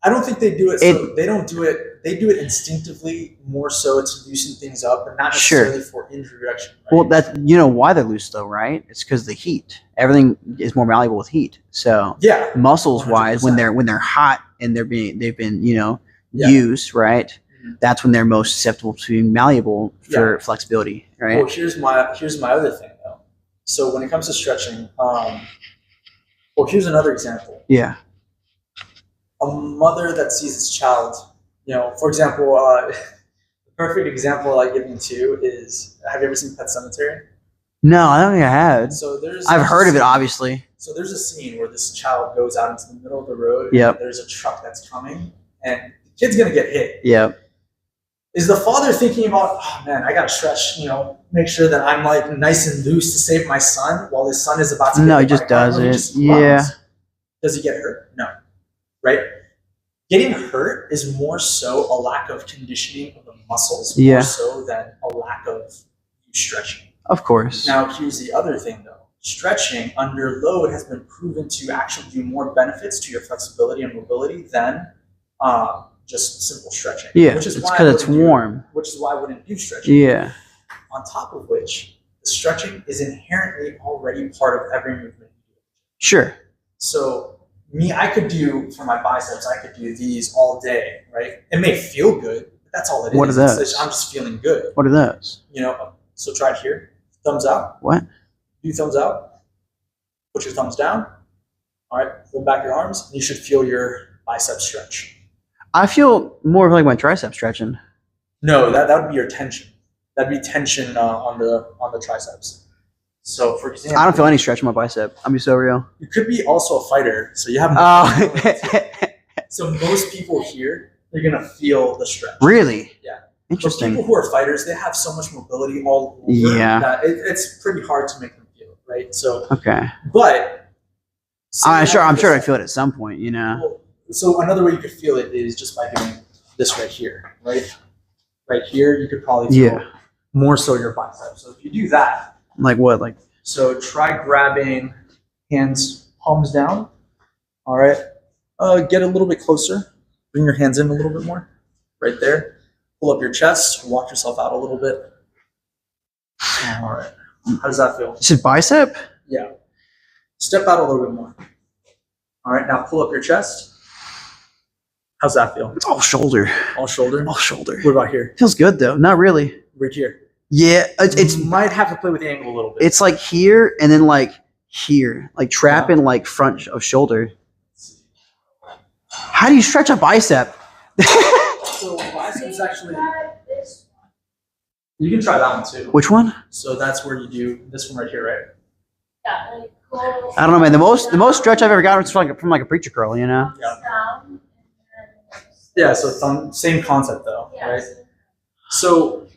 I don't think they do it. So they don't do it. They do it instinctively more so to loosen things up, but not Sure. necessarily for injury reduction. Right? well, that you know why they're loose though, right? It's because the heat. Everything is more malleable with heat. So yeah, muscles wise, when 100%. they're hot and they've been Yeah. used, right? Mhm. That's when they're most susceptible to being malleable for flexibility, right? Well, here's my other thing though. So when it comes to stretching, well, here's another example. Yeah. A mother that sees its child, for example, the perfect example I give you too is, have you ever seen Pet Sematary? No, I don't think I had. So I've heard of it, obviously. So there's a scene where this child goes out into the middle of the road. Yep. And there's a truck that's coming, and the kid's gonna get hit. Yep. Is the father thinking about, oh man, I gotta stretch, make sure that I'm like nice and loose to save my son while his son is about to get No, he hit by just a car? does No, he it. just Yeah. runs. Does he get hurt? No. Right? Getting hurt is more so a lack of conditioning of the muscles, Yeah. more so than a lack of you stretching. Of course. Now, here's the other thing though. Stretching under load has been proven to actually do more benefits to your flexibility and mobility than just simple stretching. Yeah. Which is It's why I because it's wouldn't do- warm. Which is why I wouldn't do stretching. Yeah. On top of which, the stretching is inherently already part of every movement you do. Sure. So I could do, for my biceps, I could do these all day, right? It may feel good, but that's all it is. What are It's those? I'm just feeling good, What are those? So try it here. Thumbs out. What? Do thumbs out. Put your thumbs down. All right, hold back your arms. And you should feel your bicep stretch. I feel more of like my tricep stretching. No, that would be your tension. That'd be tension on the triceps. So, for example, I don't feel any stretch in my bicep. I'm be so real. you could be also a fighter, so you have. Oh, So most people here, they're gonna feel the stretch. really? Yeah. But Interesting. people who are fighters, they have so much mobility all over Yeah. that it's pretty hard to make them feel it, right? So, Okay. but I'm sure I feel it at some point. You know. Well, so another way you could feel it is just by doing this right here, right? Right here, you could probably feel Yeah. more so your biceps. So if you do that, Like what? Like so try grabbing hands, palms down. All right. Get a little bit closer. Bring your hands in a little bit more. Right there. Pull up your chest. Walk yourself out a little bit. All right. How does that feel? you said bicep? Yeah. Step out a little bit more. All right. Now pull up your chest. How's that feel? It's all shoulder. All shoulder. All shoulder. What about here? Feels good though. Not really. Right here. Yeah. It's might have to play with the angle a little bit. it's like here and then like here, like trapping like front of shoulder. How do you stretch a bicep? So biceps actually. Try this You can try that one too. Which one? So that's where you do this one right here, right? Yeah, like go. I don't know, man. The most stretch I've ever gotten was from like a preacher curl, you know. Yeah. Down. And then Yeah. So same concept though, yeah, right? So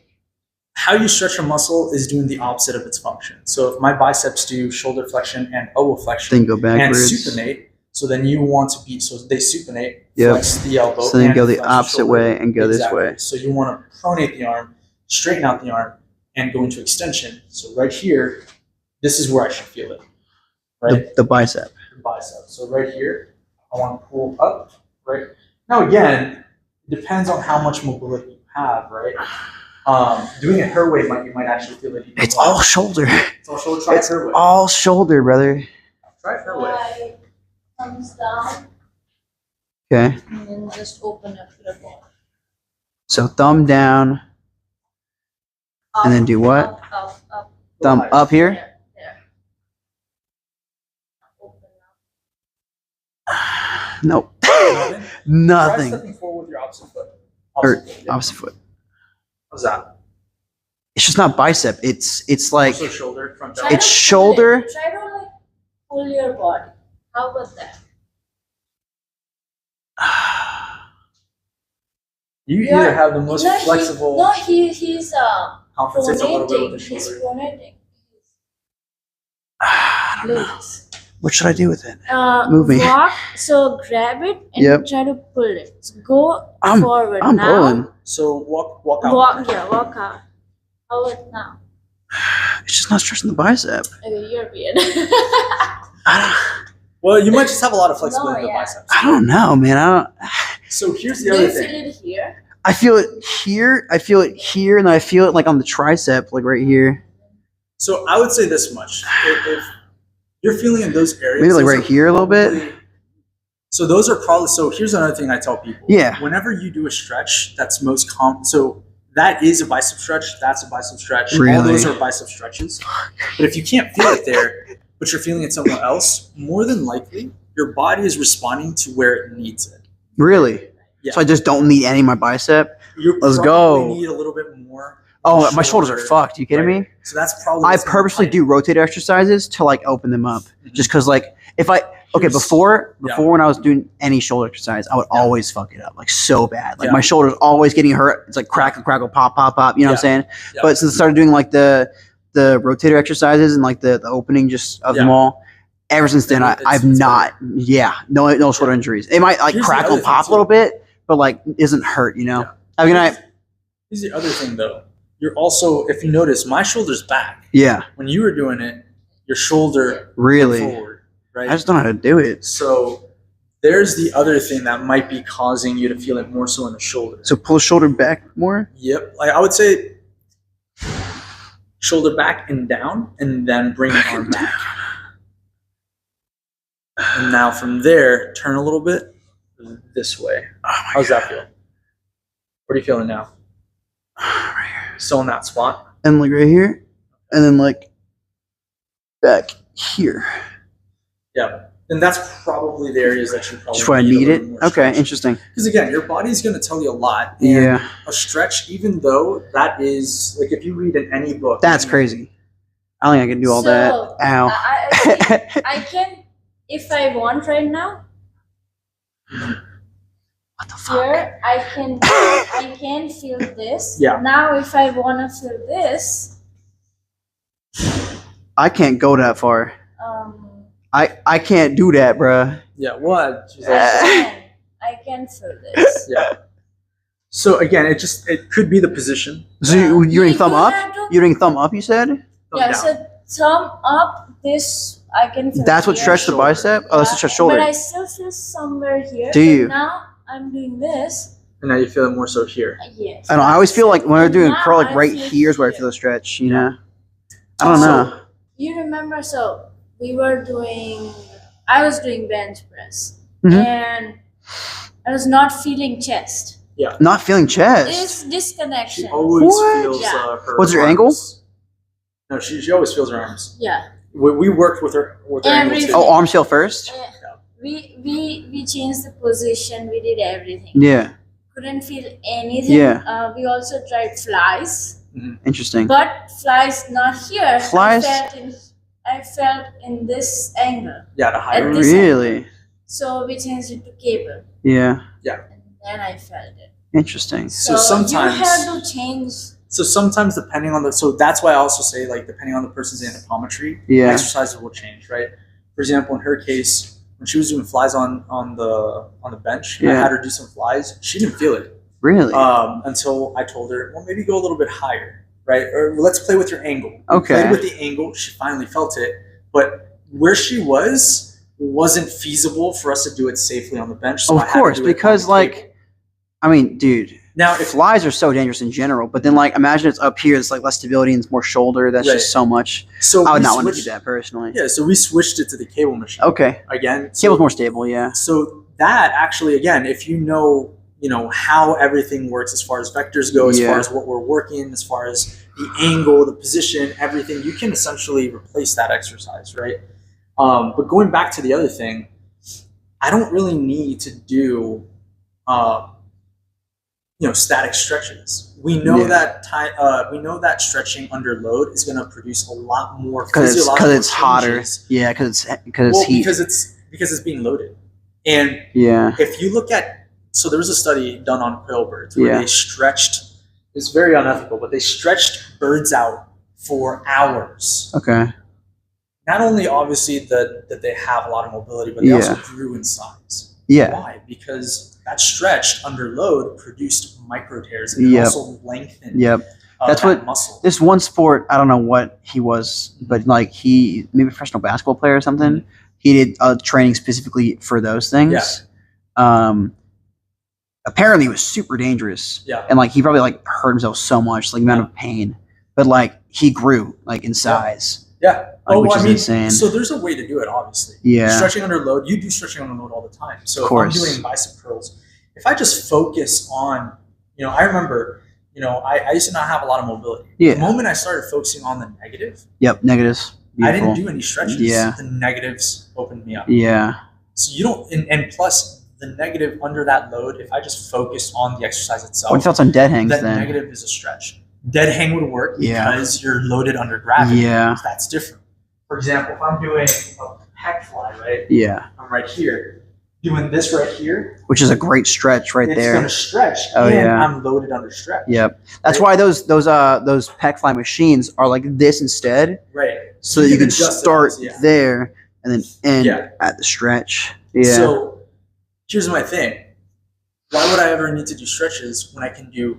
how you stretch a muscle is doing the opposite of its function. So if my biceps do shoulder flexion and elbow flexion Then go and backwards. supinate, so then you want to be so they supinate, Yep. flex the elbow, So then and go the flex the opposite shoulder. way and go this Exactly. way. So you want to pronate the arm, straighten out the arm, and go into extension. So right here, this is where I should feel it, right? The bicep. The bicep. So right here, I want to pull up, right? Now again, it depends on how much mobility you have, right? Doing it her way you might actually feel it. Even It's more. all shoulder. It's all shoulder. Try it It's her way. all shoulder, brother. Try it her way. Right, thumbs down, Okay. and then just open up your ball. So thumb down, and then do what? Up. Thumb up here. There. Open up. Nope. Nothing. Try Nothing. stepping forward with your opposite foot. Or Opposite foot, yeah. opposite foot. How's that? It's just not bicep. It's like Also shoulder, front Try down. It's to pull shoulder. it. Try to like pull your body. How about that? You Yeah. either have the most No, flexible he's compensates a little bit with the pronating. He's shoulder. pronating. I don't know. Please. What should I do with it? Move me. Walk. So grab it and Yep. try to pull it. So go I'm- forward I'm now. pulling. So walk out. Walk out. How it now? It's just not stretching the bicep. Okay, you're weird. Well, you might just have a lot of flexibility in the yeah. biceps. I don't know, man. So here's the Do other you thing. feel it here? I feel it here. I feel it here, and I feel it like on the tricep, like right here. So I would say this much: if you're feeling in those areas, Maybe like those right are here a little bit. probably- So those are probably. So here's another thing I tell people. Yeah. Whenever you do a stretch, that's most common. So that is a bicep stretch. That's a bicep stretch. All Really? those are bicep stretches. But if you can't feel it there, but you're feeling it somewhere else, more than likely your body is responding to where it needs it. Really? Yeah. So I just don't need any of my bicep. You Let's probably go. need a little bit more. Oh, my shoulders are fucked. You kidding Right. me? So that's probably. I what's gonna purposely fight. do rotator exercises to like open them up, Mhm. just because like if I okay Here's- before yeah. when I was doing any shoulder exercise, I would Yeah. always fuck it up like so bad. Like Yeah. my shoulders always getting hurt. It's like crackle, crackle, pop, pop, pop. You know what I'm saying? Yeah. But since I started doing like the rotator exercises and like the opening just of them Yeah. all, ever since then It's- I've it's not no shoulder injuries. It might like Here's the crackle other and pop a thing, little bit, but like isn't hurt. You know. Yeah. Have a good night. Here's the other thing, though. You're also, if you notice, my shoulder's back. Yeah. When you were doing it, your shoulder Really. went forward, right? I just don't know how to do it. So there's the other thing that might be causing you to feel it more so in the shoulder. So pull the shoulder back more. Yep. Like I would say shoulder back and down, and then bring the arm back. And now from there, turn a little bit this way. Oh my How's that feel? What are you feeling now? Right here. Still in that spot? And like right here, and then like back here. Yeah. And that's probably the areas that you probably Just where I need it. Okay, Because interesting. again, your body's going to tell you a lot. And Yeah, a stretch, even though that is, like if you read in any book. that's crazy. I don't think I can do all So, that. Ow. I can, if I want right now, What the fuck? here I can feel this. Yeah. Now if I wanna feel this, I can't go that far. um, I can't do that, bruh. Yeah, what? I can feel this. Yeah. So again, it could be the position. So you're doing You thumb do up? have to- You're doing thumb up, you said? Thumb Yeah, down. so thumb up, this I can feel. That's what here. stretched the Shoulder. bicep? Oh, that's what stretched shoulder. But I still feel somewhere here. Do but you? Now I'm doing this. And now you feel it more so here. Yes. I don't know. I always feel like when I'm doing Now curl, like I right feel here is where I here. feel the stretch, you know? I don't know. You remember, so we were doing, I was doing bench press, Mhm. and I was not feeling chest. Not feeling chest. It's disconnection. She always What? feels Yeah. her What's your arms. angle? No, she always feels her arms. Yeah. We worked with her angle Everything. too. Oh, arms feel first? We changed the position. We did everything. Yeah. Couldn't feel anything. Yeah. We also tried flies. Interesting. But flies not here. Flies? I felt in this angle. Yeah, the higher. At this Really? angle. So we changed it to cable. Yeah. And then I felt it. Interesting. So sometimes you have to change. So sometimes depending on so that's why I also say like depending on the person's anthropometry, Yeah. exercises will change, right? For example, in her case, when she was doing flies on the bench, I Yeah. had her do some flies. She didn't feel it Really? until I told her, well, maybe go a little bit higher, right? Or let's play with your angle. We Okay. played with the angle. She finally felt it, but where she wasn't feasible for us to do it safely on the bench. So Of I had to course, do it on because the like, cable. I mean, dude, Now, if flies are so dangerous in general. But then, like, imagine it's up here. It's like less stability and it's more shoulder. That's Right. just so much. so I would we not want to do switched- that personally. Yeah, so we switched it to the cable machine. Okay. Again, Cable's more stable. Yeah. So that actually, again, if you know how everything works as far as vectors go, as Yeah. far as what we're working, as far as the angle, the position, everything, you can essentially replace that exercise, right? But going back to the other thing, I don't really need to do, static stretches. We know Yeah. that stretching under load is going to produce a lot more Because physiological it's hotter. changes. Yeah. Because it's Well, heat. because it's being loaded, and Yeah. if you look at, so there was a study done on quail birds where Yeah. they stretched, it's very unethical, but they stretched birds out for hours. Okay. Not only obviously that they have a lot of mobility, but they Yeah. also grew in size. Yeah. Why? Because that stretch under load produced micro tears and Yep. also lengthened Yep. That's that what- muscle. This one sport, I don't know what he was, but like he maybe a professional basketball player or something. Mm-hmm. He did training specifically for those things. Apparently it was super dangerous. Yeah. And like he probably like hurt himself so much, like the amount of pain. But like he grew like in size. Yeah. Like, which is insane. So there's a way to do it, obviously. Yeah. Stretching under load, you do stretching under load all the time. So Of if I'm course. doing bicep curls, if I just focus on, I remember, I used to not have a lot of mobility. Yeah. The moment I started focusing on the negative, Yep. Negatives. I Beautiful. didn't do any stretches. Yeah. The negatives opened me up. Yeah. So you don't, and plus the negative under that load, if I just focused on the exercise itself, What are your thoughts on dead hangs that then? negative is a stretch. Dead hang would work Yeah. because you're loaded under gravity. Yeah. That's different. For example, if I'm doing a pec fly, right? Yeah. I'm right here. Doing this right here, Which is a great stretch right it's there. gonna stretch. Oh, and yeah. I'm loaded under stretch. Yep. That's Right? why those pec fly machines are like this instead. Right. So you can adjust it, start yeah. there and then end Yeah. at the stretch. Yeah. So here's my thing. Why would I ever need to do stretches when I can do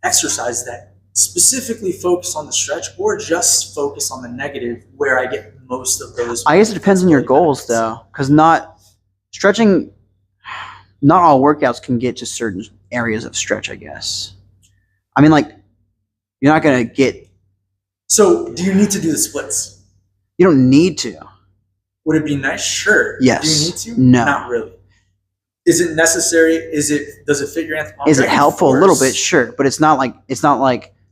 exercise that specifically focus on the stretch or just focus on the negative where I get most of those? I guess it depends on your goals benefits? though, because not all workouts can get to certain areas of stretch. I guess. I mean, like you're not gonna get. So do you need to do the splits? You don't need to. Would it be nice? Sure. Yes. Do you need to? No. Not really. Is it necessary? Does it fit your anthropometry? Is I it can helpful? A little force- bit, sure, but it's not like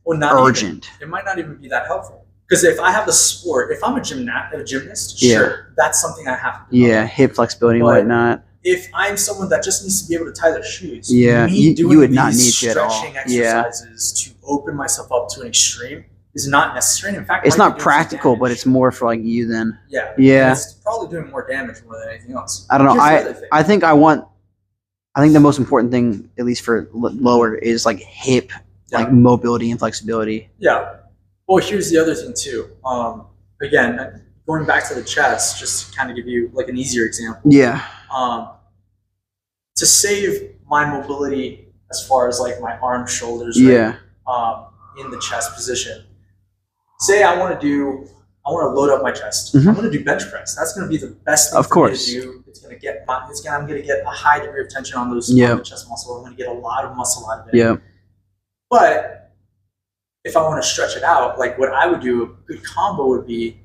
Well, not urgent. Even. It might not even be that helpful. Because if I have the sport, if I'm a gymnast, Yeah. sure, that's something I have to do. Yeah, hip flexibility and But- whatnot. If I'm someone that just needs to be able to tie their shoes, Yeah, me you doing would not these need to at all. stretching Yeah. exercises to open myself up to an extreme is not necessary. In fact, It's might be not doing some practical, but damage. it's more for like you then. yeah, Yeah. It's probably doing more damage more than anything else. I don't know. Here's the other thing. I think the most important thing, at least for lower, is like hip, Yeah. like mobility and flexibility. Yeah. Well, here's the other thing too. Again, going back to the chest, just to kind of give you like an easier example. Yeah. To save my mobility as far as like my arms, shoulders, Yeah. right, in the chest position. Say I want to load up my chest. Mhm. I'm going to do bench press. That's going to be the best thing Of for course. me to do. I'm going to get a high degree of tension on those Yep. on the chest muscle. I'm going to get a lot of muscle out of it. Yeah. But if I want to stretch it out, like what I would do, a good combo would be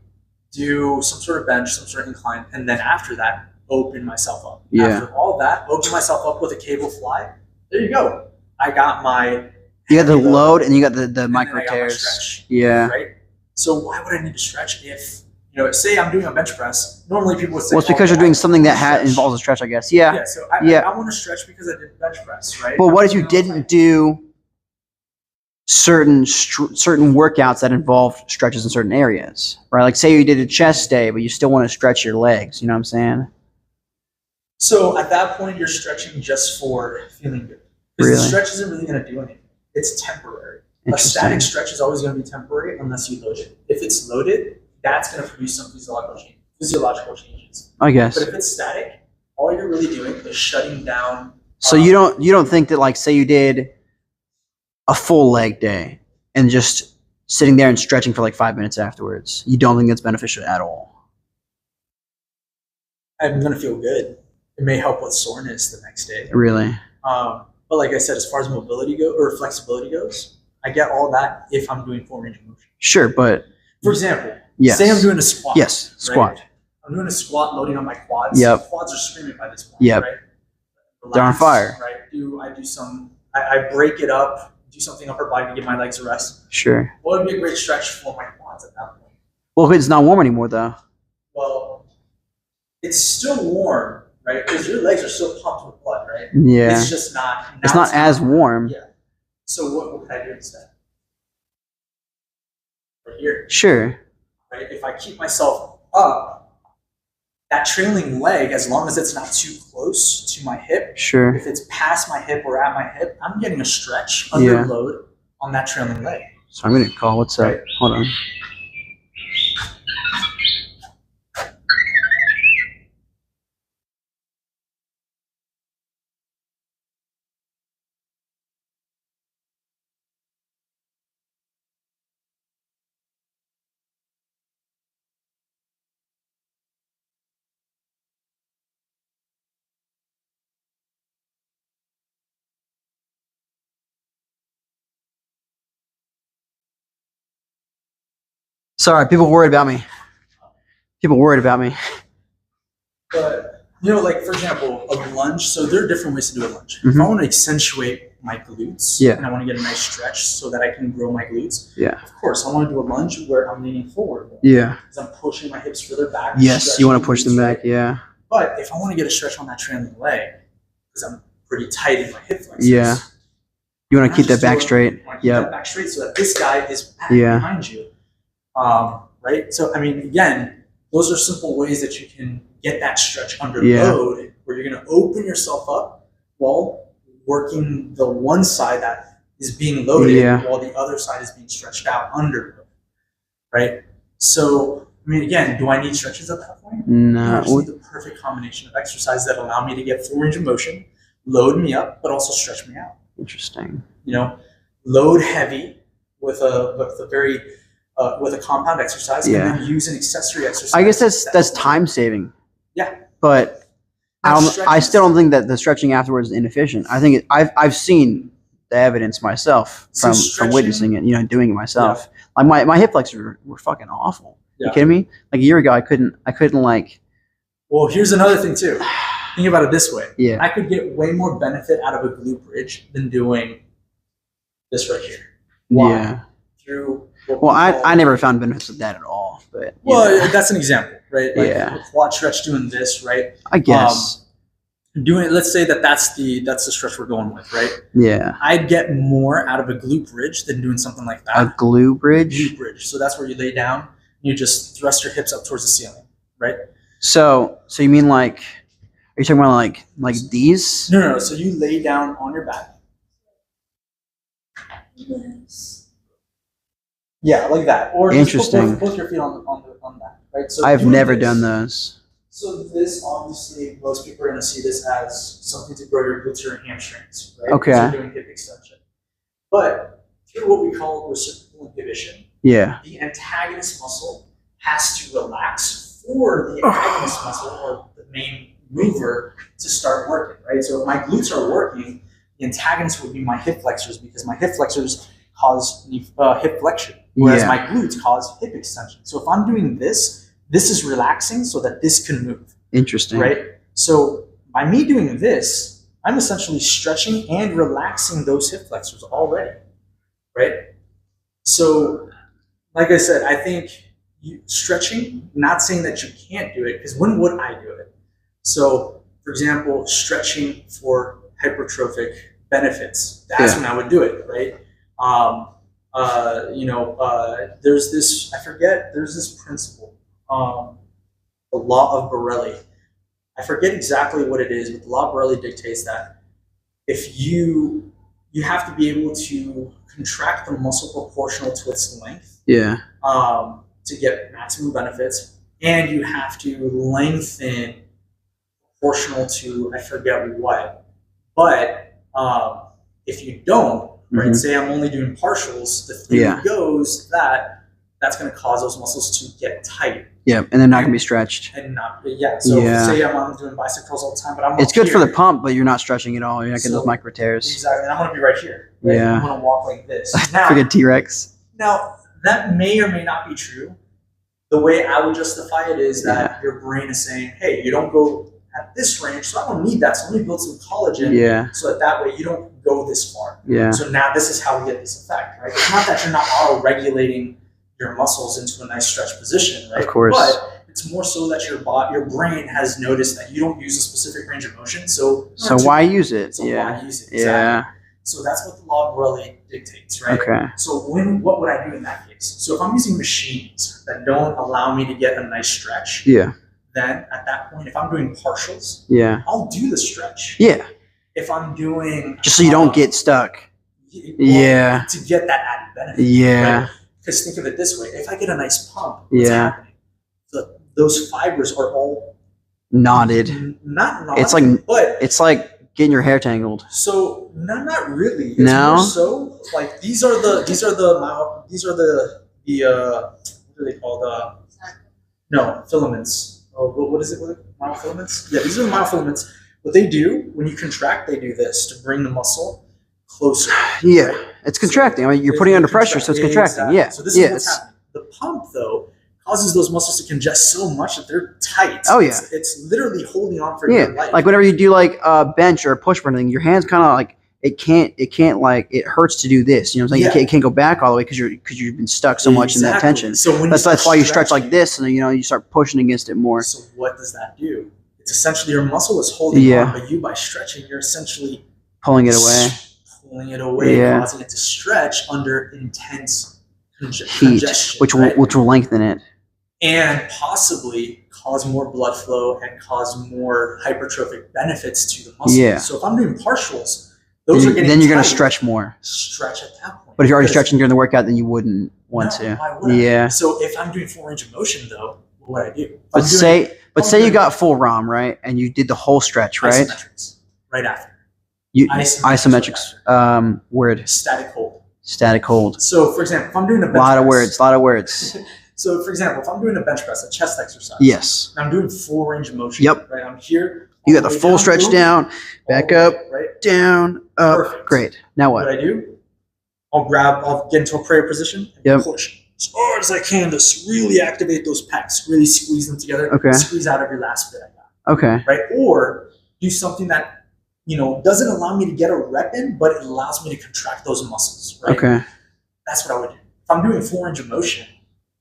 do some sort of bench, some sort of incline, and then after that, open myself up. Yeah. After all that, open myself up with a cable fly. There you go. I got my You got the heavy load and you got the and then micro I got my tears. stretch, Yeah. right? So why would I need to stretch if, say I'm doing a bench press, normally people would say, Well, it's because oh, you're doing I something that stretch. involves a stretch, I guess. Yeah. Yeah, so Yeah. I want to stretch because I did bench press, right? But what I'm if you doing all the didn't do certain workouts that involve stretches in certain areas, right? Like say you did a chest day, but you still want to stretch your legs. You know what I'm saying? So at that point, you're stretching just for feeling good. Because Really? the stretch isn't really going to do anything. It's temporary. A Interesting. static stretch is always going to be temporary unless you load it. If it's loaded, that's going to produce some physiological changes. I guess. But if it's static, all you're really doing is shutting down. So you don't think that, like, say you did a full leg day and just sitting there and stretching for like 5 minutes afterwards, you don't think that's beneficial at all? I'm going to feel good. It may help with soreness the next day. Really? But like I said, as far as mobility or flexibility goes, I get all that if I'm doing full range of motion. Sure, but For example, yes. say I'm doing a squat. Yes, squat. Right? I'm doing a squat, loading on my quads. Yep. Quads are screaming by this point. Yep. Right? They're on fire. Right. I break it up, do something upper body to give my legs a rest. Sure. What would be a great stretch for my quads at that point? Well, it's not warm anymore, though. Well, it's still warm, right? Because your legs are still pumped with blood, right? Yeah. It's just not. It's not as warm. Yeah. So what can I do instead? Right here. Sure. Right? If I keep myself up, that trailing leg, as long as it's not too close to my hip, Sure. if it's past my hip or at my hip, I'm getting a stretch under Yeah. load on that trailing leg. So I'm gonna call. What's up? Right. Hold on. Sorry, people worried about me. People worried about me. But, like, for example, a lunge, so there are different ways to do a lunge. If Mhm. I want to accentuate my glutes, Yeah. and I want to get a nice stretch so that I can grow my glutes, Yeah. of course, I want to do a lunge where I'm leaning forward more, Yeah. because I'm pushing my hips further back. Yes, you stretching want the to push them glutes, back. right? Yeah. But if I want to get a stretch on that trailing leg, because I'm pretty tight in my hip flexors, Yeah. You want to keep that back straight. I want to keep Yep. that back straight so that this guy is back Yeah. behind you. Right? So, I mean, again, those are simple ways that you can get that stretch under Yeah. load, where you're going to open yourself up while working the one side that is being loaded, Yeah. while the other side is being stretched out under load. Right? So, I mean, again, do I need stretches at that point? No, I just No. need the perfect combination of exercises that allow me to get full range of motion, load me up, but also stretch me out. Interesting. Load heavy with a compound exercise, Yeah. and then use an accessory exercise. I guess that's time saving. Yeah. But Now, I stretching- still don't think that the stretching afterwards is inefficient. I think I've seen the evidence myself So from stretching- witnessing it, doing it myself. Like my hip flexors were fucking awful. Yeah. You kidding me? Like a year ago, I couldn't like. Well, here's another thing too. Think about it this way. Yeah. I could get way more benefit out of a glute bridge than doing this right here. Why? Yeah. Through what Well, we call- I never found benefits of that at all. But Well, yeah, that's an example, right? Like Yeah. a quad stretch doing this, right? I guess. Let's say that's the stretch we're going with, right? Yeah. I'd get more out of a glute bridge than doing something like that. A glue bridge. Glute bridge. So that's where you lay down, you just thrust your hips up towards the ceiling, right? So you mean like? Are you talking about like these? No. So you lay down on your back. Yes. Yeah, like that. Or just Interesting. put both your feet on the back, right? So I've doing never this- done those. So this, obviously, most people are going to see this as something to grow your glutes or your hamstrings, right? Okay. Because you're doing hip extension. But through what we call reciprocal inhibition, Yeah. the antagonist muscle has to relax for the antagonist muscle, or the main mover, to start working, right? So if my glutes are working, the antagonist would be my hip flexors, because my hip flexors cause hip flexion, whereas Yeah. my glutes cause hip extension. So if I'm doing this is relaxing so that this can move, Interesting. right? So by me doing this, I'm essentially stretching and relaxing those hip flexors already, right? So, like I said, I think stretching, not saying that you can't do it, because when would I do it? So, for example, stretching for hypertrophic benefits, that's Yeah. when I would do it, right? There's this, I forget, there's this principle, the law of Borelli. I forget exactly what it is, but the law of Borelli dictates that if you have to be able to contract the muscle proportional to its length, Yeah. to get maximum benefits, and you have to lengthen proportional to I forget what. But if you don't, right? Say I'm only doing partials. The theory goes that that's going to cause those muscles to get tight. Yeah, and they're not going to be stretched. And not, So say I'm doing bicep curls all the time, but I'm it's good for the pump, but you're not stretching at all. You're not getting those micro tears. Exactly, and I'm going to be right here. Right? Yeah. I'm going to walk like this. Now, forget T-Rex. Now, that may or may not be true. The way I would justify it is that your brain is saying, hey, you don't go at this range, so I don't need that. So let me build some collagen so that way you don't go this far. Yeah. So now this is how we get this effect, right? It's not that you're not auto-regulating your muscles into a nice stretch position, right? Of course. But it's more so that your brain has noticed that you don't use a specific range of motion. So why use it? So why use it? Exactly. So that's what the law of Borelli dictates, right? Okay. So what would I do in that case? So if I'm using machines that don't allow me to get a nice stretch, then at that point, if I'm doing partials, I'll do the stretch. Yeah. If I'm doing just so you don't get stuck. To get that added benefit. Yeah. Right? Because think of it this way: if I get a nice pump, what's happening? Those fibers are all knotted. Not knotted. It's like getting your hair tangled. So not really. It's more so like these are the what are they called? No, filaments. Oh, what is it? Myofilaments? Yeah, these are the myofilaments. What they do when you contract, they do this to bring the muscle closer. Yeah, right? It's contracting. I mean, you're putting under pressure, so it's contracting. Exactly. Yeah. So this is what's happening. The pump, though, causes those muscles to congest so much that they're tight. Oh yeah, it's literally holding on for your life. Like whenever you do like a bench or a push or anything, your hands kind of like it can't like it hurts to do this. You know what I'm saying? You can't go back all the way because you've been stuck so much in that tension. So that's why you stretch like this, and you start pushing against it more. So what does that do? It's essentially your muscle is holding on, but you by stretching, you're essentially pulling it away. Causing it to stretch under intense heat, which will lengthen it, and possibly cause more blood flow and cause more hypertrophic benefits to the muscle. Yeah. So if I'm doing partials, those are getting then you're going to stretch more. Stretch at that point. But if you're already stretching during the workout, then you wouldn't want to. Why would I? So if I'm doing full range of motion, though, what would I do? But say you got full ROM, right, and you did the whole stretch, right? Isometrics, right after. Isometrics. Word. Static hold. So, for example, if I'm doing a bench press. Lot of words. So, for example, if I'm doing a bench press, a chest exercise. Yes. And I'm doing full range of motion. Yep. Right. I'm here. You got the full stretch down, back up, down, up. Perfect. Great. Now what? What I do? I'll get into a prayer position and push as hard as I can to really activate those pecs, really squeeze them together. Okay. Squeeze out every last bit I got. Okay. Right. Or do something that doesn't allow me to get a rep in, but it allows me to contract those muscles, right? Okay. That's what I would do. If I'm doing full range of motion,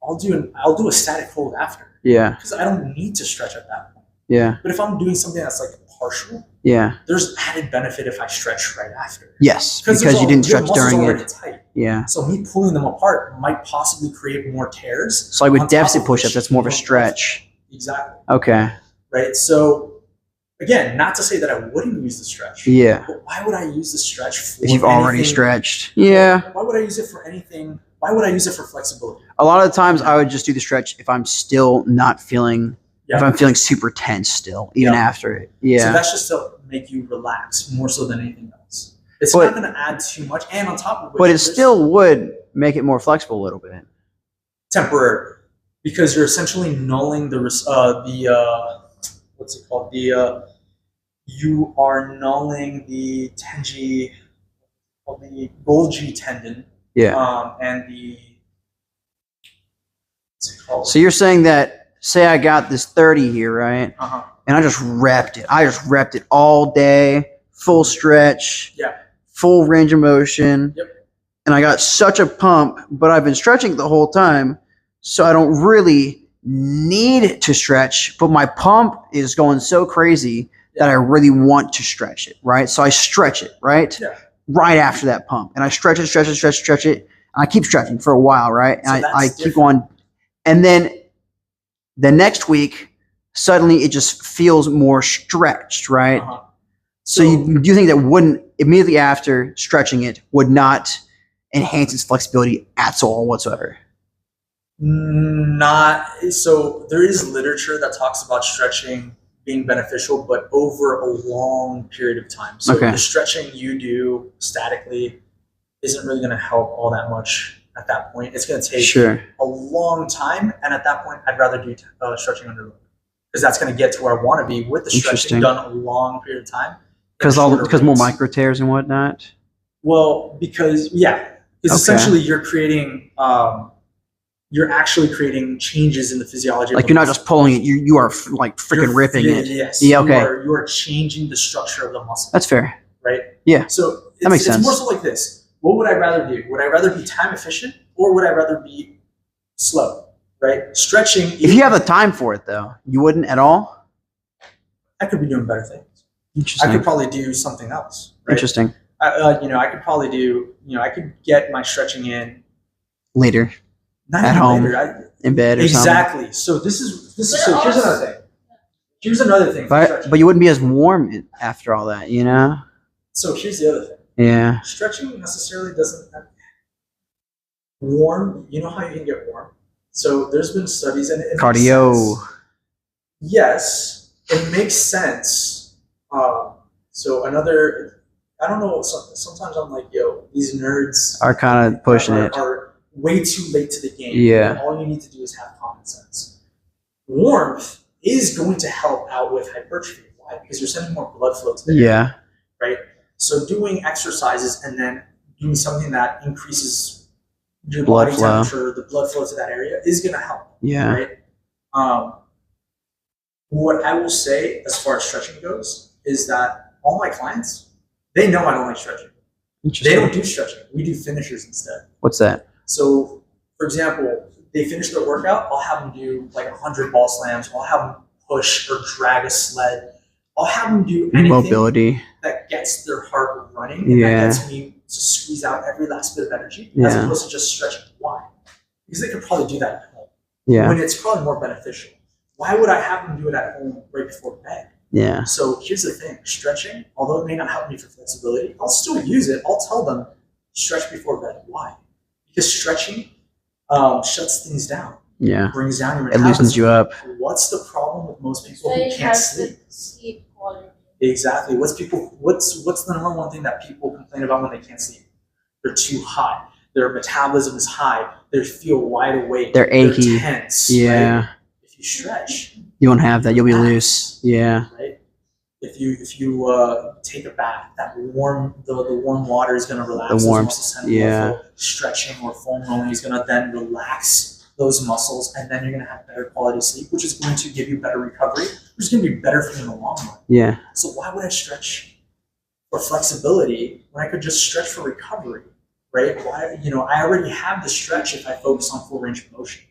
I'll do a static hold after. Yeah. Because I don't need to stretch at that point. Yeah. But if I'm doing something that's like partial, there's added benefit if I stretch right after. Yes, because you didn't stretch during it. Tight. Yeah. So me pulling them apart might possibly create more tears. So like with deficit push-ups, that's more of a stretch. Exactly. Okay. Right. So again, not to say that I wouldn't use the stretch. Yeah. But why would I use the stretch for if you've already stretched? Yeah. Why would I use it for anything? Why would I use it for flexibility? A lot of the times I would just do the stretch if I'm still not feeling, if I'm feeling super tense still, even after it. Yeah. So that's just to make you relax more so than anything else. It's not going to add too much. And on top of which, but it still would make it more flexible a little bit. Temporary. Because you're essentially nulling what's it called? You are nulling the Golgi tendon. Yeah. And what's it called? So you're saying that, say I got this 30 here, right? Uh-huh. And I just repped it. I just repped it all day, full stretch. Yeah. Full range of motion. Yep. And I got such a pump, but I've been stretching the whole time, so I don't really need to stretch, but my pump is going so crazy that I really want to stretch it, right? So I stretch it, right? Yeah. right after that pump, and I stretch it, and I keep stretching for a while, right? And So I that's keep going, and then the next week, suddenly it just feels more stretched, right? Uh-huh. So do you think that wouldn't immediately after stretching it would not enhance its flexibility at all whatsoever? Not so. There is literature that talks about stretching being beneficial, but over a long period of time. So Okay. the stretching you do statically isn't really going to help all that much at that point. It's going to take Sure. a long time, and at that point, I'd rather do stretching under load because that's going to get to where I want to be with the stretching Interesting. done a long period of time. Because Shorter more rates. micro tears and whatnot. Well, because Okay. essentially you're creating. You're actually creating changes in the physiology. Like of you're the not just pulling it, you are like freaking You're- ripping yeah, it. Yes. Yeah, okay. You are changing the structure of the muscle. That's fair. Right? Yeah. So That makes it's sense. more so like this. What would I rather do? Would I rather be time efficient or would I rather be slow? Right? Stretching. If you have the time for it, though, you wouldn't at all. I could be doing better things. I Interesting. could probably do something else. Right? Interesting. I could probably do. I could get my stretching in. Later, Not At even home. later. in bed or something. Exactly. So this is. So here's another thing. Here's another thing. for stretching. But you wouldn't be as warm after all that, you know? So here's the other thing. Yeah. Stretching necessarily doesn't have warm. You know how you can get warm. So there's been studies and it makes Cardio. sense. Yes, it makes sense. So another, I don't know. Sometimes I'm like, yo, these nerds Are kind of pushing it. are way too late to the game. Yeah. And all you need to do is have common sense. Warmth is going to help out with hypertrophy. Why? Because you're sending more blood flow to the area, Yeah. right? So doing exercises and then doing something that increases your Blood body flow. temperature, the blood flow to that area is going to help, Yeah. right? What I will say as far as stretching goes is that all my clients, they know I don't like stretching. They Interesting. don't do stretching. We do finishers instead. What's that? So, for example, they finish their workout, I'll have them do like 100 ball slams, I'll have them push or drag a sled, I'll have them do anything Mobility. that gets their heart running and Yeah. that gets me to squeeze out every last bit of energy as Yeah. opposed to just stretching. Why? Because they could probably do that at home Yeah. when it's probably more beneficial. Why would I have them do it at home right before bed? Yeah. So here's the thing, stretching, although it may not help me for flexibility, I'll still use it. I'll tell them, stretch before bed. Why? Because stretching shuts things down, Yeah. brings down your It loosens you up. What's the problem with most people So who it can't helps sleep? with sleep quality. Exactly. What's the number one thing that people complain about when they can't sleep? They're too high. Their metabolism is high. They feel wide awake. They're achy. tense. Yeah. Right? If you stretch, You won't have that. You'll be Relax. loose. Yeah. right? If you take a bath, that warm the warm water is going to relax The those warmth, muscles. And yeah. more stretching or foam rolling is going to then relax those muscles, and then you're going to have better quality sleep, which is going to give you better recovery, which is going to be better for you in the long run. Yeah. So why would I stretch for flexibility when I could just stretch for recovery, right? Why, I already have the stretch if I focus on full range of motion.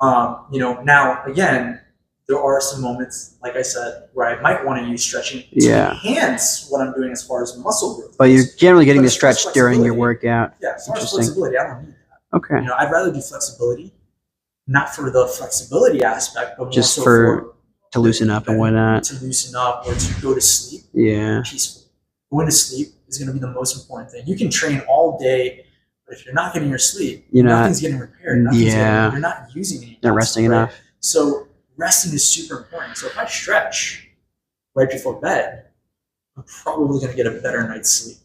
Now again, there are some moments, like I said, where I might want to use stretching to Yeah. enhance what I'm doing as far as muscle growth. But you're generally getting But the as far as stretch during your flexibility, workout. Yeah, as far as Interesting. flexibility, I don't need that. Okay. I'd rather do flexibility, not for the flexibility aspect, but more Just so for to loosen up and whatnot. to loosen up or to go to sleep Yeah. peacefully. Going to sleep is going to be the most important thing. You can train all day, but if you're not getting your sleep, You're not- nothing's getting repaired. Yeah. You're not using any. Not muscle, resting right? enough. So resting is super important. So if I stretch right before bed, I'm probably going to get a better night's sleep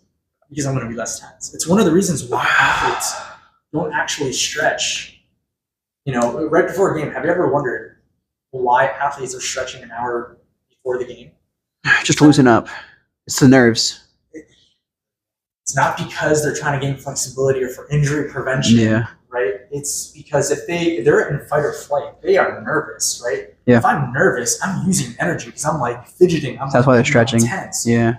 because I'm going to be less tense. It's one of the reasons why athletes don't actually stretch. Right before a game. Have you ever wondered why athletes are stretching an hour before the game? Just to loosen up. It's the nerves. It's not because they're trying to gain flexibility or for injury prevention. Yeah. Right? It's because if they're in fight or flight, they are nervous, right? Yeah. If I'm nervous, I'm using energy because I'm like fidgeting. That's why they're stretching. Tense. Yeah.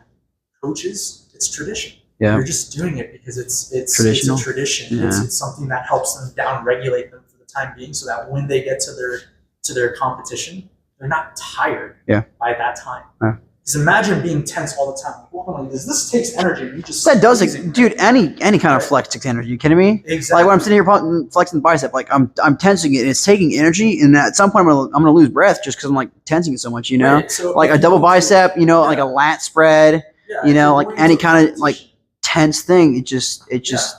Coaches, it's tradition. Yeah. You're just doing it because it's Traditional. a tradition. Yeah. It's something that helps them down regulate them for the time being, so that when they get to their competition, they're not tired Yeah. by that time. Yeah. Because imagine being tense all the time. Like, walking like this. This takes energy. You just That does squeezing, it, dude. Any kind of flex takes energy. You kidding me? Exactly. Like when I'm sitting here flexing the bicep, like I'm tensing it. And it's taking energy, and at some point I'm gonna lose breath just because I'm like tensing it so much. You know, Right, so like if a you double go to- bicep. You know, like yeah. a lat spread. Yeah, You if know, you're like going any to a kind of like competition, tense thing. It just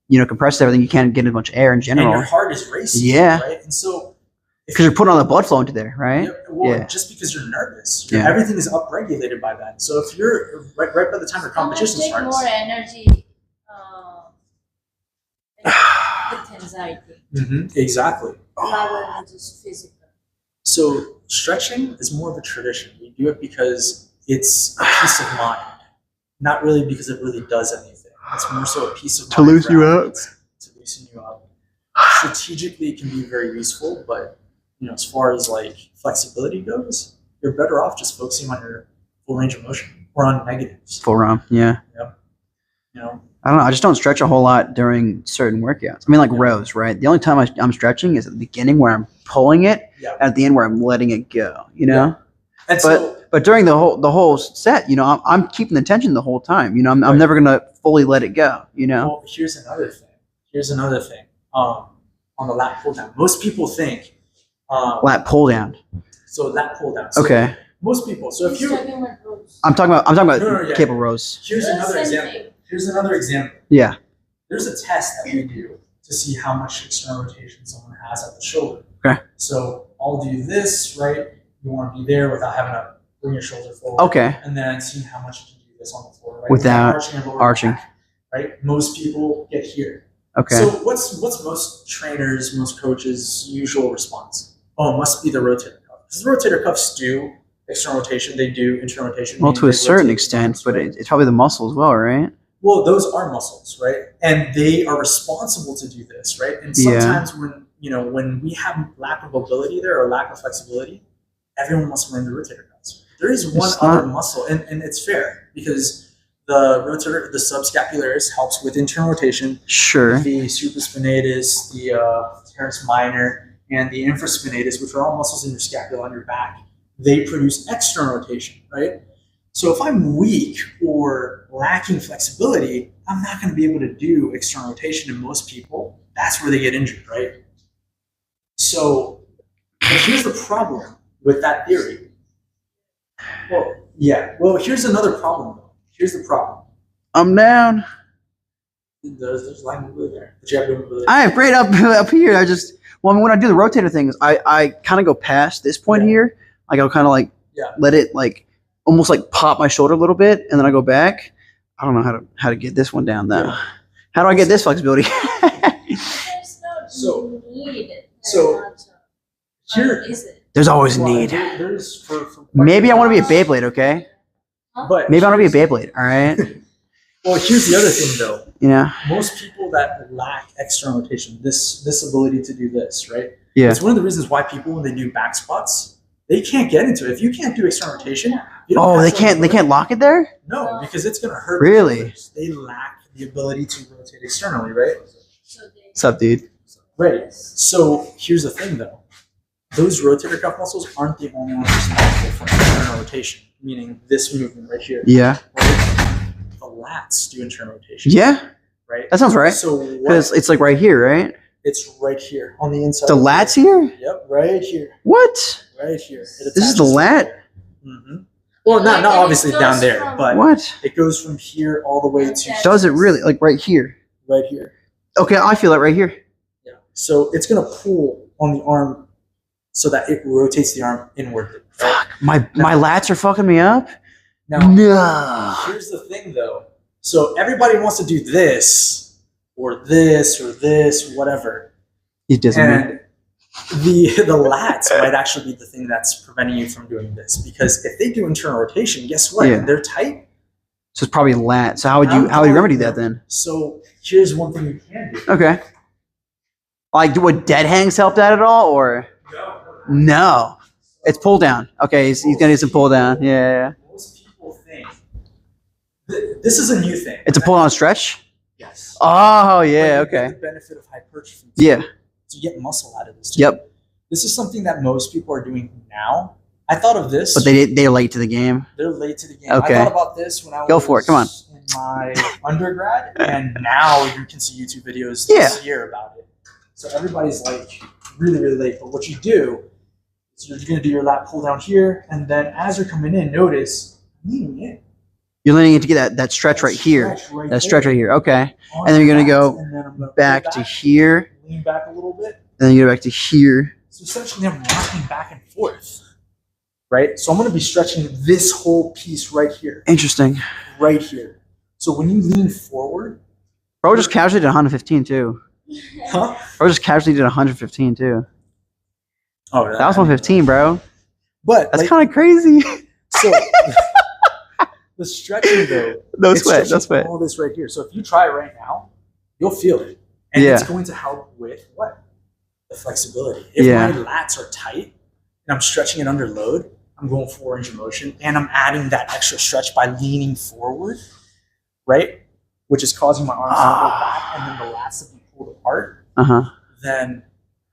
you know compresses everything. You can't get as much air in and general your heart is racing. Yeah. Right. And so if because you're putting all the blood flow into there, right? well, Yeah. just because you're nervous, Yeah. everything is upregulated by that. So if you're right by the time your competition take starts, more energy. With anxiety exactly. rather than just physical. So stretching is more of a tradition. We do it because it's a peace of mind, not really because it really does anything. It's more so a peace of mind To loosen for you up. athletes, to loosen you up. Strategically, it can be very useful, but as far as like flexibility goes, you're better off just focusing on your full range of motion or on negatives. Full ROM. Yeah. You know, I don't know. I just don't stretch a whole lot during certain workouts. I mean, like Yeah. rows, right? The only time I'm stretching is at the beginning where I'm pulling it, Yeah. and at the end where I'm letting it go. You know. and so But during the whole set, you know, I'm keeping the tension the whole time. You know, I'm Right. never gonna fully let it go. You know. well, here's another thing. On the lat pull down, most people think Lat pull down. so lat pull down. So Okay. Most people. So if He's you talking about rows. I'm talking about No, yeah. cable rows. here's They're the another same example. thing. Here's another example. Yeah. There's a test that we do to see how much external rotation someone has at the shoulder. Okay. So I'll do this, right? You want to be there without having to bring your shoulder forward. Okay. And then seeing how much you can do this on the floor, right? Without and lower arching. back, right? Most people get here. Okay. So what's most trainers, most coaches' usual response? Oh, it must be the rotator cuff. Because the rotator cuffs do external rotation, they do internal rotation. Well, meaning to a they certain rotate extent, arms, but right? it's probably the muscle as well, right? Well, those are muscles, right? And they are responsible to do this, right? And Yeah. sometimes when we have lack of ability there or lack of flexibility, everyone wants to learn the rotator cuffs. There is one It's other not- muscle, and it's fair because the subscapularis helps with internal rotation. Sure. The supraspinatus, the teres minor, and the infraspinatus, which are all muscles in your scapula on your back, they produce external rotation, right? So if I'm weak or lacking flexibility, I'm not going to be able to do external rotation. And most people, that's where they get injured, right? So but here's the problem with that theory. Well, here's another problem, though. Here's the problem. I'm down. There's line mobility there. But you have no mobility. I have great up here. When I do the rotator things, I kind of go past this point Yeah. here. Like I'll kind of like Yeah. let it like almost like pop my shoulder a little bit, and then I go back. I don't know how to get this one down though. Yeah. How do I get this flexibility? There's no So- need. so here- Is it? There's always a Well, need. There's for Maybe I want to be a Beyblade, okay? But Maybe I want to be a Beyblade, all right? well, here's the other thing, though. You know? Most people that lack external rotation, this ability to do this, right? Yeah. It's one of the reasons why people, when they do back squats, they can't get into it. If you can't do external rotation, you don't Oh, have they the can't ability- lock it there? No, because it's gonna hurt. Really? their shoulders. They lack the ability to rotate externally, right? So they, What's up, dude? Right. So here's the thing, though. Those rotator cuff muscles aren't the only ones responsible for internal rotation, meaning this movement right here. Yeah. Right? The lats do internal rotation. Yeah? Right. That sounds right. So Because it's like right here, right? it's right here on the inside. The lats here? Yep, right here, What? right here. This is the lat? Mm-hmm. Well, not Like, obviously it down goes there, from- but What? it goes from here all the way to Does it really? Like right here? right here. Okay, I feel it right here. Yeah. So it's gonna pull on the arm so that it rotates the arm inwardly. Right? Fuck. My lats are fucking me up? Now, No. here's the thing, though. So everybody wants to do this or this or this, whatever, He's dissing me. and the lats might actually be the thing that's preventing you from doing this, because if they do internal rotation, guess what? Yeah. They're tight. So it's probably lat. So how would you remedy that then? So here's one thing you can do. Okay. Like, would dead hangs help that at all, or no? It's pull down. Okay, he's gonna need some pull down. Yeah. Most people think this is a new thing. It's a pull down stretch. Yes. Oh yeah. But you get Okay. the benefit of hypertrophy. too. Yeah. So you get muscle out of this. Too. Yep. This is something that most people are doing now, I thought of this. But they're late to the game. They're late to the game. Okay. I thought about this when I was Go for it. Come on. in my undergrad, and now you can see YouTube videos Yeah. this year about it. So everybody's like really, really late. But what you do is you're going to do your lat pull down here, and then as you're coming in, notice leaning in. You're leaning in to get that stretch right here. That stretch right here. Okay. And then you're going to go back to here. Lean back a little bit. And then you go back to here. So essentially, I'm rocking back and forth. Right? So I'm going to be stretching this whole piece right here. Interesting. Right here. So when you lean forward. Bro just casually did 115 too. Huh? Bro just casually did 115 too. Oh, really? That was 115, bro. But that's kind of crazy. So the stretching though. No sweat. No sweat. All this right here. So if you try it right now, you'll feel it. And it's going to help with what? The flexibility. If my lats are tight and I'm stretching it under load, I'm going full range of motion, and I'm adding that extra stretch by leaning forward, right? Which is causing my arms to go back and then the lats to be pulled apart. Then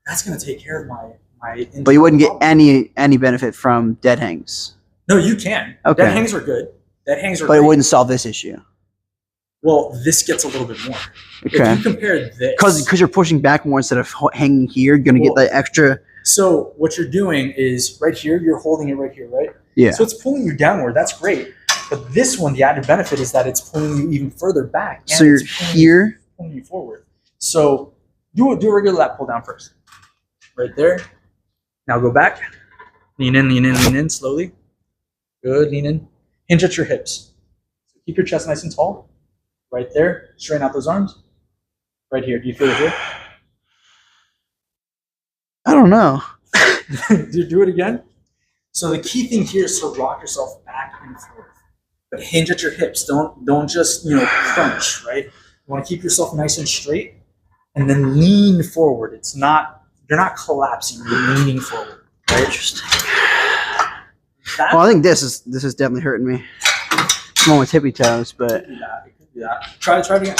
that's going to take care of my. But you wouldn't get any benefit from dead hangs. No, you can. Okay. Dead hangs are good. Dead hangs are. But great. it wouldn't solve this issue. Well, this gets a little bit more. Okay. If you compare this, because you're pushing back more instead of hanging here, you're going to get that extra. So what you're doing is right here, you're holding it right here, right? Yeah. So it's pulling you downward. That's great. But this one, the added benefit is that it's pulling you even further back. And So you're here. Pulling you forward. So do a regular lat pull down first. Right there. Now go back. Lean in slowly. Good, lean in. Hinge at your hips. So keep your chest nice and tall. Right there. Straighten out those arms. Right here. Do you feel it here? I don't know. Do it again. So the key thing here is to rock yourself back and forth, but hinge at your hips. Don't just crunch. Right. You want to keep yourself nice and straight, and then lean forward. You're not collapsing. You're leaning forward. Right. Interesting. Well, I think this is definitely hurting me. I'm on my tippy toes, but it could be that. Try it again.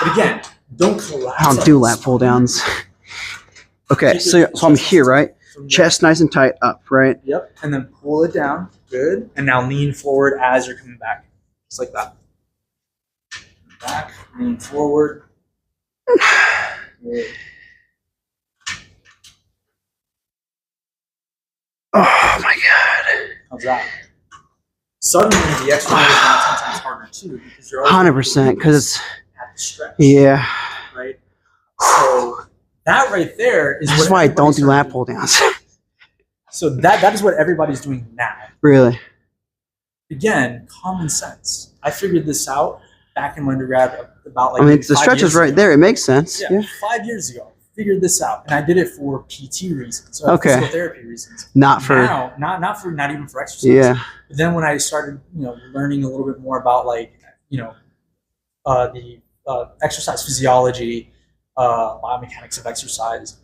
But again, don't collapse. I don't do lat pull downs. Okay, so I'm here, right? Chest nice and tight up, right? Yep. And then pull it down. Good. And now lean forward as you're coming back. Just like that. Back, lean forward. Good. Oh my god. How's that? Suddenly the exercise is now 10 times harder too because you're 100% because it's at the stretch. Yeah. Right? So that right there is That's why I don't do lat pull downs. So that is what everybody's doing now. Really? Again, common sense. I figured this out back in my undergrad about like. I mean, the stretch is right there. It makes sense. Yeah, 5 years ago, figured this out, and I did it for PT reasons, so physical therapy reasons. Not for now, not even for exercise. Yeah. But then when I started, learning a little bit more about the exercise physiology, biomechanics of exercise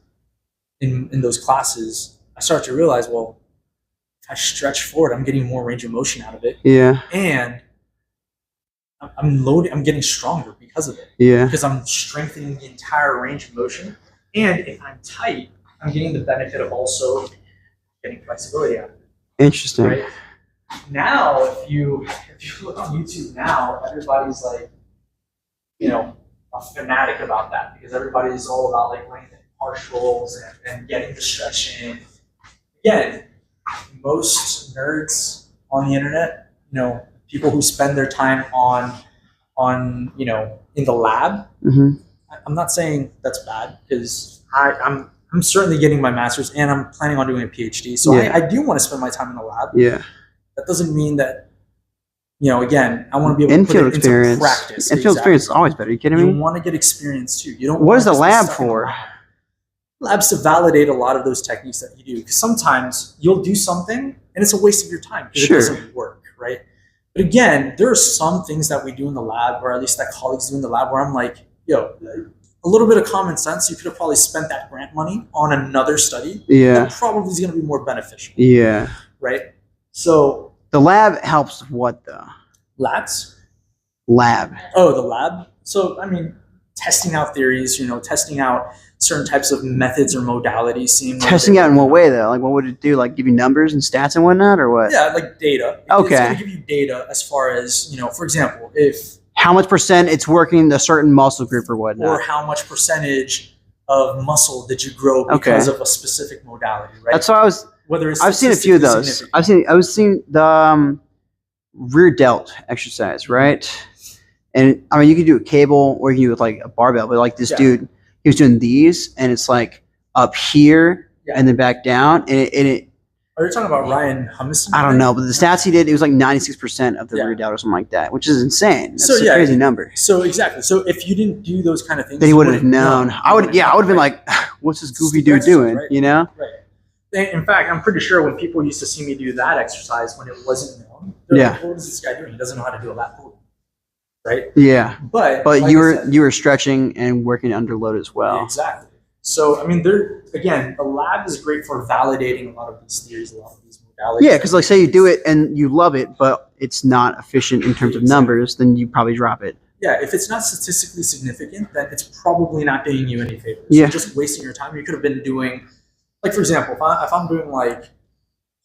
in those classes, I started to realize, well, if I stretch forward, I'm getting more range of motion out of it. Yeah. And I'm getting stronger because of it. Yeah. Because I'm strengthening the entire range of motion. And if I'm tight, I'm getting the benefit of also getting flexibility out of it. Interesting. Right? Now, if you look on YouTube now, everybody's like, a fanatic about that because everybody's all about like lengthening partials and getting the stretch in. Again, most nerds on the internet, people who spend their time on in the lab. Mm-hmm. I'm not saying that's bad because I'm certainly getting my master's and I'm planning on doing a PhD. So I do want to spend my time in the lab. Yeah. That doesn't mean that, again, I want to be able to infield put it experience. into practice. Infield experience is always better. Are you kidding me? You want to get experience too. You don't. What is the just be lab stuck in the for? lab. Labs to validate a lot of those techniques that you do. Because sometimes you'll do something and it's a waste of your time because Sure. it doesn't work, right? But again, there are some things that we do in the lab, or at least that colleagues do in the lab, where I'm like, a little bit of common sense. You could have probably spent that grant money on another study. Yeah. That probably is going to be more beneficial. Yeah. Right. So the lab helps what though? labs. Lab. Oh, the lab. So I mean, testing out theories, testing out certain types of methods or modalities. Seeing Testing out in what way though? Like what would it do? Like give you numbers and stats and whatnot, or what? Yeah, like data. Okay. It's going to give you data as far as, for example, if how much percent it's working a certain muscle group or whatnot. Or how much percentage of muscle did you grow because of a specific modality, right? That's why I was. Whether it's I've seen a few of those. I was seeing the rear delt exercise, right? And I mean, you can do a cable or you can do it with like a barbell, but like this dude, he was doing these, and it's like up here and then back down, and it. Are you talking about Ryan Humison? I don't know, but the stats he did, it was like 96% of the rear delt or something like that, which is insane. That's a crazy number. So exactly. So if you didn't do those kind of things, then he wouldn't have known. I would have been like, "What's this goofy dude doing?" Right. You know? Right. In fact, I'm pretty sure when people used to see me do that exercise when it wasn't known, they're like, what is this guy doing? He doesn't know how to do a lat pull. Right? Yeah. But like you were stretching and working under load as well. Exactly. So I mean, the lab is great for validating a lot of these theories, a lot of these modalities. Yeah, because like say you do it and you love it, but it's not efficient in terms of numbers, then you probably drop it. Yeah, if it's not statistically significant, then it's probably not doing you any favors. Yeah. You're just wasting your time. You could have been doing, like for example, if I'm doing like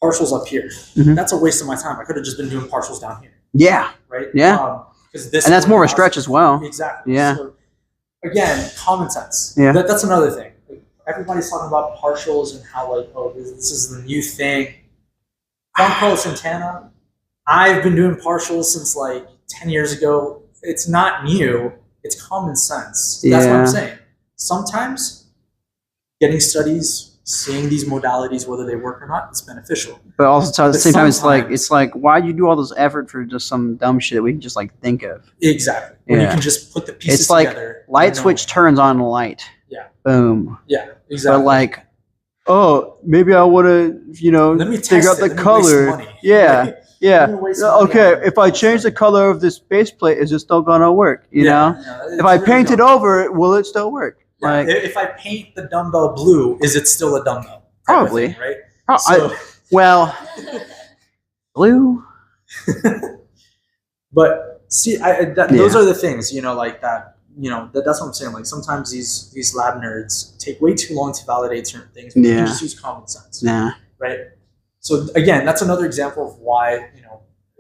partials up here, that's a waste of my time. I could have just been doing partials down here. Yeah. Right. Yeah. And that's more of a stretch as well. Exactly. Yeah. So, again, common sense. Yeah. That's another thing. Everybody's talking about partials and how like, oh, this is the new thing. Juan Carlos Santana, I've been doing partials since like 10 years ago. It's not new. It's common sense. That's what I'm saying. Sometimes getting studies, seeing these modalities, whether they work or not, it's beneficial. But also at the same time, it's like, why'd you do all this effort for just some dumb shit that we can just like think of? Exactly. When you can just put the pieces together. It's like light switch turns on a light. Yeah. Boom. Yeah, exactly. But like, oh, maybe I want to, figure out the color. Yeah. Yeah. Okay. If I change the color of this base plate, is it still gonna work? You know? If I paint it over it, will it still work? Yeah. Like, if I paint the dumbbell blue, is it still a dumbbell? Probably. Thing, right? Blue. But see, those are the things, like that. That's what I'm saying. Like sometimes these lab nerds take way too long to validate certain things. But you can just use common sense. Yeah. Right. So again, that's another example of why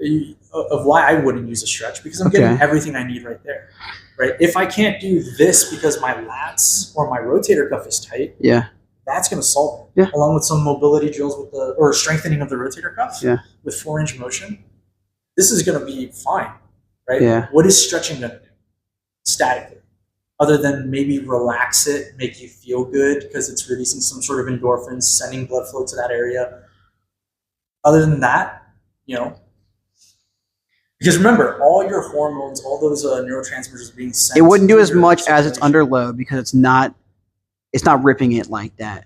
I wouldn't use a stretch, because I'm getting everything I need right there. Right. If I can't do this because my lats or my rotator cuff is tight. Yeah. That's going to solve it. Yeah. Along with some mobility drills or strengthening of the rotator cuff. Yeah. With 4-inch motion, this is going to be fine. Right. Yeah. What is stretching going to do statically, other than maybe relax it, make you feel good because it's releasing some sort of endorphins, sending blood flow to that area? Other than that, because remember, all your hormones, all those neurotransmitters are being sent. It wouldn't do as much as it's under load because it's not ripping it like that.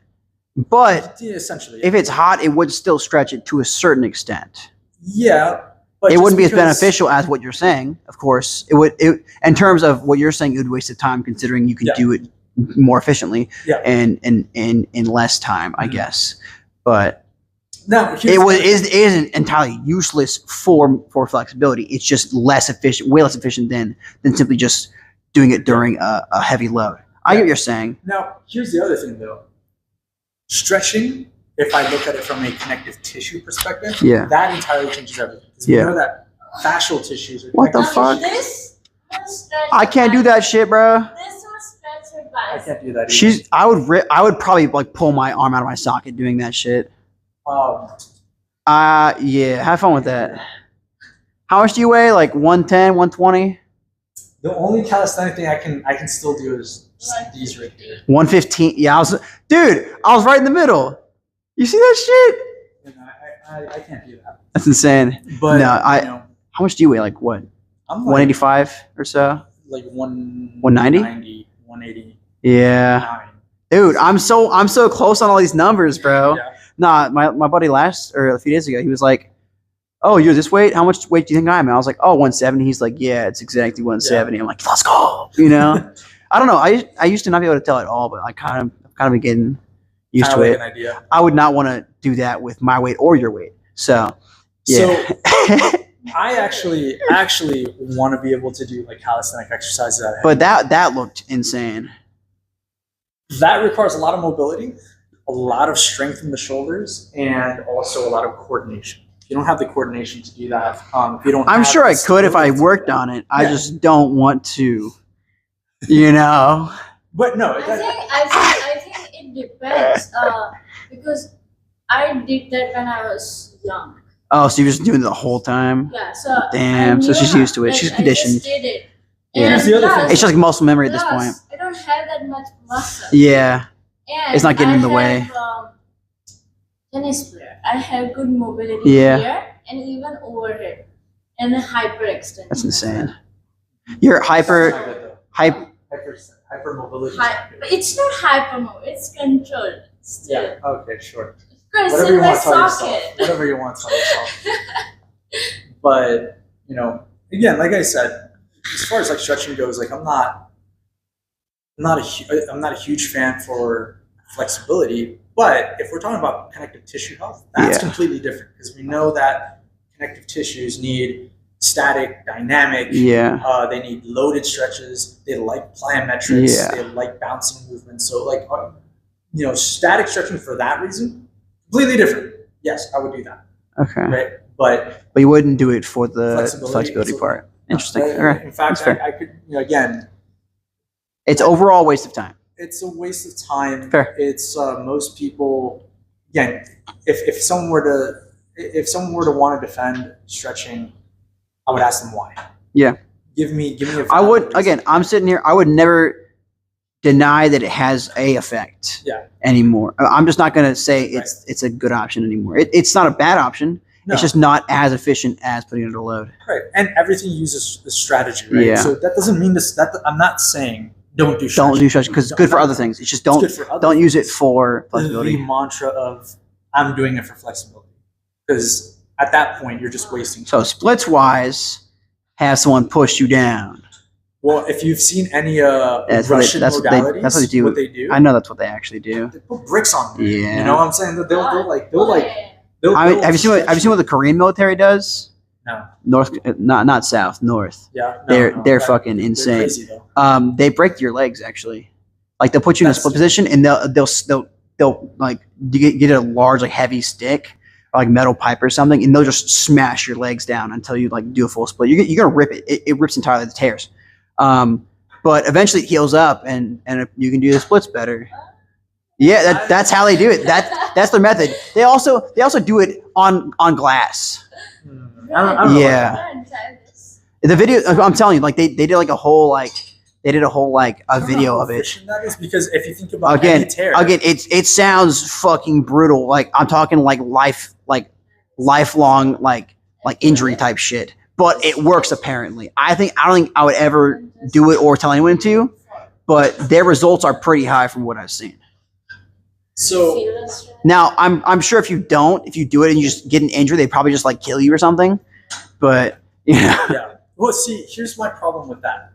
But essentially, if it's hot, it would still stretch it to a certain extent. Yeah. But it wouldn't be as beneficial as what you're saying, of course. It in terms of what you're saying, it would waste of time considering you could do it more efficiently and in less time, I guess. But now it isn't entirely useless for flexibility. It's just less efficient, way less efficient than simply just doing it during a heavy load. I get what you're saying. Now, here's the other thing though. Stretching, if I look at it from a connective tissue perspective, that entirely changes everything. We know that fascial tissues are what the fuck? I can't do that shit, bro. This will stretch your bicep. I can't do that either. I would probably like pull my arm out of my socket doing that shit. Yeah, have fun with that. How much do you weigh? Like 110, 120? The only calisthenic thing I can still do is these right here. 115. Yeah, I was right in the middle. You see that shit? I can't do that. That's insane. But no, how much do you weigh? Like what? I'm like 185 or so? Like 190? 180. Yeah. Dude, I'm so close on all these numbers, bro. Yeah. Nah, my buddy a few days ago, he was like, "Oh, you're this weight? How much weight do you think I am?" I was like, "Oh, 170." He's like, "Yeah, it's exactly 170." I'm like, "Let's go." I don't know. I used to not be able to tell at all, but I kind of been getting used to it. An idea. I would not want to do that with my weight or your weight. So, yeah. So I actually want to be able to do like calisthenic exercises at But that looked insane. that requires a lot of mobility, a lot of strength in the shoulders, and also a lot of coordination. If you don't have the coordination to do that, if you don't, I'm have sure the I could if I stability to do worked that. on it. I Yeah. just don't want to. You know. But no, I think it depends. Because I did that when I was young. Oh, so you're just doing it the whole time? Yeah. So Damn, I so knew she's how- used to it. like, She's I conditioned. just did it. Yeah. Here's the other thing. It's just like muscle memory at this point. Plus, I don't have that much muscle. Yeah. And It's not getting in the way. have, tennis player. I have good mobility Yeah. here and even overhead and hyperextension. That's insane. You're hyper. hyper mobility. But it's not hypermobile. It's controlled. Still. Yeah. Okay. Sure. Because Whatever it's you in my want to tell socket. yourself. Whatever you want to tell yourself. But again, like I said, as far as like stretching goes, like I'm not a huge fan for flexibility. But if we're talking about connective tissue health, that's Yeah. completely different because we know that connective tissues need static, dynamic. Yeah. They need loaded stretches. They like plyometrics. Yeah. They like bouncing movements. So like, static stretching for that reason, completely different. Yes, I would do that. Okay. Right. But But you wouldn't do it for the Flexibility, flexibility part. Interesting. in All right. fact, That's fair. I could, again, It's overall a waste of time. it's a waste of time. Fair. It's most people, again, if someone were to want to defend stretching, I would ask them why. Yeah. Give me a I valid would, reason. again, I'm sitting here, I would never deny that it has a effect Yeah. anymore. I'm just not going to say it's a good option anymore. It's not a bad option. No. It's just not as efficient as putting it under load. Right. And everything uses the strategy, right? Yeah. So that doesn't mean that I'm not saying don't do stretching. Don't do stretching because it's good for other things. It's just It's don't good for other don't use it things. for The flexibility. mantra of I'm doing it for flexibility. Because at that point you're just wasting time. So splits wise, have someone push you down. Well, if you've seen any That's what they- Russian that's what modalities, they- that's what they do. what they do, I know that's what they actually do. they put bricks on them. Yeah. You know what I'm saying? They'll I mean, have you seen what the Korean military does? No. North, not south, north. Yeah. No, They're no, fucking they're insane. crazy though. They break your legs actually. Like they'll put you in a That's- split position and they'll like you get a large like heavy stick or like metal pipe or something and they'll just smash your legs down until you like do a full split. You're gonna rip it. It rips entirely. It tears. But eventually it heals up and you can do the splits better. Yeah, that's how they do it. That's their method. They also do it on glass. I don't know Yeah. The video I'm telling you, like they did like a whole like a video of it. efficient that is because if you think about any tear, Again, it sounds fucking brutal. Like I'm talking like lifelong like injury type shit. But it works apparently. I don't think I would ever do it or tell anyone to, but their results are pretty high from what I've seen. so Now I'm sure if you do it and you just get an injury, they probably just like kill you or something. But yeah. yeah. Well, see, here's my problem with that.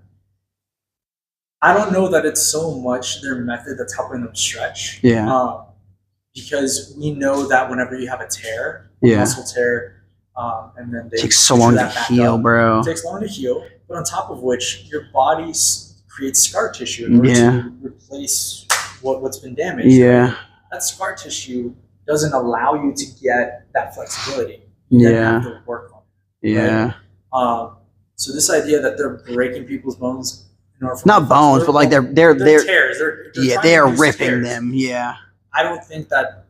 I don't know that it's so much their method that's helping them stretch. Yeah. Because we know that whenever you have a tear, Yeah. muscle tear, and then they It takes so suture long to that back heal, up, bro. It takes long to heal, but on top of which, your body creates scar tissue in order Yeah. to replace what's been damaged. Yeah. That scar tissue doesn't allow you to get that flexibility. You then Yeah. have to work on it. Yeah. So this idea that they're breaking people's bones in order for Not bones, but like they're tears. They're yeah, trying they to are reduce ripping tears. them. Yeah. I don't think that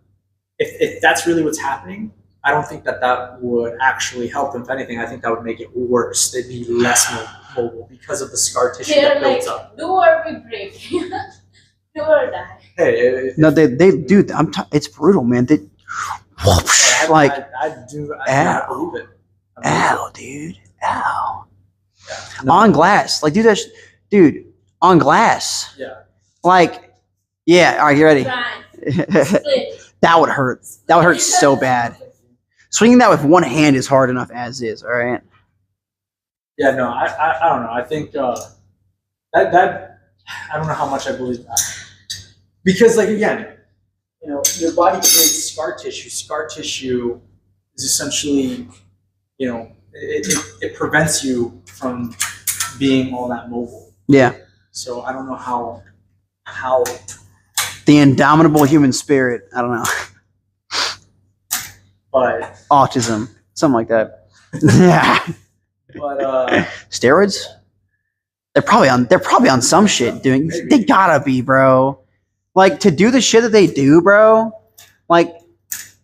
if that's really what's happening, I don't think that would actually help them. If anything, I think that would make it worse. They'd be less mobile because of the scar tissue They're that like, builds up. do or we break. Do or die. Hey, No, they do. It's brutal, man. They like I do not believe it. ow, dude, ow. Yeah. No. On glass, like dude, on glass, Yeah. like yeah. All right, you ready? Try. That Split. would hurt. That would hurt so bad. Swinging that with one hand is hard enough as is. All right. Yeah, no, I don't know. I think that I don't know how much I believe that because, like, again, your body creates scar tissue. Scar tissue is essentially, it prevents you from being all that mobile. Yeah. So I don't know how The indomitable human spirit. I don't know. but Autism. Something like that. Yeah. but Steroids? They're probably on some shit doing. They gotta be, bro. Like to do the shit that they do, bro. Like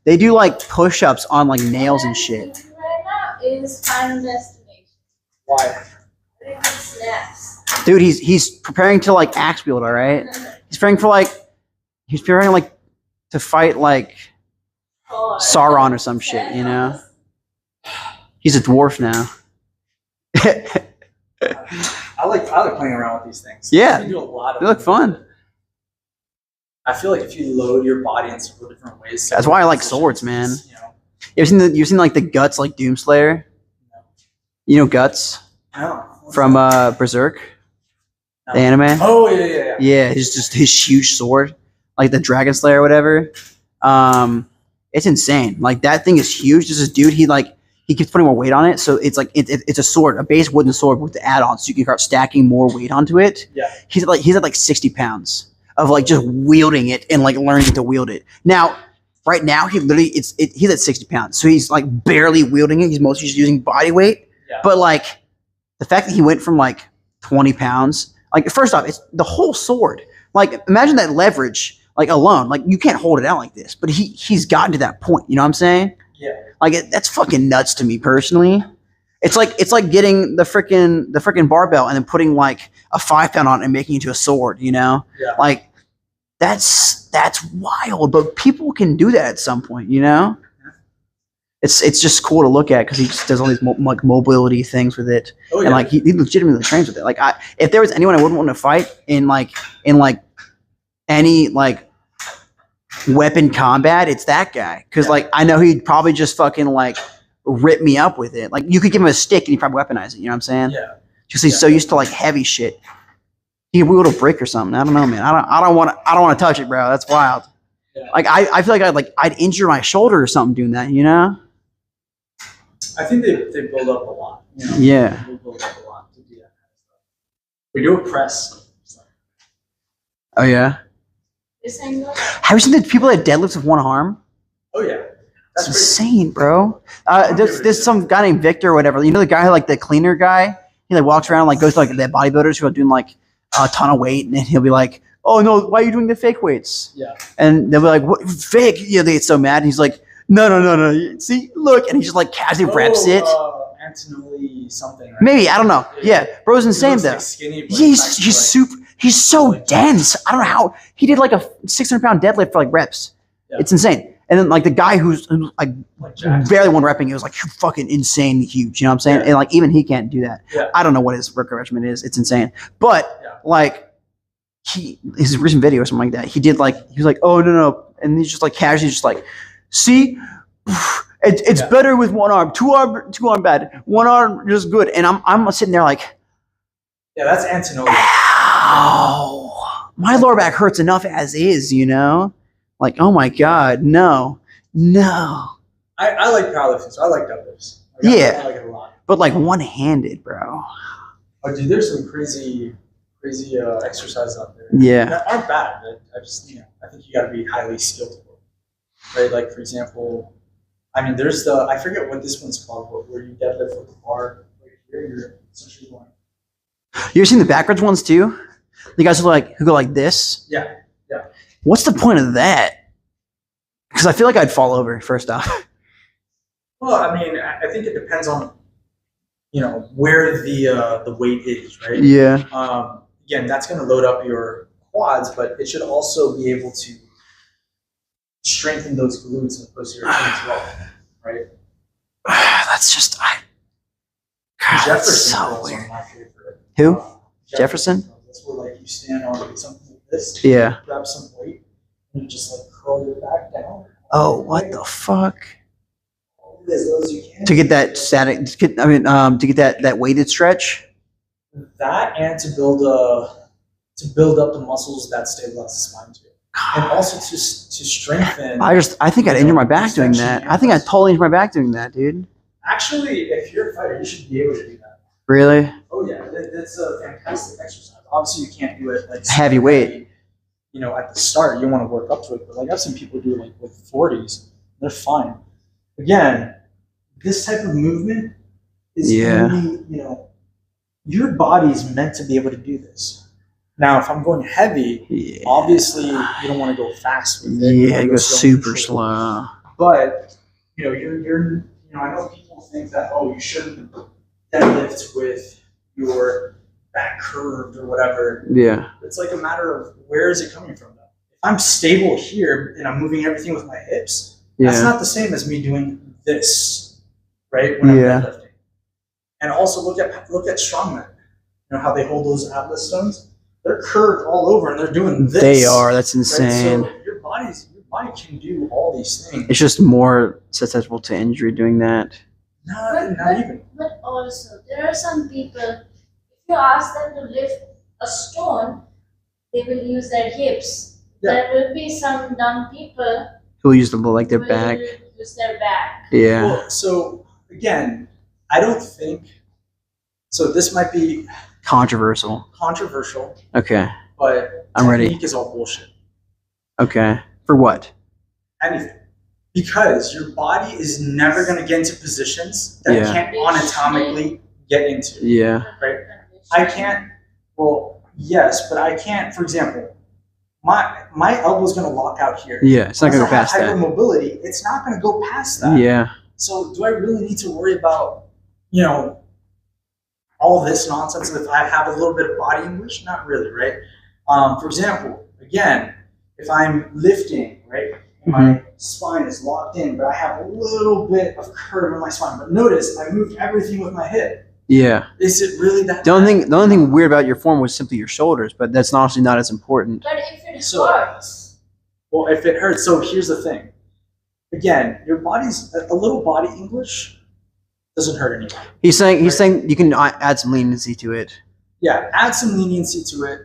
they do like push-ups on like nails and shit. Right now is Final Destination. why? I think it snaps. Dude, he's preparing to like axe wield, all right? He's preparing to fight like Oh, Sauron or some shit, you know? He's a dwarf now. I like playing around with these things. Yeah. You can do a lot of They look fun. I feel like if you load your body in several different ways. That's why I like swords, man. You know, You've seen like the Guts like Doomslayer? You know Guts no. from Berserk, the anime? Oh yeah. Yeah, just his huge sword, like the Dragon Slayer or whatever. It's insane. Like that thing is huge. There's this dude. He keeps putting more weight on it, so it's like it's a sword, a base wooden sword with the add-ons, so you can start stacking more weight onto it. Yeah. He's at like 60 pounds of like just wielding it and like learning to wield it. Now, right now he's at 60 pounds, so he's like barely wielding it. He's mostly just using body weight. Yeah. But like the fact that he went from like 20 pounds, like first off, it's the whole sword. Like imagine that leverage, like alone, like you can't hold it out like this. But he's gotten to that point. You know what I'm saying? Yeah. Like that's fucking nuts to me personally. It's like getting the freaking barbell and then putting like a 5 pound on it and making it into a sword. You know? Yeah. Like that's wild. But people can do that at some point. You know? It's just cool to look at because he just does all these like mobility things with it, Oh yeah. and like he legitimately trains with it. Like if there was anyone I wouldn't want to fight in any like weapon combat, it's that guy. Because like I know he'd probably just fucking like rip me up with it. Like you could give him a stick and he'd probably weaponize it. You know what I'm saying? Yeah. Just he's so used to like heavy shit. He could wield a brick or something. I don't know, man. I don't want to touch it, bro. That's wild. Yeah. Like I feel like I'd injure my shoulder or something doing that. You know? I think they build up a lot. You know? Yeah. They build up a lot to do that kind of stuff. We do a press. Oh yeah. This angle. Have you seen the people that deadlifts with one arm? Oh yeah. It's That's insane, bro. There's some guy named Victor or whatever. You know the guy who like the cleaner guy? He like walks around and, like goes to like the bodybuilders who are doing like a ton of weight, and then he'll be like, "Oh no, why are you doing the fake weights?" Yeah. And they'll be like, "What fake?" Yeah, they get so mad. And he's like, No. See, look, and he just like casually reps it. Antonelli something. Right? Maybe I don't know. Yeah, bro's insane looks though. like skinny, but He's actually, like, super. He's so dense. I don't know how he did like a 600-pound deadlift for like reps. Yeah. It's insane. And then like the guy who's like Jack. barely one repping, it was like fucking insane huge. You know what I'm saying? Yeah. And like even he can't do that. Yeah. I don't know what his workout regimen is. It's insane. But Yeah. like his recent video or something like that, he was like, oh no, and he's just like casually just like, see, it's Yeah. better with one arm, two arm bad, one arm just good. And I'm sitting there like, Yeah, that's Antonelli. ow, my lower back hurts enough as is, you know? Like, oh my God, no. I like powerlifting, so I like deadlifts. Yeah. I like it a lot. But like one-handed, bro. Oh, dude, there's some crazy exercises out there. Yeah. That aren't bad. I think you got to be highly skilled for it. Right? Like, for example, I mean, there's I forget what this one's called, but where you deadlift with the bar right here, you're essentially going. You ever seen the backwards ones too? The guys who go like this? Yeah. What's the point of that? Because I feel like I'd fall over, first off. Well, I mean, I think it depends on, where the weight is, right? Yeah. Again, that's going to load up your quads, but it should also be able to strengthen those glutes and posterior chain as well, right? That's just God, that's Jefferson so curls are weird. my favorite. Who? Jefferson? curls. That's where like you stand on something like this, Yeah. grab some weight, and you just like curl your back down. Oh, what the fuck? As low as you can. To get that static, to get that weighted stretch. That and to build up the muscles that stabilize the spine too, and also to strengthen. I think I'd injure my back doing that. I think I'd totally injure my back doing that, dude. Actually, if you're a fighter, you should be able to do that. Really? Oh yeah, that's a fantastic exercise. Obviously, you can't do it like Heavy weight. You know, at the start, you want to work up to it, but like I've seen people do it like with 40s, they're fine. Again, this type of movement is only, you know, your body's meant to be able to do this. Now, if I'm going heavy, obviously you don't want to go fast with it. Yeah, you go super slow. But you know, you know, I know people think that you shouldn't deadlift with your back curved or whatever. Yeah. It's like a matter of where is it coming from though. If I'm stable here and I'm moving everything with my hips, that's not the same as me doing this, right? When I'm deadlifting. And also look at strongmen. You know how they hold those atlas stones? They're curved all over and they're doing this. They are. That's insane. Right? So your body can do all these things. It's just more susceptible to injury doing that. Not even. But also, there are some people, if you ask them to lift a stone, they will use their hips. Yeah. There will be some dumb people Who use their who back. will use their back. Yeah. Well, so again, I don't think so. This might be Controversial. Okay. But I'm ready. Technique is all bullshit. Okay. For what? Anything. Because your body is never going to get into positions that it can't anatomically get into. Yeah. Right? I can't, well, yes, but I can't, for example, my elbow's going to lock out here. Yeah, it's not going to go past that. Hypermobility, it's not going to go past that. Yeah. So do I really need to worry about, you know, all this nonsense if I have a little bit of body English? Not really, right? For example, again, if I'm lifting, right, my spine is locked in, but I have a little bit of curve in my spine. But notice I moved everything with my hip. Yeah. Is it really that? The only thing weird about your form was simply your shoulders, but that's honestly not as important. But if it hurts. Well, if it hurts, so here's the thing. Again, your body's a little body English doesn't hurt anyone. He's saying you can add some leniency to it. Yeah, add some leniency to it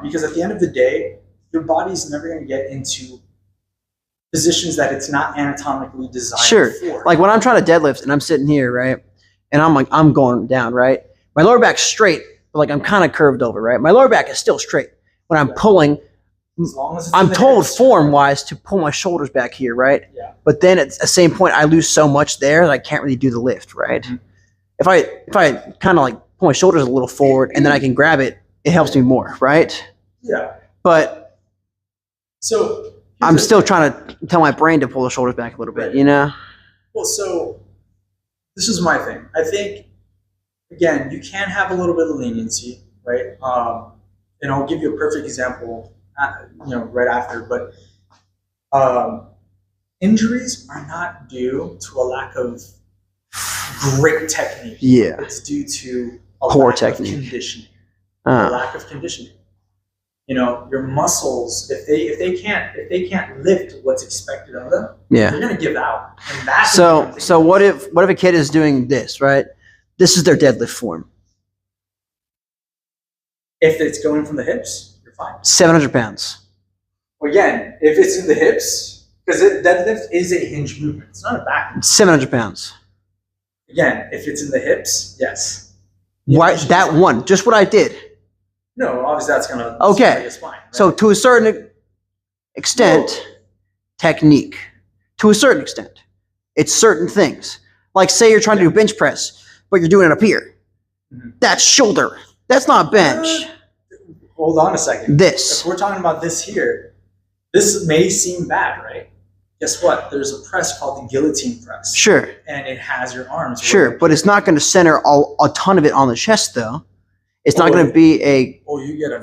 because at the end of the day, your body's never going to get into positions that it's not anatomically designed for. Like when I'm trying to deadlift and I'm sitting here, right, and I'm going down, right. My lower back's straight, but like I'm kind of curved over, right. My lower back is still straight. When I'm pulling, as long as I'm told form-wise to pull my shoulders back here, right. Yeah. But then at the same point, I lose so much there that I can't really do the lift, right. Mm-hmm. If I kind of like pull my shoulders a little forward and then I can grab it, it helps me more, right. Yeah. But so I'm still trying to tell my brain to pull the shoulders back a little bit, you know? Well, so this is my thing. I think, again, you can have a little bit of leniency, right? And I'll give you a perfect example, right after. But injuries are not due to a lack of great technique. Yeah. It's due to a poor lack technique. of conditioning. A lack of conditioning. You know, your muscles, if they can't lift what's expected of them, they're gonna give out. And that's so what if a kid is doing this, right? This is their deadlift form. If it's going from the hips, you're fine. 700 pounds. Well, again, if it's in the hips, because deadlift is a hinge movement. It's not a back. 700 pounds. Again, if it's in the hips, yes. Why that one? Just what I did. No, obviously that's gonna okay. Your spine, right? So to a certain extent, technique. To a certain extent, it's certain things. Like say you're trying to do bench press, but you're doing it up here. That's shoulder. That's not bench. Hold on a second. This. If we're talking about this here, this may seem bad, right? Guess what? There's a press called the guillotine press. Sure. And it has your arms. Sure, but it's not going to center a ton of it on the chest, though. It's not going to be a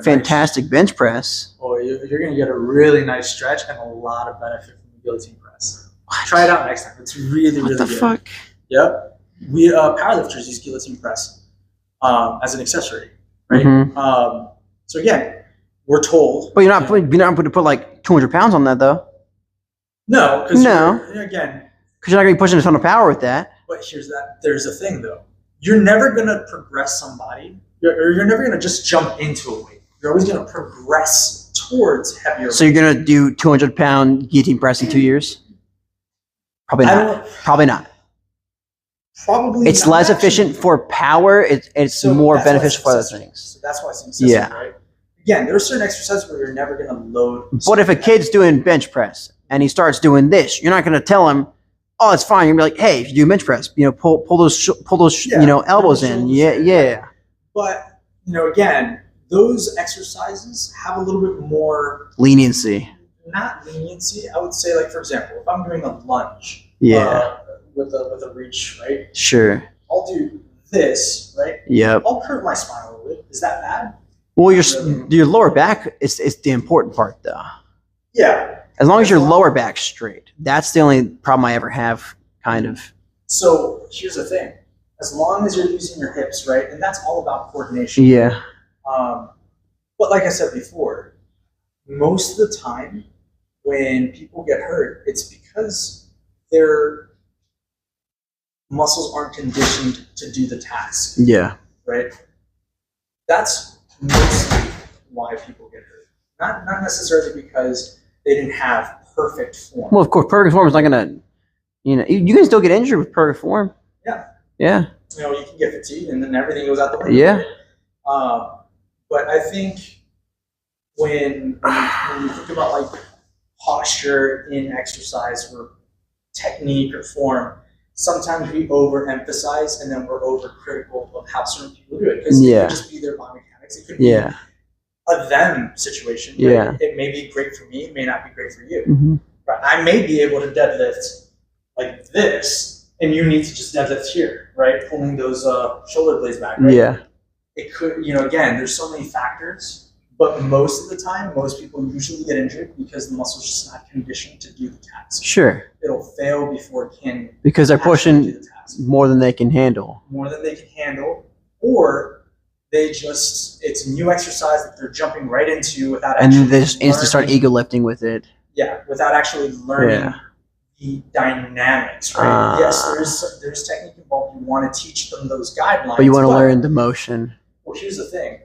fantastic bench press. You're going to get a really nice stretch and a lot of benefit from the guillotine press. What? Try it out next time. It's really, really good. What the fuck? Yep. We powerlifters use guillotine press as an accessory, right? Mm-hmm. So again, we're told. But you're not going to put like 200 pounds on that, though. No. Because you're not going to be pushing a ton of power with that. But there's a thing, though. You're never going to progress somebody. You're never going to just jump into a weight. You're always going to progress towards heavier. So you're going to do 200-pound guillotine press in 2 years? Probably not. Probably not. Probably It's not less actually. efficient for power. It's So more that's why it's beneficial for other accessory. things. So that's why it's an accessory, Yeah. right? Again, there are certain exercises where you're never going to load. But if a kid's doing bench press and he starts doing this, you're not going to tell him, "Oh, it's fine." You're gonna be like, "Hey, if you do bench press, pull those Yeah, elbows pull in." those Yeah, shoulders, yeah, But again, those exercises have a little bit more, leniency. not leniency. I would say, like, for example, if I'm doing a lunge, Yeah. with a reach, right? Sure. I'll do this, right? Yep. I'll curve my spine a little bit. Is that bad? Well, your lower back is the important part, though. Yeah. As long as your lower back's straight, that's the only problem I ever have. Kind of. So here's the thing: as long as you're using your hips, right, and that's all about coordination. Yeah. But like I said before, most of the time when people get hurt, it's because their muscles aren't conditioned to do the task, Yeah. right? That's mostly why people get hurt. Not necessarily because they didn't have perfect form. Well, of course, perfect form is not gonna. You can still get injured with perfect form. Yeah. Yeah. You can get fatigued and then everything goes out the window. Yeah. But I think when you think about like posture in exercise or technique or form, sometimes we overemphasize and then we're overcritical of how certain people do it because it could just be their biomechanics. It could be a them situation. Right? Yeah. It may be great for me. It may not be great for you. Mm-hmm. But I may be able to deadlift like this, and you need to just deadlift here, right? Pulling those shoulder blades back, right? Yeah. It could, again, there's so many factors, but most of the time, most people usually get injured because the muscle's just not conditioned to do the task. Sure. It'll fail before it can. Because they're actually pushing do the task. more than they can handle. More than they can handle, or it's a new exercise that they're jumping right into without actually. And then they just instantly start learning- ego lifting with it. Yeah, without actually learning. Yeah. The dynamics, right? Yes, there's technique involved. You want to teach them those guidelines, But you want to learn the motion. Well, here's the thing: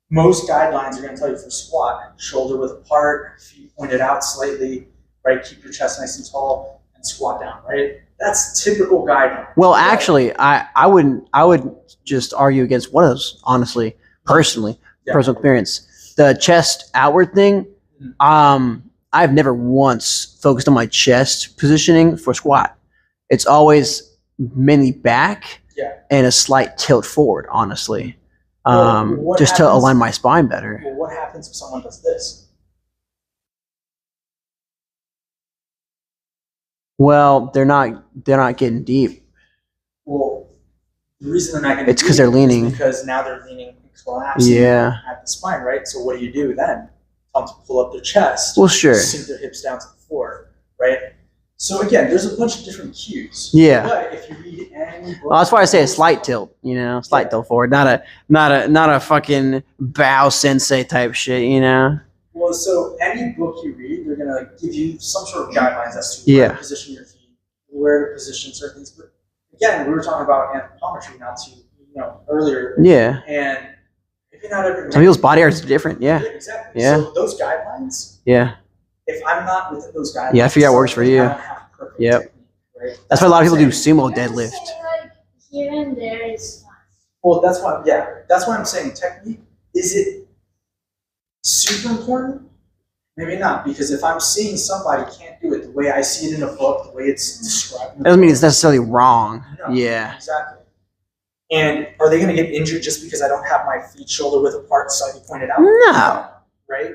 most guidelines are going to tell you for squat, shoulder width apart, feet pointed out slightly, right? Keep your chest nice and tall, and squat down, right? That's typical guidelines. Well, actually, I would just argue against one of those. Honestly, personally, personal experience, the chest outward thing. I've never once focused on my chest positioning for squat. It's always mainly back and a slight tilt forward, honestly, just to align my spine better. Well, what happens if someone does this? Well, they're not getting deep. Well, the reason they're not getting It's because they're leaning. because now they're leaning and collapsing at the spine, right? So what do then? Tell them to pull up their chest. Well, sure. Sink their hips down to the floor, right? So again, there's a bunch of different cues. Yeah. But if you read any book, Well, that's why I say a slight tilt. Slight tilt forward, not a fucking bow sensei type shit. Well, so any book you read, they're gonna give you some sort of guidelines as to where to position your feet, where to position certain things. But again, we were talking about anthropometry not too earlier. Yeah. And maybe not every Some people's body art is different. Yeah. Exactly. Yeah. So those guidelines. Yeah. If I'm not within those guidelines, Yeah, I figure out what works for you. I don't have perfect Yep. technique, right? That's why a lot of people do sumo I would deadlift. say, like, here and there is fine. Well, that's why I'm saying technique. Is it super important? Maybe not, because if I'm seeing somebody can't do it the way I see it in a book, the way it's described in the Doesn't mean book, it's necessarily wrong. no, Yeah. exactly. And are they going to get injured just because I don't have my feet shoulder width apart, slightly pointed out? No. Right?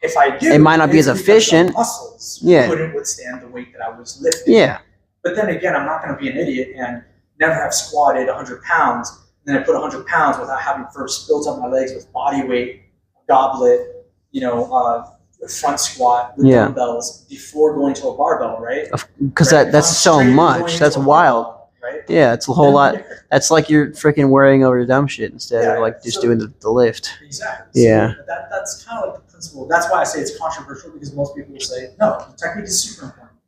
If I do, It might not be it's as because the efficient. muscles Yeah. couldn't withstand the weight that I was lifting. Yeah. But then again, I'm not going to be an idiot and never have squatted 100 pounds. And then I put 100 pounds without having first built up my legs with body weight, goblet, front squat with dumbbells before going to a barbell, right? Because Right? If that's I'm so straight much. going That's to a wild. barbell, right? Yeah, it's a whole Then lot. different. That's like you're freaking worrying over dumb shit instead of like just doing the lift. Exactly. Yeah. So that's kind of like the principle. That's why I say it's controversial because most people will say, no, the technique is super important.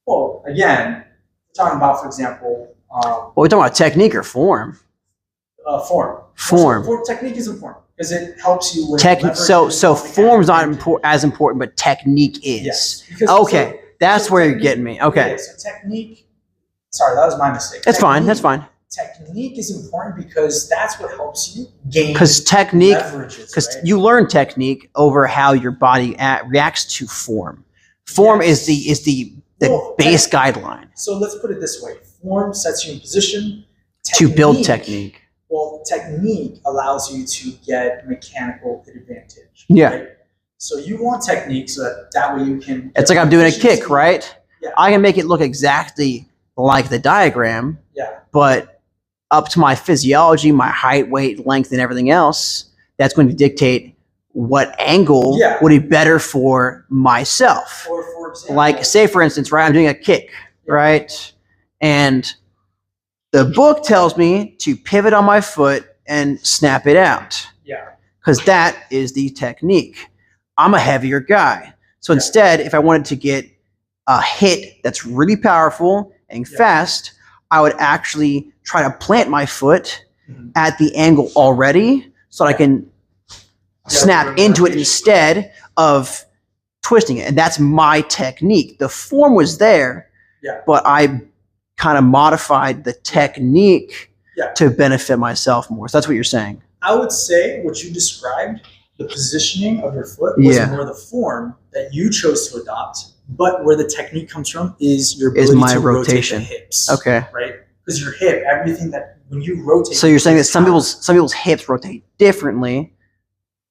Well, again, we're talking about, for example, Well, we're talking about technique or form. form. Form. Technique is important because it helps you with So form's not as important, but technique is. Yes. Because, Okay, that's where you're getting me. Okay. Yeah, so technique sorry, that was my mistake. That's fine. That's fine. Technique is important because that's what helps you gain. Because technique, leverages, because right? you learn technique over how your body reacts to form. Form Yes. is the Well, base guideline So let's put it this way: form sets you in position to build technique. Well, technique allows you to get mechanical advantage. Yeah. Right? So you want technique so that way you can. It's like I'm doing a kick, efficiency. right? Yeah. I can make it look exactly like the diagram, Yeah. but up to my physiology, my height, weight, length, and everything else, that's going to dictate what angle Yeah. would be better for myself. Or for example, Like, say for instance, right, I'm doing a kick, right? And the book tells me to pivot on my foot and snap it out, yeah, because that is the technique. I'm a heavier guy. So Yeah. instead, if I wanted to get a hit that's really powerful and Yeah. fast, I would actually try to plant my foot Mhm. at the angle already so that I can snap into it instead of twisting it. And that's my technique. The form was there, Yeah. but I kind of modified the technique Yeah. to benefit myself more. So that's what you're saying. I would say what you described, the positioning of your foot, was Yeah. more the form that you chose to adopt. But where the technique comes from is your Is ability my to rotation. rotate the hips. Okay. Right? Because your hip, everything that when you rotate. So you're saying that it's some how- people's hips rotate differently.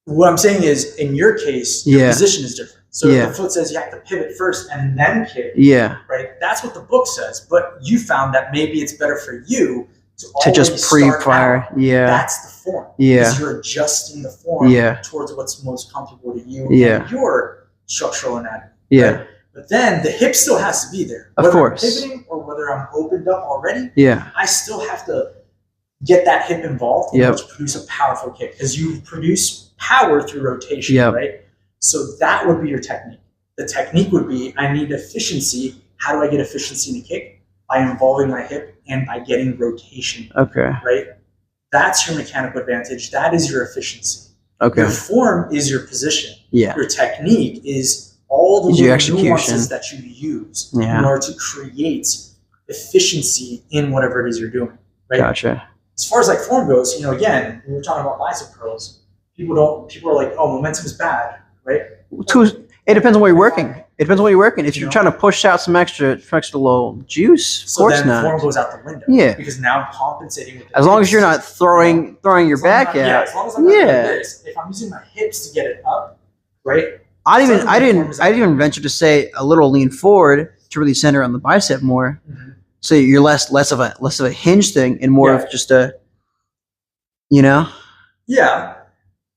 What I'm saying is, in your case, your Yeah. position is different. So Yeah. if the foot says you have to pivot first and then kick, Yeah. right? That's what the book says. But you found that maybe it's better for you to To just always start pre-fire. out. Yeah. That's the form. Yeah. Because you're adjusting the form Yeah. towards what's most comfortable to you Yeah. and your structural anatomy. Yeah. right? But then the hip still has to be there. Of Whether course. I'm pivoting or whether I'm opened up already, Yeah. I still have to get that hip involved in Yep. order to produce a powerful kick. Because you produce power through rotation, Yep. right? So that would be your technique. The technique would be, I need efficiency. How do I get efficiency in a kick? By involving my hip and by getting rotation, Okay. right? That's your mechanical advantage. That is your efficiency. Okay. Your form is your position. Yeah. Your technique is all the Is your little execution. nuances that you use Yeah. in order to create efficiency in whatever it is you're doing, right? Gotcha. As far as like form goes, again, when we're talking about bicep curls, people are like, oh, momentum is bad, right? It depends on where you're working. It depends on where you're working. If You you're know? trying to push out some extra little juice, of So course then not. form goes out the window. Yeah. Because now I'm compensating with the As long as hips. you're not throwing your As long as back I'm not- Yeah, out. as long as I'm not doing Yeah. this. If I'm using my hips to get it up, right? I Some of the didn't forms that- even venture to say a little lean forward to really center on the bicep more. Mhm. So you're less of a hinge thing and more Yeah. of just a, you know, Yeah,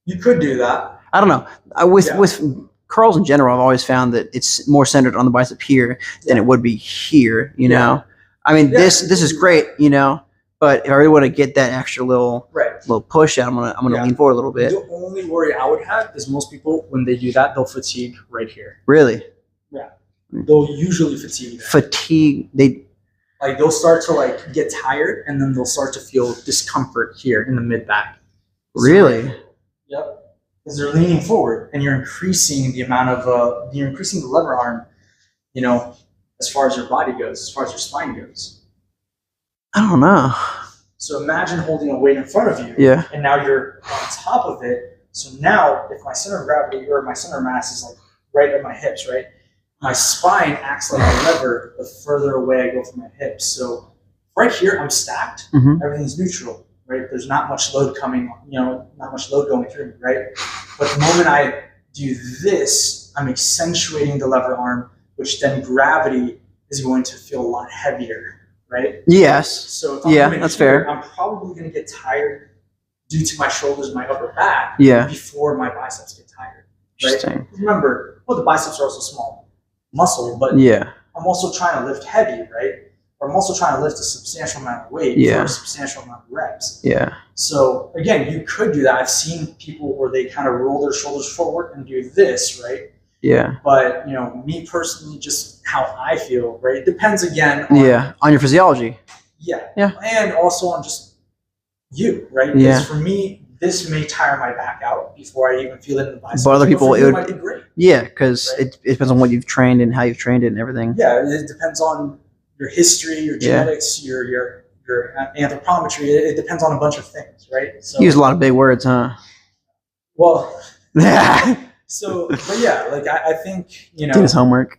you could do that. I don't know. With curls in general, I've always found that it's more centered on the bicep here than Yeah. it would be here. You Yeah. know, I mean Yeah, this you is can do great. You know, but if I really want to get that extra little Right. push out, I'm gonna Yeah. lean forward a little bit. The only worry I would have is most people, when they do that, they'll fatigue right here. Really, They'll usually fatigue. there. fatigue. Like they'll start to like get tired, and then they'll start to feel discomfort here in the mid back. Really. Yep. Because they're leaning forward, and you're increasing the amount of you're increasing the lever arm. As far as your body goes, as far as your spine goes. I don't know. So imagine holding a weight in front of you, Yeah. and now you're on top of it. So now, if my center of gravity or my center of mass is like right at my hips, right, my spine acts like a lever the further away I go from my hips. So right here, I'm stacked. Mhm. Everything's neutral, right? There's not much load coming, not much load going through me, right? But the moment I do this, I'm accentuating the lever arm, which then gravity is going to feel a lot heavier, right? Yes. So if I'm Yeah, doing that's here, fair. I'm probably going to get tired due to my shoulders, my upper back, Yeah. before my biceps get tired. Interesting. Remember, the biceps are also small muscle, but Yeah. I'm also trying to lift heavy, right? Or I'm also trying to lift a substantial amount of weight Yeah. for a substantial amount of reps. Yeah. So again, you could do that. I've seen people where they kind of roll their shoulders forward and do this, right? Yeah. But me personally, just how I feel, right? It depends again on Yeah. On your physiology. Yeah. Yeah. And also on just you, right? Yeah. Because for me, this may tire my back out before I even feel it in the biceps. But other people, for you, it might be great. Yeah, because Right. it depends on what you've trained and how you've trained it and everything. Yeah, it depends on your history, your genetics, your anthropometry. It depends on a bunch of things, right? So You use a lot of big words, huh? well, Did but yeah, like I think his homework.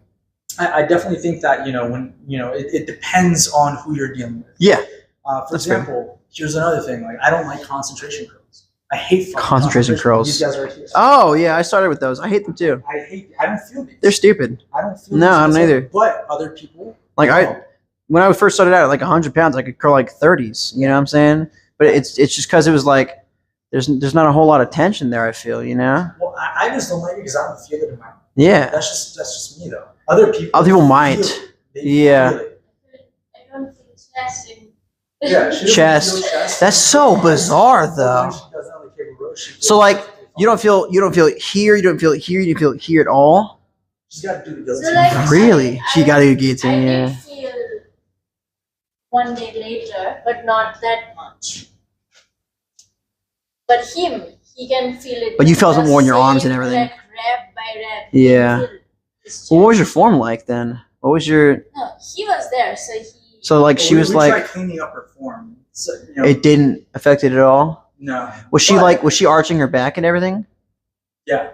I definitely think that when it depends on who you're dealing with. Yeah. For That's fair. example, here's another thing. Like I don't like concentration curls. I hate fucking Concentration curls. These guys are here. Oh yeah, I started with those. I hate them too. I don't feel these. They're stupid. I don't feel No, these I don't myself, either. But other people, Like no. when I first started out at like 100 pounds, I could curl like 30s. You know what I'm saying? But it's just because it was like there's not a whole lot of tension there. I feel Well, I just don't like it because I don't feel it in my. Yeah. That's just me though. Other people Other people might. feel it. They Yeah. feel it. I don't feel chest in Yeah, she doesn't Chest. feel chest. That's so bizarre, though. She doesn't on the cable row, she feels So like chest. you don't feel it here. You don't feel it here. You don't feel it here at all. She's got to do the So guillotine. like Really? She got to get I in. did Yeah. feel one day later, but not that much. But he can feel it. But you felt it the more in your arms same, and everything. Like rep by rep. he Yeah. can feel his Well, what was chest. your form like then? What was your No, he was there, so he. so like she We- was we like tried cleaning up her form. So, it didn't affect it at all. No. Was she But- like was she arching her back and everything? Yeah.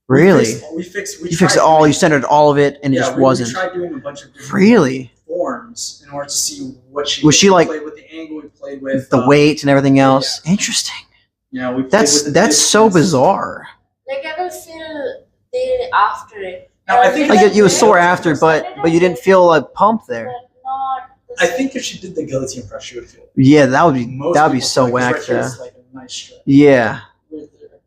Really? We fixed. We You fixed it tried all. doing- You centered all of it, and it yeah, just we wasn't. tried doing a bunch of different Really? forms in order to see what she Was she, like, played with the angle we played with The weight and everything else. Interesting. We played That's with the so distance. bizarre. Like I will feel day after it. No, I think- Like you were sore after, but you didn't feel a pump there. But not the I same. think if she did the guillotine press, she would feel it. Yeah, that would be Most that would be people so feel it, 'cause whack. right here Yeah. is like a nice stretch Yeah. right there.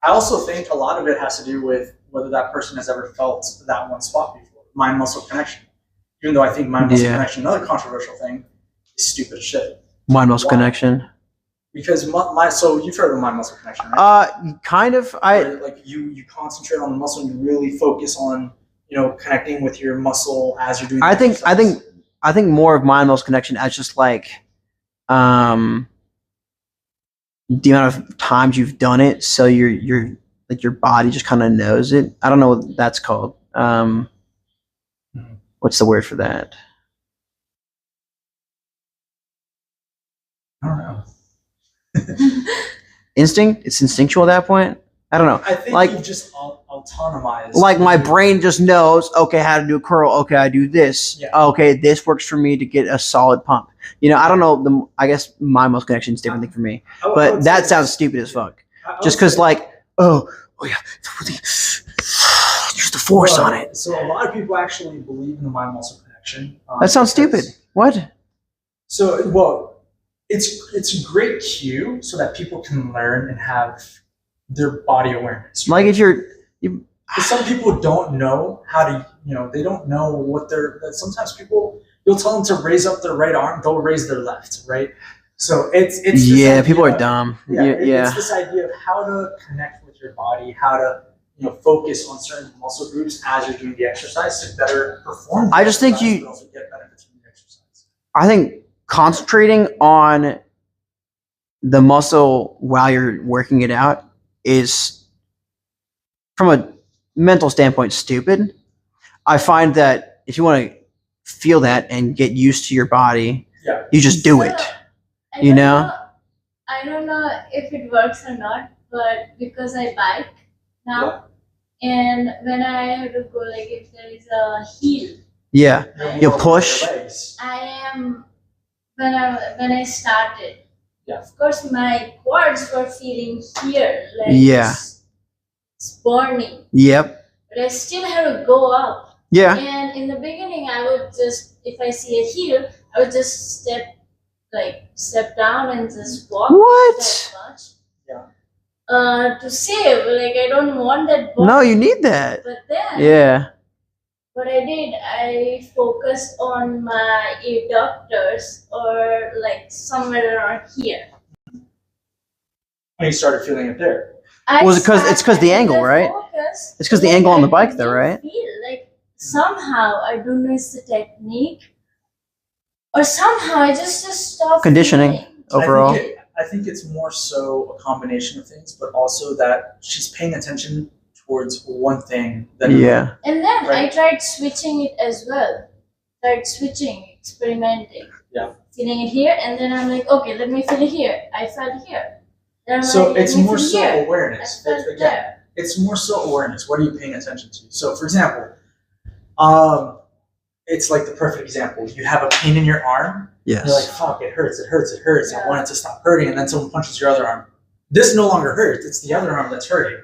I also think a lot of it has to do with whether that person has ever felt that one spot before. Mind muscle connection. Even though I think mind muscle Yeah. connection, another controversial thing, is stupid shit. Mind muscle Why? connection. Because so you've heard of mind muscle connection, right? Kind of. Where, like you concentrate on the muscle and you really focus on connecting with your muscle as you're doing. I the think exercise. more of mind muscle connection as just like the amount of times you've done it, so you're like your body just kind of knows it. I don't know what that's called. What's the word for that? I don't know. Instinct. It's instinctual at that point. I don't know. I think Like- you just autonomize. Like my brain just knows, okay, how to do a curl. Okay, I do this. Yeah. Okay, this works for me to get a solid pump. I don't know. I guess mind muscle connection is a different thing for me. I But would that say- sounds stupid as fuck. I would Just because, say- like, oh yeah, use the force on it. So a lot of people actually believe in the mind muscle connection. That sounds because- stupid. What? So well, it's a great cue so that people can learn and have their body awareness. Like if you're, Because some people don't know how to, they don't know what that sometimes people, you'll tell them to raise up their right arm, they'll raise their left, right? So it's this yeah, people idea- are dumb. Yeah, Yeah. It's this idea of how to connect with your body, how to focus on certain muscle groups as you're doing the exercise to better perform. the I just think exercise, you- but also get benefits from the exercise. I think concentrating on the muscle while you're working it out is, from a mental standpoint, stupid. I find that if you want to feel that and get used to your body, Yeah. you just do it. I You don't know? I don't know if it works or not, but because I bike now, and when I have to go, like if there is a hill, Yeah. You More push. with your legs. I am when I started. Yeah. Of course, my quads were feeling here, like Yeah. it's burning, Yep. but I still have to go up. Yeah. And in the beginning, I would just, if I see a hill, I would just step down and just walk What? that much. Yeah. To save, like I don't want that. No, you need that. But then, Yeah. what I did, I focused on my adductors or like somewhere around here. When you started feeling it there. Was it 'cause- it's 'cause the angle, right? It's 'cause the angle on the bike though, right? Feel like somehow I don't know it's the technique, or somehow I just stop Conditioning. feeling. Overall. I think it's more so a combination of things, but also that she's paying attention to towards one thing. Then Yeah. And then I Right. tried switching it as well. Experimenting. Yeah. Feeling it here, and then I'm like, okay, let me feel it here. I felt here. Then I'm So like, let it's me more feel so here. awareness. I felt Again, there. it's more so awareness. What are you paying attention to? So, for example, it's like the perfect example. You have a pain in your arm. Yes. You're like, fuck, it hurts. Yeah. I want it to stop hurting, and then someone punches your other arm. This no longer hurts. It's the other arm that's hurting.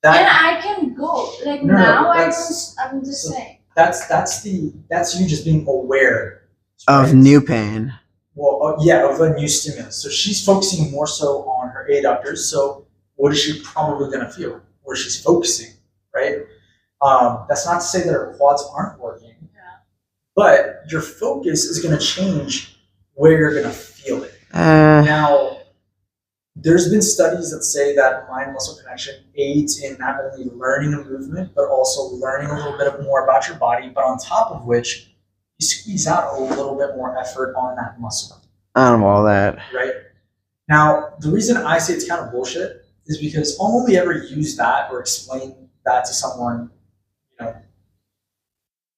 And That I can go like No, now. that's- I'm just so- saying. that's you just being aware Of right? new pain. Well, yeah, of a new stimulus. So she's focusing more so on her adductors. So what is she probably going to feel? Where she's focusing, right? That's not to say that her quads aren't working, but your focus is going to change where you're going to feel it. Now, there's been studies that say that mind-muscle connection aids in not only learning a movement, but also learning a little bit more about your body, but on top of which, you squeeze out a little bit more effort on that muscle, I don't know all that. right? Now, the reason I say it's kind of bullshit is because I'll only ever use that or explain that to someone,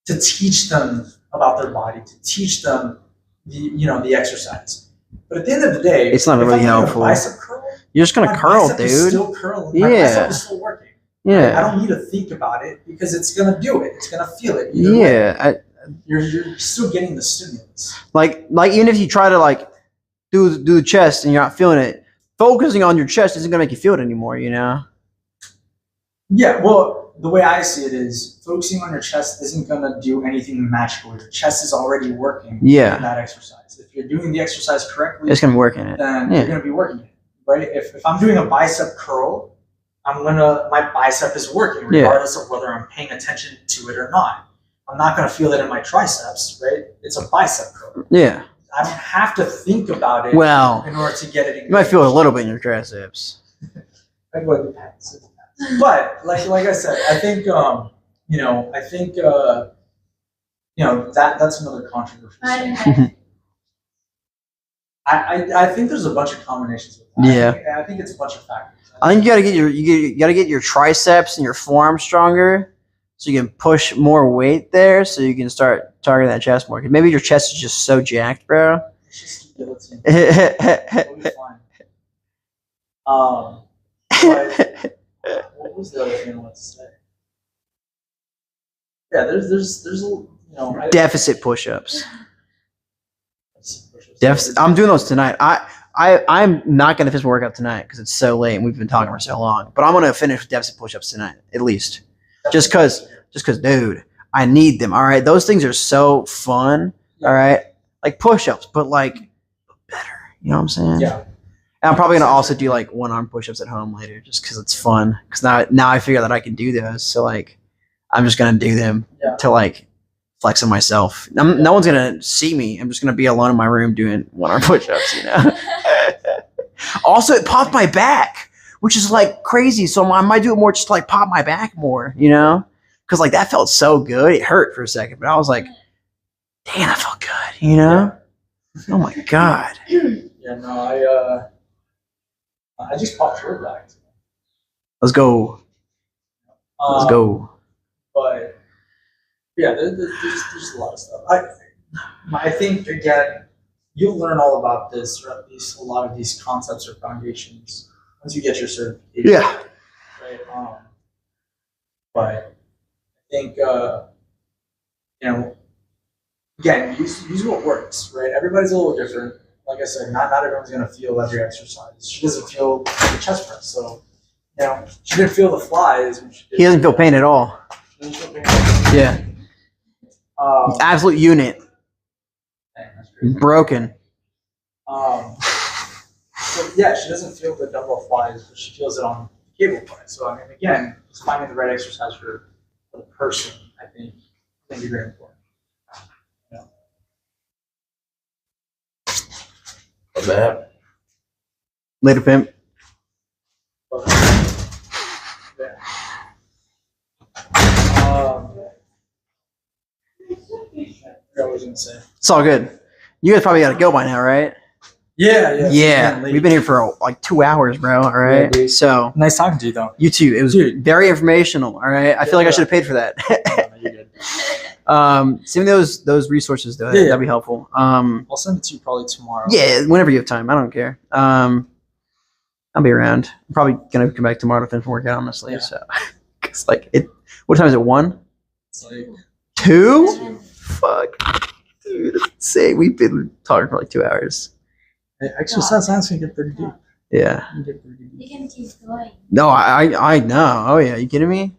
to teach them about their body, to teach them the exercise. But at the end of the day, It's not if really I'm doing a helpful. bicep curl, You're just gonna my curl, bicep is dude. still curling. My Yeah. bicep is still working. I Yeah. don't need to think about it because it's gonna do it. It's gonna feel it. Either way. Yeah. You're still getting the stimulus. Like even if you try to like do the chest and you're not feeling it, focusing on your chest isn't gonna make you feel it anymore. You know. Yeah, well, the way I see it is focusing on your chest isn't gonna do anything magical. Your chest is already working Yeah. in that exercise. If you're doing the exercise correctly, It's gonna be working it. then Yeah. you're gonna be working it. Right? If I'm doing a bicep curl, my bicep is working Yeah. regardless of whether I'm paying attention to it or not. I'm not gonna feel it in my triceps, right? It's a bicep curl. Yeah. I don't have to think about it Well, in order to get it. you might feel a little bit in your triceps. Well, it depends. But like I said, I think that's another controversial. I I think there's a bunch of combinations with that. Yeah. I think it's a bunch of factors. I think you gotta get your triceps and your forearms stronger, so you can push more weight there, so you can start targeting that chest more. 'Cause maybe your chest is just so jacked, bro. It's just guillotine. Yeah. We'll be fine. But what was the other thing I wanted to say? Yeah, there's Deficit push-ups. Deficit. I'm doing those tonight. I'm not gonna finish my workout tonight because it's so late and we've been talking for so long. But I'm gonna finish deficit push-ups tonight, at least. Just cause, dude, I need them. All right, those things are so fun. All right, like push-ups, but like better. You know what I'm saying? Yeah. And I'm probably gonna also do like one-arm push-ups at home later, just because it's fun. Because now I figure that I can do those. So like, I'm just gonna do them to like flex on myself. No one's gonna see me. I'm just gonna be alone in my room doing one-arm push-ups. You know. Also, it popped my back, which is like crazy. So I might do it more just to like pop my back more. You know, because like that felt so good. It hurt for a second, but I was like, damn, that felt good. You know. Oh my god. Yeah, no, I just popped your back. Let's go. Let's go. But yeah, there's a lot of stuff. I think again, you'll learn all about this, or at least a lot of these concepts or foundations once you get your certification. Yeah. Right. But I think again, use what works. Right. Everybody's a little different. Like I said, not everyone's gonna feel every exercise. She doesn't feel the chest press, so she didn't feel the flies. He doesn't feel pain at all. Yeah. Absolute unit. Dang, that's crazy. Broken. So yeah, she doesn't feel the dumbbell flies, but she feels it on cable flies. So I mean, again, just finding the right exercise for the person, I think can be very important. Later, pimp. But, yeah. I forgot what I was gonna say. It's all good. You guys probably gotta go by now, right? Yeah, we've been here for like 2 hours, bro. All right. Yeah, dude. So Nice talking to you, though. you too. It was very informational. All right. I feel like I should have paid for that. No, you're good. Send me those resources though. Yeah. That'd be helpful. I'll send it to you probably tomorrow. Yeah, whenever you have time. I don't care. I'll be around. I'm probably gonna come back tomorrow to finish my workout, honestly. Yeah. So, cause like it. What time is it? 1? It's like 2? Fuck, dude. Say we've been talking for like 2 hours. exercise science can get pretty deep. Yeah. Can get pretty deep. You can keep going. No, I know. Oh yeah, you kidding me?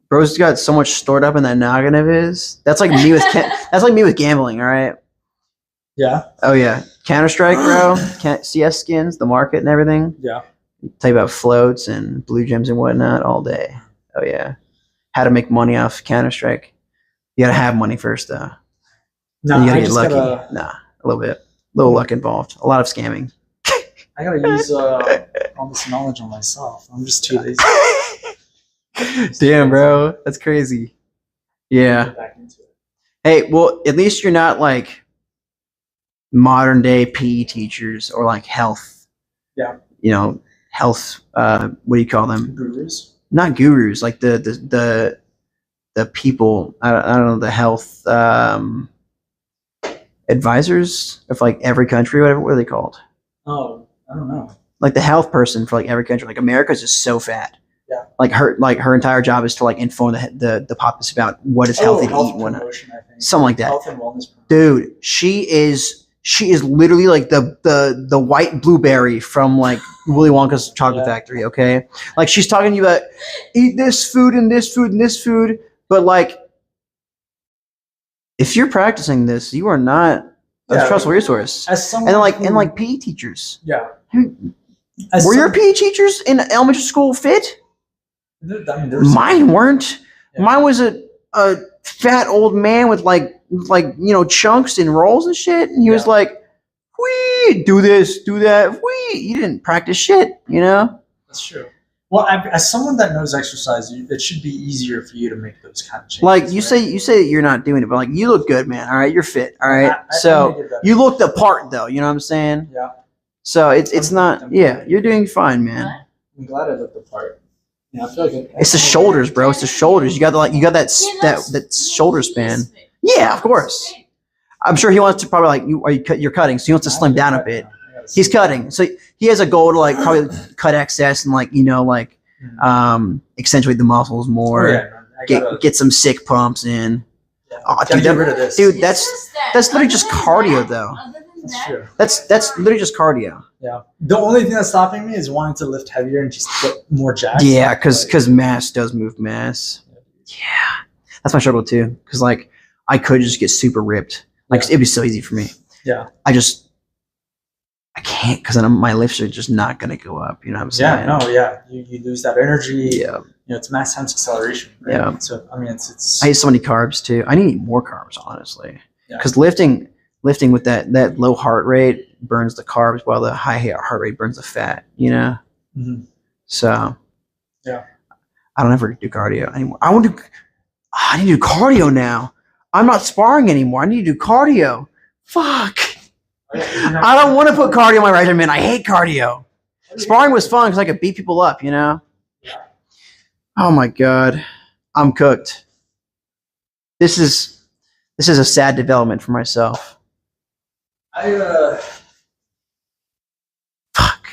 Bro's got so much stored up in that noggin of his. That's like me with that's like me with gambling. All right. Yeah. Oh yeah, Counter Strike, bro. CS skins, the market, and everything. Yeah. Tell you about floats and blue gems and whatnot all day. Oh yeah, how to make money off Counter Strike. You gotta have money first though. No, And you gotta I get just lucky. gotta. Nah, a little bit, little luck involved. A lot of scamming. I gotta use all this knowledge on myself. I'm just too lazy. Damn, bro, that's crazy. Yeah. Get back into it. Hey, well, at least you're not like modern day PE teachers or like health. Yeah. You know, health. What do you call them? Gurus. Not gurus, like the people. I don't know, the health advisors of like every country. Whatever. What are they called? Oh, I don't know. Like the health person for like every country. Like America's just so fat. Yeah. Like her entire job is to like inform the populace about what is healthy to health eat and whatnot. promotion, I think. Something like that. Health and wellness promotion. Dude, she is literally like the white blueberry from like Willy Wonka's chocolate factory, okay? Like she's talking to you about eat this food and this food and this food, but like if you're practicing this, you are not a trustful resource. As someone And like PE teachers. yeah. Were your PE teachers in elementary school fit? Mine weren't. Yeah. Mine was a fat old man with like chunks and rolls and shit, and he was like, "Wee, do this, do that." Wee, you didn't practice shit, you know. That's true. Well, as someone that knows exercise, it should be easier for you to make those kind of changes. Like you right? say that you're not doing it, but like you look good, man. All right, you're fit. All right, I so get that. you look the part, though. You know what I'm saying? Yeah. So it's not. Yeah, you're doing fine, man. I'm glad I looked the part. Yeah, I feel like It's the shoulders, bro. It's the shoulders. You got that shoulder span. Yeah, of course. I'm sure he wants to probably like you're cutting, so he wants to slim down a bit. He's cutting, so he has a goal to like probably cut excess and like accentuate the muscles more. Get some sick pumps in. Oh, dude, get rid of this. Dude, that's literally just cardio, though. That's true. That's literally just cardio. Yeah. The only thing that's stopping me is wanting to lift heavier and just get more jacked. Yeah, because mass does move mass. Yeah, that's my struggle too. Because like I could just get super ripped. Like it'd be so easy for me. Yeah. I can't because then my lifts are just not gonna go up. You know what I'm saying? Yeah. No. Yeah. You lose that energy. Yeah. You know, it's mass times acceleration. Right? Yeah. So I mean, it's. I eat so many carbs too. I need to eat more carbs, honestly. Yeah. Because lifting with that low heart rate burns the carbs while the high heart rate burns the fat. You know. Mm-hmm. So. Yeah. I don't ever do cardio anymore. I need to do cardio now. I'm not sparring anymore. I need to do cardio. Fuck. I don't want to put cardio in my regimen. I hate cardio. Sparring was fun because I could beat people up, you know? Oh my God. I'm cooked. This is a sad development for myself. Fuck.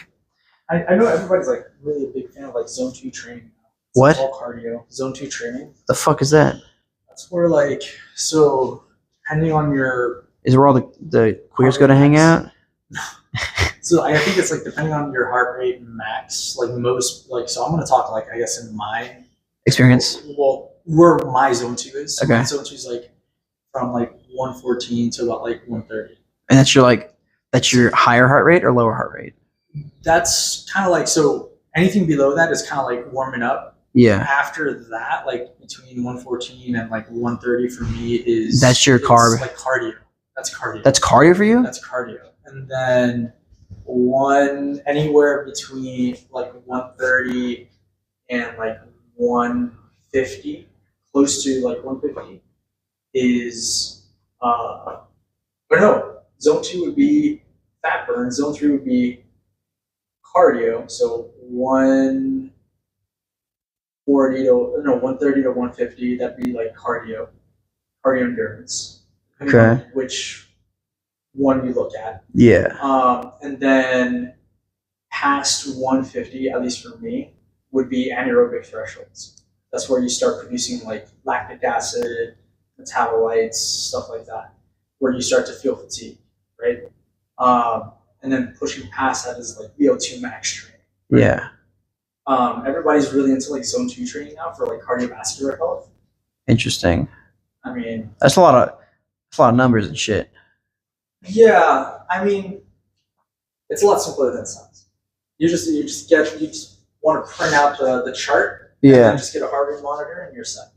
I know everybody's like really a big fan of like zone 2 training. It's What? all cardio. Zone 2 training. The fuck is that? That's where like so depending on your Is where all the queers go to hang out? so I think it's like depending on your heart rate max, like most like so I'm gonna talk like I guess in my Experience? well where my zone 2 is. Okay. My zone 2 is like from like 114 to about like 130. And that's your higher heart rate or lower heart rate? That's kind of like so anything below that is kind of like warming up. Yeah. After that, like between 114 and like 130 for me is That's your carb. like cardio. That's cardio. That's cardio for you? That's cardio. And then anywhere between like 130 and like 150, close to like 150 is or no, zone 2 would be fat burn. Zone 3 would be cardio. So 130 to 150. That'd be like cardio endurance. Depending on which one you look at. Yeah. And then past 150, at least for me, would be anaerobic thresholds. That's where you start producing like lactic acid, metabolites, stuff like that, where you start to feel fatigue, right? And then pushing past that is like VO2 max training. Right? Yeah. Everybody's really into like zone 2 training now for like cardiovascular health. Interesting. I mean, that's a lot of numbers and shit. Yeah, I mean, it's a lot simpler than it sounds. You just want to print out the chart. And then just get a heart rate monitor and you're set.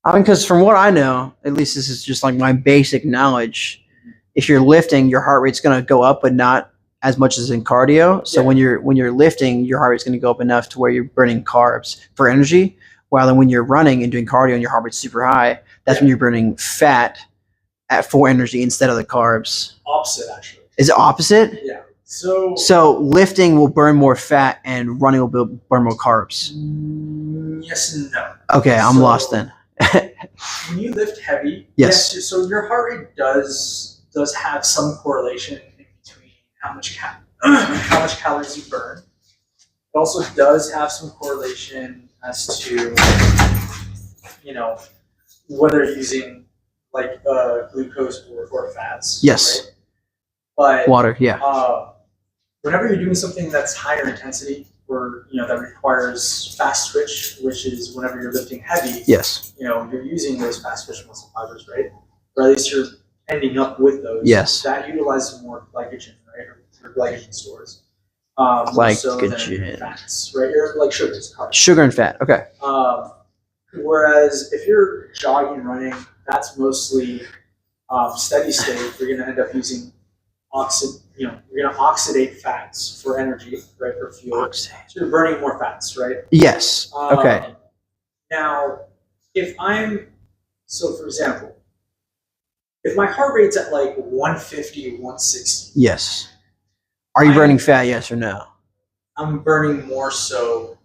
I mean, because from what I know, at least this is just like my basic knowledge. If you're lifting, your heart rate's going to go up, but not as much as in cardio. So when you're lifting, your heart rate's going to go up enough to where you're burning carbs for energy. While then when you're running and doing cardio and your heart rate's super high, that's when you're burning fat for energy instead of the carbs. Opposite, actually. Is it opposite? Yeah. So lifting will burn more fat and running will burn more carbs. Yes and no. Okay, I'm lost then. When you lift heavy, yes. So your heart rate does have some correlation in between how much calories you burn. It also does have some correlation as to whether you're using like glucose or fats. Yes. Right? But water, yeah. Whenever you're doing something that's higher intensity or that requires fast twitch, which is whenever you're lifting heavy, yes. You're using those fast twitch muscle fibers, right? Or at least you're ending up with those. Yes. That utilizes more glycogen, right? Or glycogen stores. Glycogen. So than fats, right? Or like sugars, carbs. Sugar and fat. Okay. Whereas if you're jogging, running, that's mostly steady state. You're going to end up using you're going to oxidate fats for energy, right? For fuel. So you're burning more fats, right? Yes. Okay. Now, for example, if my heart rate's at like 150, 160. Yes. Are you burning fat? Yes or no? I'm burning more so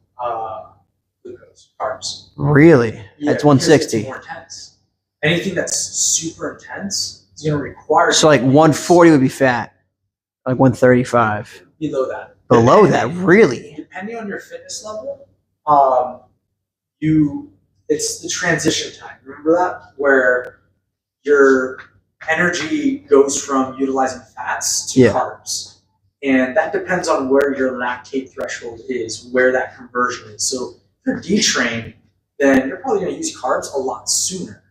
glucose, carbs. Really? Yeah, that's 160. It's more intense. Anything that's super intense is going to require. So like 140 would be fat, like 135. Below that. Below that, really? Depending on your fitness level, it's the transition time. Remember that, where your energy goes from utilizing fats to carbs. And that depends on where your lactate threshold is, where that conversion is. So if you're detrained, then you're probably going to use carbs a lot sooner.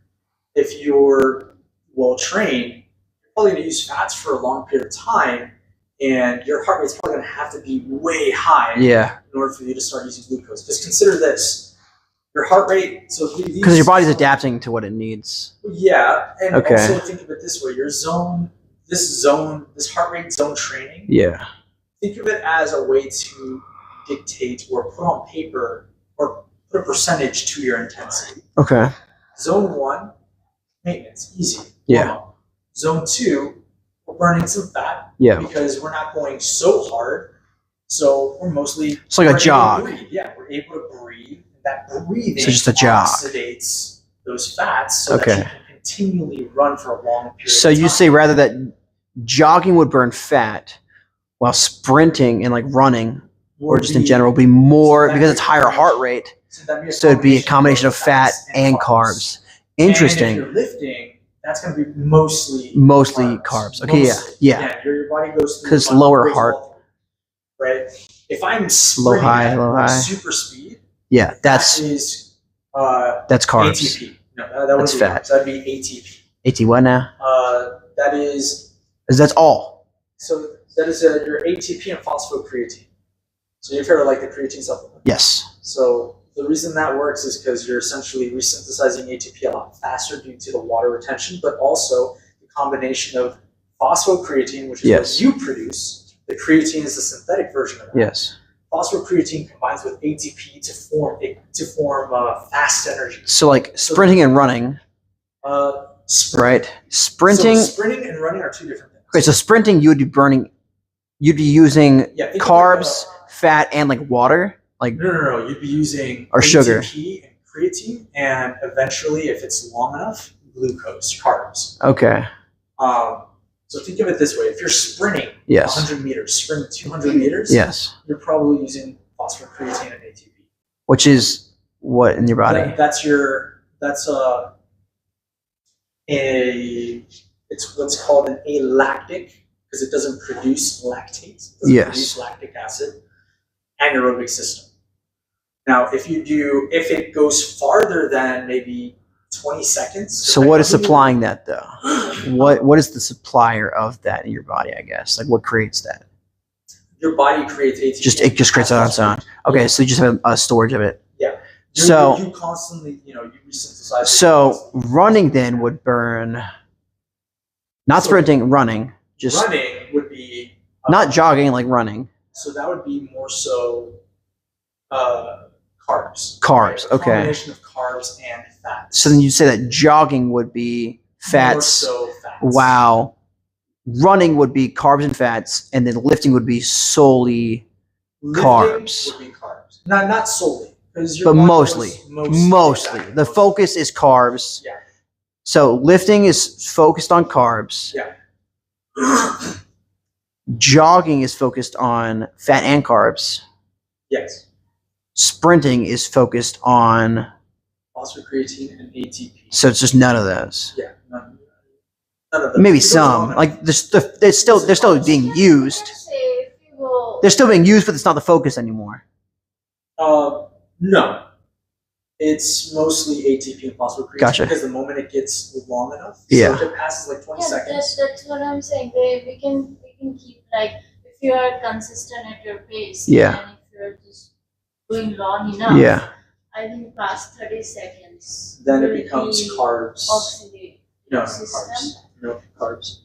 If you're well trained, you're probably going to use fats for a long period of time, and your heart rate's probably going to have to be way high in order for you to start using glucose. Just consider this. Your heart rate, because your body's adapting to what it needs. Yeah, and also think of it this way: this heart rate zone training. Yeah. Think of it as a way to dictate or put on paper or put a percentage to your intensity. Okay. Zone 1, maintenance, easy. Yeah. Zone 2, we're burning some fat. Yeah. Because we're not going so hard, so we're mostly. It's like a jog. Yeah, we're able to breathe. That breathing just a jog. Oxidates those fats so that you can continually run for a long period of time. So you say rather that jogging would burn fat while sprinting and like running or just in general would be more because it's higher heart rate. So it'd be a combination of fat and carbs. Interesting. And if you're lifting, that's going to be mostly carbs. Okay, yeah. Your body goes through because lower heart. Right? If I'm sprinting at super speed, that's carbs. ATP. No, that's fat. So that'd be ATP. AT what now? That is. That's all. So that is your ATP and phosphocreatine. So you've heard of like the creatine supplement. Yes. So the reason that works is because you're essentially resynthesizing ATP a lot faster due to the water retention, but also the combination of phosphocreatine, which is what you produce. The creatine is the synthetic version of that. Yes. Phosphocreatine combines with ATP to form fast energy. So like sprinting and running. Right. Sprinting. So sprinting and running are two different things. Okay, so sprinting, you would be burning, you'd be using Yeah, think of carbs, fat, and like water, like no. You'd be using or sugar. ATP and creatine, and eventually, if it's long enough, glucose, carbs. Okay. So think of it this way: if you're sprinting Yes. 100 meters, sprint 200 meters, Yes. you're probably using phosphocreatine and ATP. Which is what in your body? That's it's what's called an alactic, because it doesn't produce lactate. It doesn't Yes. produce lactic acid. Anaerobic system. Now, if it goes farther than maybe 20 seconds. So what is supplying that though? What is the supplier of that in your body? I guess like what creates that? Your body creates ATP. It just creates it on its own. Okay, so you just have a storage of it. Yeah. So you constantly, you resynthesize. So running then would burn. Not sprinting, running. Just running would be not jogging, like running. So that would be more so carbs. Carbs, A okay. combination of carbs and fats. So then you say that jogging would be fats. More so fats. Wow. Running would be carbs and fats, and then lifting would be solely Lifting carbs. would be carbs. Not solely. But mostly. Mostly. Exactly. The focus is carbs. Yeah. So lifting is focused on carbs. Yeah. Jogging is focused on fat and carbs. Yes. Sprinting is focused on, Phosphocreatine and ATP. so it's just none of those. Yeah. None of them. Maybe It goes some. on. Like they're still being used. Say if you go. They're still being used, but it's not the focus anymore. No. It's mostly ATP and phosphocreatine. Gotcha. Because the moment it gets long enough, Yeah. so if it passes like 20 Yeah, seconds. that's what I'm saying. We can keep like if you are consistent at your pace. Yeah. And if you're just going long enough. Yeah. I think past 30 seconds. Then it will becomes be carbs. Oxidative No, system. carbs. No, carbs.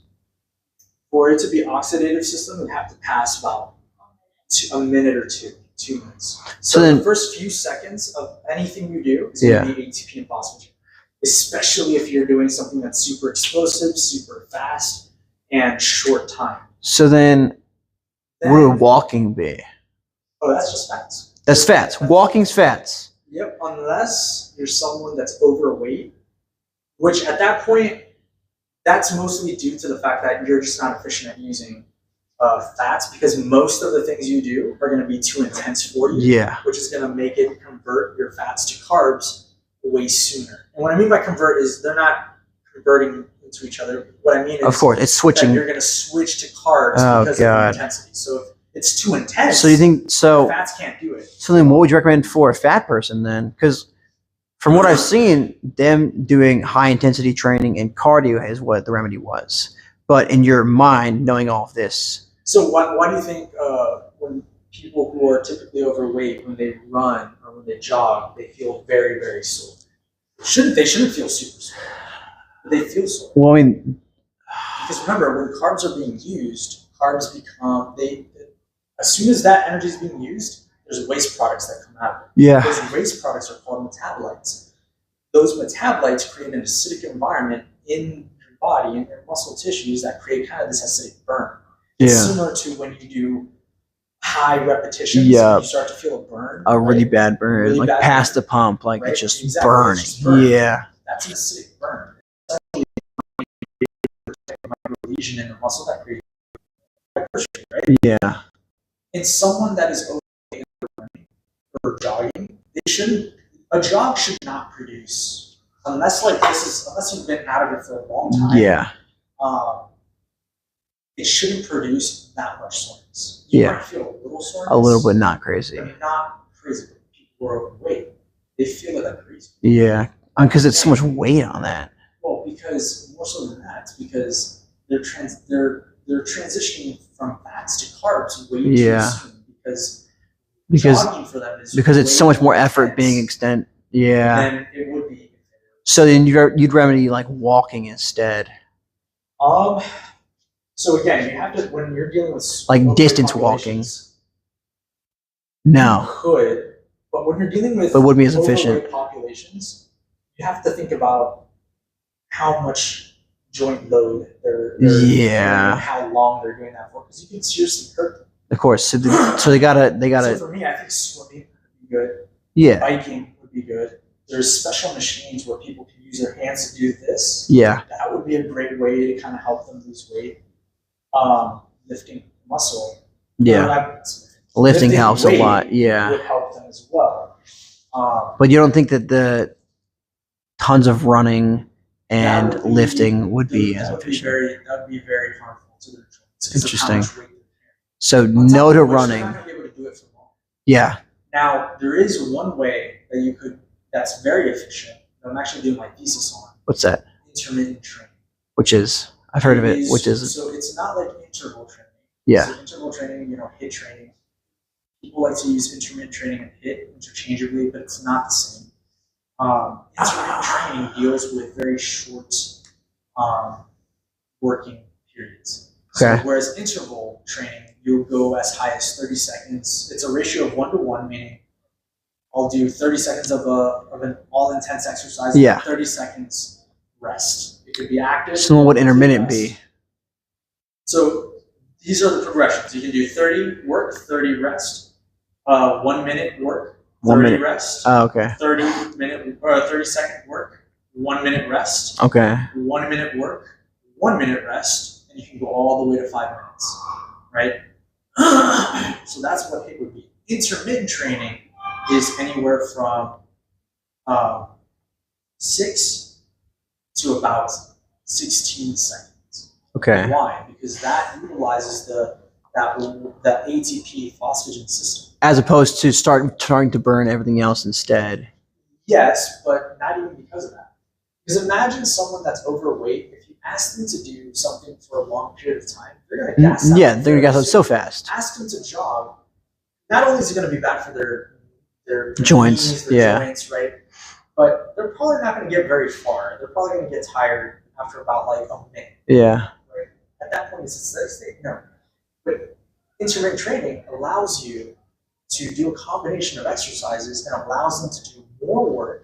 For it to be oxidative system, it would have to pass about a minute or two. 2 minutes. So So then- the first few seconds of anything you do is Yeah. going to be ATP and phosphate, especially if you're doing something that's super explosive, super fast, and short time. So then, Then, what would walking be? oh, that's just fats. That's fats. Walking's fats. Yep, unless you're someone that's overweight, which at that point, that's mostly due to the fact that you're just not efficient at using fats, because most of the things you do are going to be too intense for you. Yeah. Which is going to make it convert your fats to carbs way sooner. And what I mean by convert is they're not converting into each other. What I mean is, Of course, it's that switching. you're going to switch to carbs Oh, because God. of the intensity. So if it's too intense, So you think so? fats can't do it. So then, what would you recommend for a fat person then? Because from what I've seen, them doing high intensity training and cardio is what the remedy was. But in your mind, knowing all of this, So why do you think when people who are typically overweight, when they run or when they jog, they feel very, very sore? They shouldn't feel super sore. But they feel sore. well, I mean, Because remember, when carbs are being used, carbs become as soon as that energy is being used, there's waste products that come out. yeah, Those waste products are called metabolites. Those metabolites create an acidic environment in your body, in your muscle tissues, that create kind of this acidic burn. It's yeah, similar to when you do high repetitions, Yeah. you start to feel a burn. a really right? bad burn, Really like bad past burn. the pump, like Right? it's just Exactly, burning. it's just burning. Yeah, That's an acidic burn. Lesion in the muscle that creates hypertrophy, right? yeah, In someone that is overweight or jogging, a jog should not produce, unless you've been out of it for a long time. yeah, It shouldn't produce that much soreness. You Yeah. might feel a little soreness. a little bit not crazy. But not crazy. People who are overweight, they feel it like crazy. Yeah, because it's so much weight on that. Well, because more so than that, it's because they're transitioning from fats to carbs way Yeah. too soon. Because jogging for them is because it's way so much more effort being intense extended. Yeah. than it would be. So then you'd remedy like walking instead. So again, you have to, when you're dealing with Like overweight distance populations, No. you could, but when you're dealing with But wouldn't be as efficient. overweight populations, you have to think about how much joint load they're Yeah. and how long they're doing that for, because you can seriously hurt them. Of course. So they gotta So for me, I think swimming would be good. yeah. Biking would be good. There's special machines where people can use their hands to do this. Yeah. That would be a great way to kind of help them lose weight. Lifting muscle. Yeah. Lifting helps a weight lot. Yeah. would help them as well. But you don't think that the tons of running and that would be- lifting would be as that would be efficient? that would be very harmful to their joints. because of how Interesting. much weight they're carrying. So On top no of to which, they're running. not gonna be able to do it for long. Yeah. Now, there is one way that you could, that's very efficient, that I'm actually doing my thesis on, What's that? intermittent training. Which is I've heard of it. Which is So it's not like interval training. yeah. So interval training, HIIT training. People like to use intermittent training and HIIT interchangeably, but it's not the same. Intermittent training deals with very short working periods. Okay. So whereas interval training, you'll go as high as 30 seconds. It's a ratio of 1-to-1, meaning I'll do 30 seconds of an all intense exercise, Yeah. and 30 seconds rest. It could be active. So what would it could intermittent rest. be? So these are the progressions. You can do 30 work, 30 rest, 1 minute work, 1 30 minute. rest, Oh, okay. 30-second work, 1 minute rest, Okay. 1 minute work, 1 minute rest, and you can go all the way to 5 minutes, right? So that's what HIIT would be. Intermittent training is anywhere from 6 to about 16 seconds. Okay. Why? Because that utilizes the ATP phosphagen system. As opposed to starting to burn everything else instead. Yes, but not even because of that. Because imagine someone that's overweight. If you ask them to do something for a long period of time, they're going to gas out. Yeah, they're gonna gas out so fast. Ask them to jog. Not only is it going to be bad for their Joints, knees, their yeah. joints, right? But they're probably not going to get very far. They're probably going to get tired after about like a minute. Yeah. Right? At that point, it's a steady state. No. But intermittent training allows you to do a combination of exercises and allows them to do more work,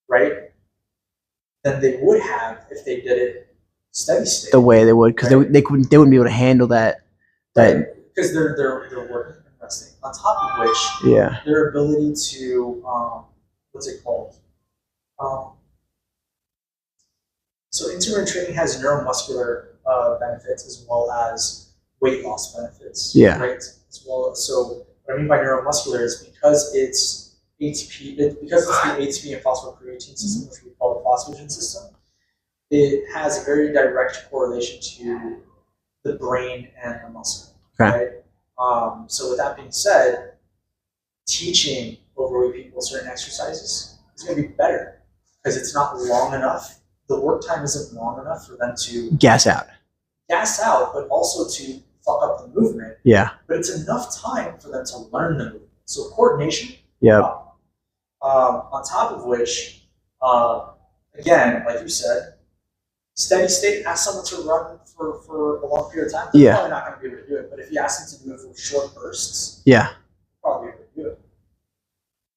right, than they would have if they did it steady state. The way they would, because Right. they wouldn't be able to handle that. Because they're working and resting. On top of which, Yeah. their ability to what's it called? So intermittent training has neuromuscular benefits as well as weight loss benefits. Yeah. Right. As well. So what I mean by neuromuscular is because it's ATP, because it's the ATP and phosphoprotein system, which we call the phosphagen system. It has a very direct correlation to the brain and the muscle. Okay. Right. So with that being said, teaching overweight people certain exercises is going to be better because it's not long enough. The work time isn't long enough for them to Gas out. gas out, but also to fuck up the movement. Yeah. But it's enough time for them to learn the movement. So coordination. Yep. On top of which, again, like you said, steady state, ask someone to run for a long period of time. They're Yeah. probably not going to be able to do it. But if you ask them to do it for short bursts, Yeah. probably able to do it.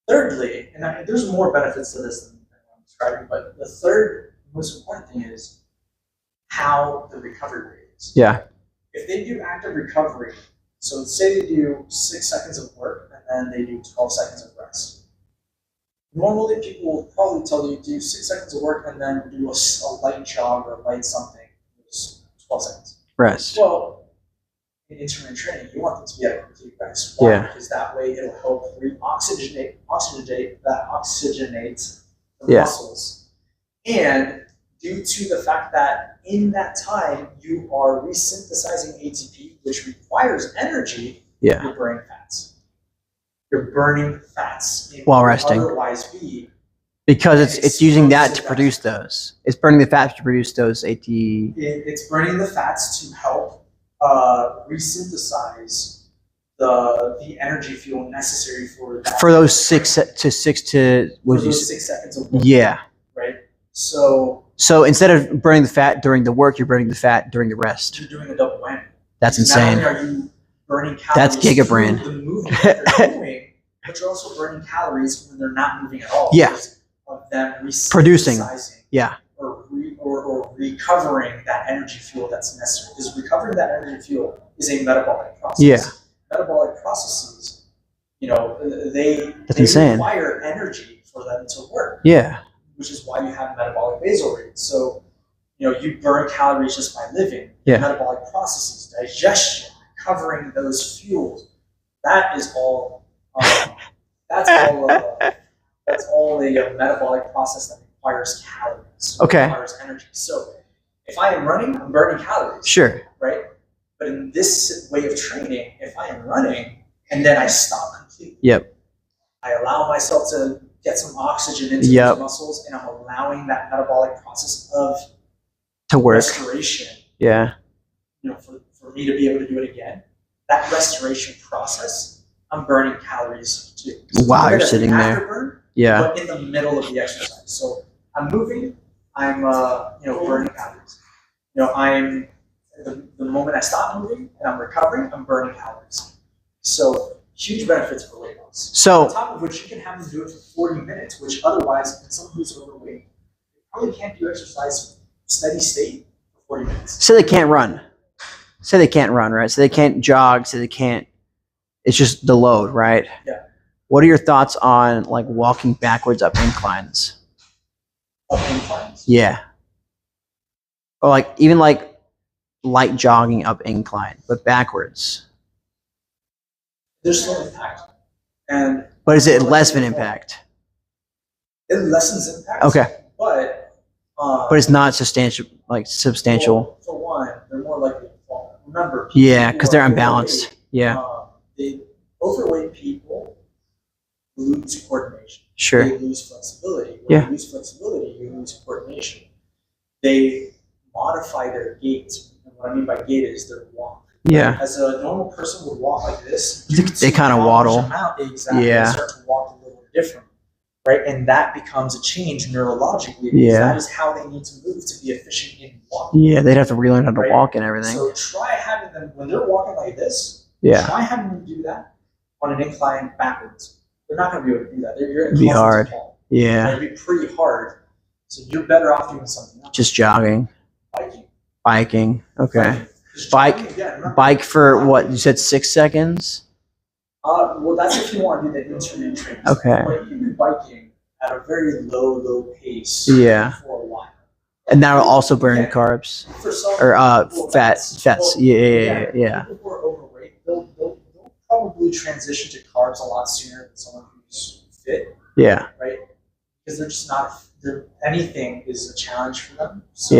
Thirdly, and there's more benefits to this than I'm describing, but the third most important thing is how the recovery rate is. Yeah. If they do active recovery, so say they do 6 seconds of work and then they do 12 seconds of rest. Normally, people will probably tell you do 6 seconds of work and then do a light jog or a light something. It's 12 seconds. Rest. Well, in intermittent training, you want them to be at a complete rest. Why? Yeah. Because that way it'll help oxygenate the Yeah. muscles. And due to the fact that in that time you are resynthesizing ATP, which requires energy, Yeah. you're burning fats. You're burning fats in While what would resting. Otherwise be Because it's using that to explosive produce those. It's burning the fats to produce those it's burning the fats to help resynthesize the energy fuel necessary for that. for those 6 to what for did you those say? 6 seconds of work, Yeah. right? So So instead of burning the fat during the work, you're burning the fat during the rest. you're doing a double whammy. That's Because insane. Not only are you burning That's calories gigabrain. through the movement that they're doing, but you're also burning calories when they're not moving at all. Yeah. Because of them Producing. resynthesizing Yeah. or recovering that energy fuel that's necessary. Because recovering that energy fuel is a metabolic process. Yeah. Metabolic processes, they insane. require energy for them to work. Yeah. Which is why you have metabolic basal rate. So, you burn calories just by living. Yeah. Metabolic processes, digestion, recovering those fuels. That is all. That's all a metabolic process that requires calories. Okay. Requires energy. So, if I am running, I'm burning calories. Sure. Right. But in this way of training, if I am running and then I stop completely. Yep. I allow myself to get some oxygen into those muscles, and I'm allowing that metabolic process to work. Restoration. Yeah. For me to be able to do it again. That restoration process, I'm burning calories too. So wow, you're sitting there. Burn, yeah. But in the middle of the exercise. So I'm moving, I'm burning calories. I'm the moment I stop moving and I'm recovering, I'm burning calories. So huge benefits for weight loss. So on top of which you can have them do it for 40 minutes, which otherwise, in someone who's overweight, they probably can't do exercise steady state for 40 minutes. So they can't run. Say they can't run, right? So they can't jog. So they can't. It's just the load, right? Yeah. What are your thoughts on like walking backwards up inclines? Up inclines? Yeah. Or like even like light jogging up incline, but backwards. There's still impact. But is it less of an impact? It lessens impact. Okay. But it's not substantial. Substantial. For one, they're more likely to fall. Remember. Yeah, because they're unbalanced. Yeah. Overweight people lose coordination. Sure. They lose flexibility. When you lose flexibility, you lose coordination. They modify their gait. And what I mean by gait is their walk. Yeah. As a normal person would walk like this, they kind of waddle. Exactly. Yeah. They start to walk a little different. Right? And that becomes a change neurologically. Yeah. That is how they need to move to be efficient in walking. Yeah, they'd have to relearn how to walk and everything. So try having them, when they're walking like this, try having them do that on an incline backwards. They're not going to be able to do that. It'd be hard. Yeah. It'd be pretty hard. So you're better off doing something else. Just jogging. Biking. Okay. Jogging, bike for what? You said 6 seconds? Well, that's if you want to do the intermittent training. Okay. But you can do biking at a very low pace for a while. And that'll also burn carbs For some, or fats. Yeah. People who are overweight, they'll probably transition to carbs a lot sooner than someone who's fit. Yeah. Right? Because they're just not. Anything is a challenge for them. So,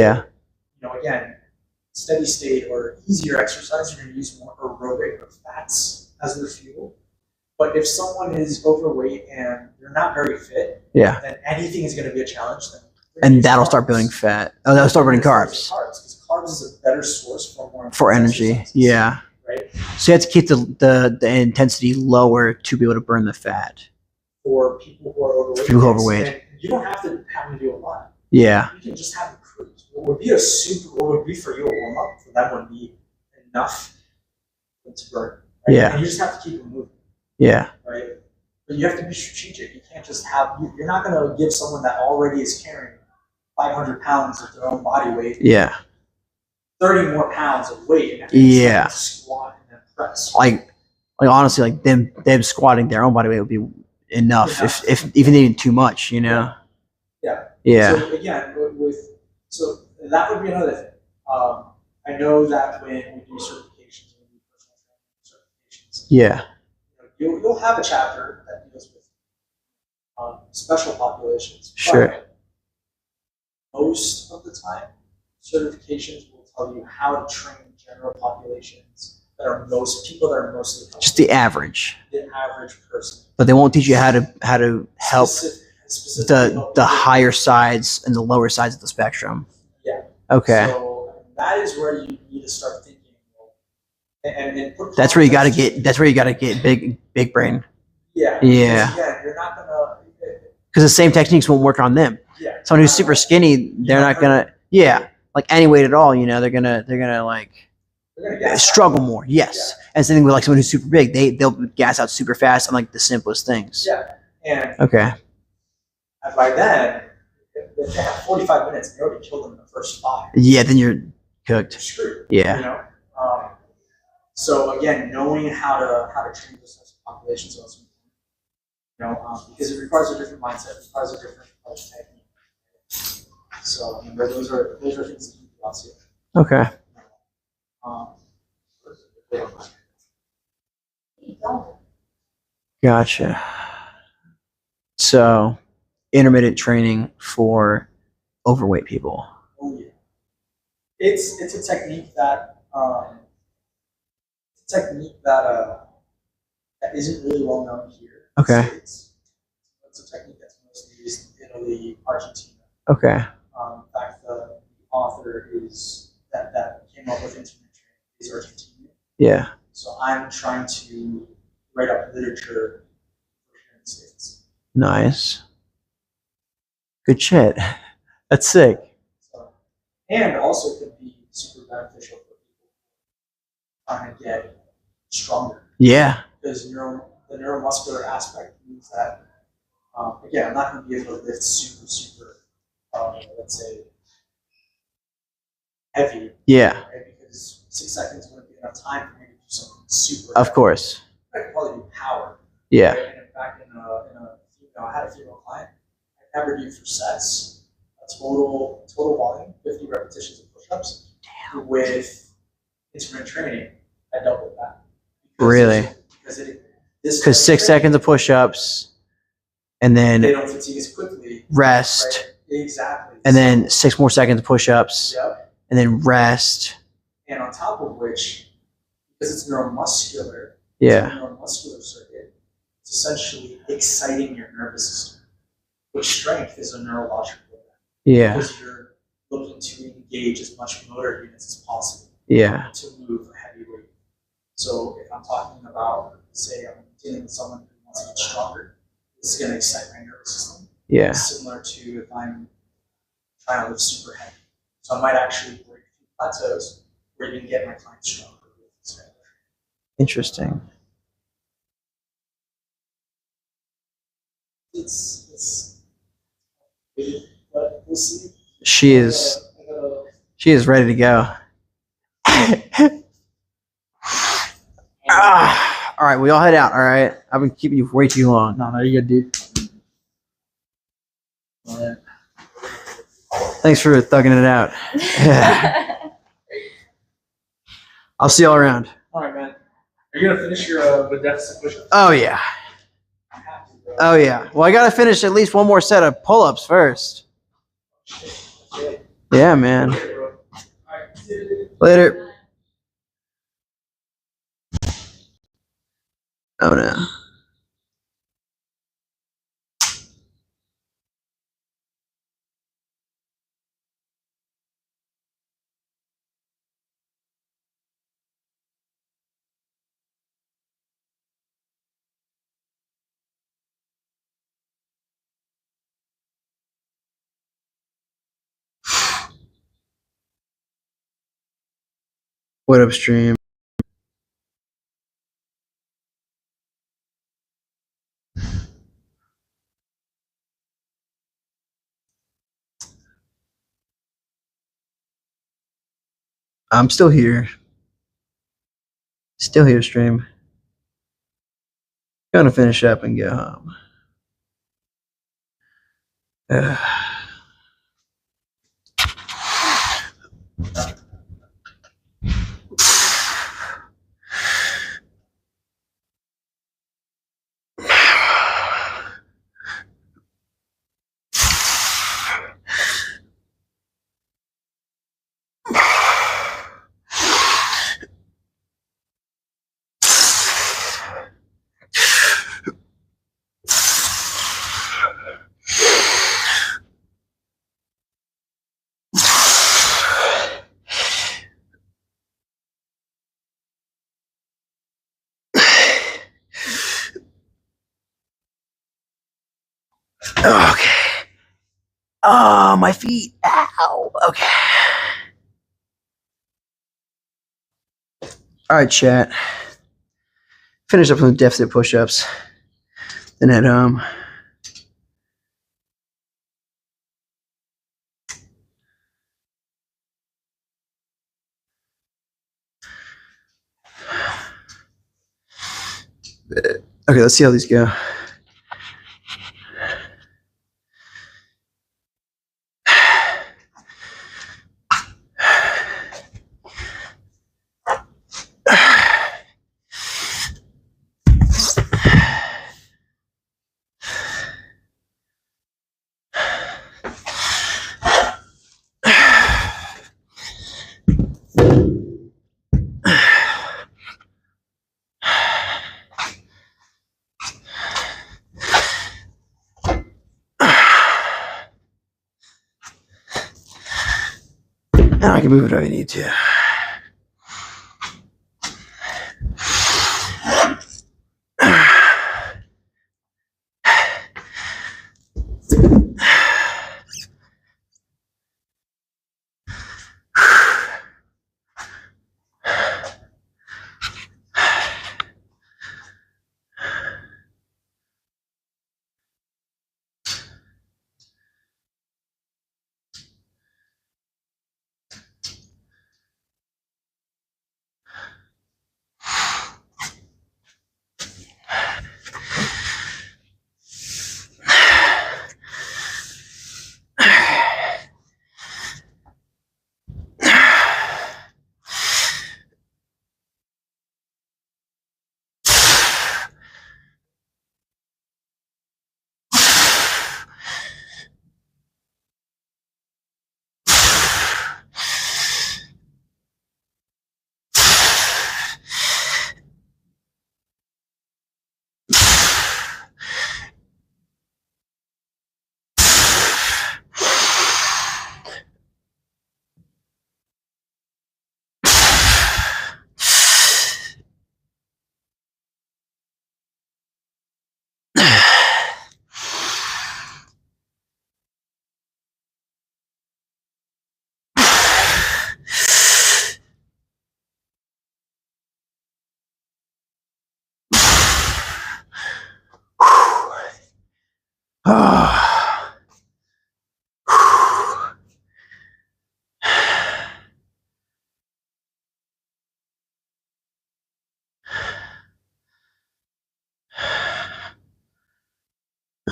again, steady state or easier exercise, you're going to use more aerobic or fats as their fuel. But if someone is overweight and they're not very fit, then anything is going to be a challenge. And that'll start building fat. Oh, that'll start burning carbs. Because carbs is a better source for energy. Exercises. Yeah. Right. So you have to keep the intensity lower to be able to burn the fat. For people who are overweight. People who are overweight. And you don't have to do a lot. Yeah. You can just have a cruise. What would be for you a warm up for them would be enough to burn. Right? Yeah. And you just have to keep them moving. Yeah. Right. But you have to be strategic. You can't just have. You're not going to give someone that already is carrying 500 pounds of their own body weight. Yeah. 30 more pounds of weight. And yeah. Squat and then press. Like honestly, like them squatting their own body weight would be enough. If even too much, Yeah. So again, so that would be another thing. I know that when we do certifications, when we do personal training certifications, you'll have a chapter that deals with special populations. Sure. But most of the time, certifications will tell you how to train general populations that are mostly just the average person. But they won't teach you how to help the higher sides and the lower sides of the spectrum. Yeah. Okay. So that is where you need to start thinking. That's where you got to get. That's where you got to get big brain. Yeah. Yeah. You're not gonna. Because the same techniques won't work on them. Yeah. Someone who's super skinny, they're not gonna. Yeah. Like any weight at all, they're gonna like struggle more. Yes. And same thing with like someone who's super big, they'll gas out super fast on like the simplest things. Yeah. And okay. by then, if they have 45 minutes and you already killed them in the first 5, Yeah, then you're you're cooked. screwed. Yeah. You know. So again, knowing how to train those types of populations is also important. Because it requires a different mindset, it requires a different technique. So those are things that you can see. Okay. Gotcha. So, intermittent training for overweight people. Oh yeah, it's a technique that that isn't really well known here. Okay. It's a technique that's mostly used in Italy, Argentina. Okay. In fact, the author is that came up with intermittent training is Argentinian. Yeah. So I'm trying to write up literature for here in the States. Nice. Good shit. That's sick. So, and also could be super beneficial for people trying to get stronger. Yeah. Because the neuromuscular aspect means that, again, I'm not going to be able to lift super, let's say, heavy. Yeah. Right? Because 6 seconds wouldn't be enough time for me to do something super Of heavy. course. I could probably do power. Yeah. Right? And in fact, I had a female client. I never do for sets a total volume, 50 repetitions of push-ups. Damn. With intermittent training, I doubled that. Really? Because 6 seconds of push-ups, and then they don't fatigue as quickly. Rest. Right? Exactly. And then 6 more seconds of push-ups. Yep. And then rest. And on top of which, because it's neuromuscular, Yeah. it's a neuromuscular circuit, it's essentially exciting your nervous system. Which strength is a neurological event. Yeah. Because you're looking to engage as much motor units as possible. Yeah. To move a heavy weight. So if I'm talking about, say, I'm dealing with someone who wants to get stronger, this is going to excite my nervous system. Yeah. Similar to if I'm trying to lift super heavy. So I might actually break a few plateaus or even get my clients stronger. Interesting. It's but we'll see. She is ready to go. All right, we all head out. All right, I've been keeping you way too long. No, you're good, dude. All right. Thanks for thugging it out. I'll see y'all around. All right, man. Are you gonna finish your with deficit push-ups? Oh yeah. Oh yeah. Well, I gotta finish at least one more set of pull-ups first. Yeah, man. Later. Oh no. What up, stream? I'm still here. Still here, stream. Gonna finish up and go home. Okay. Oh, my feet. Ow. Okay. All right, chat. Finish up with deficit push-ups. Then head home. Okay, let's see how these go. Now I can move it if I need to.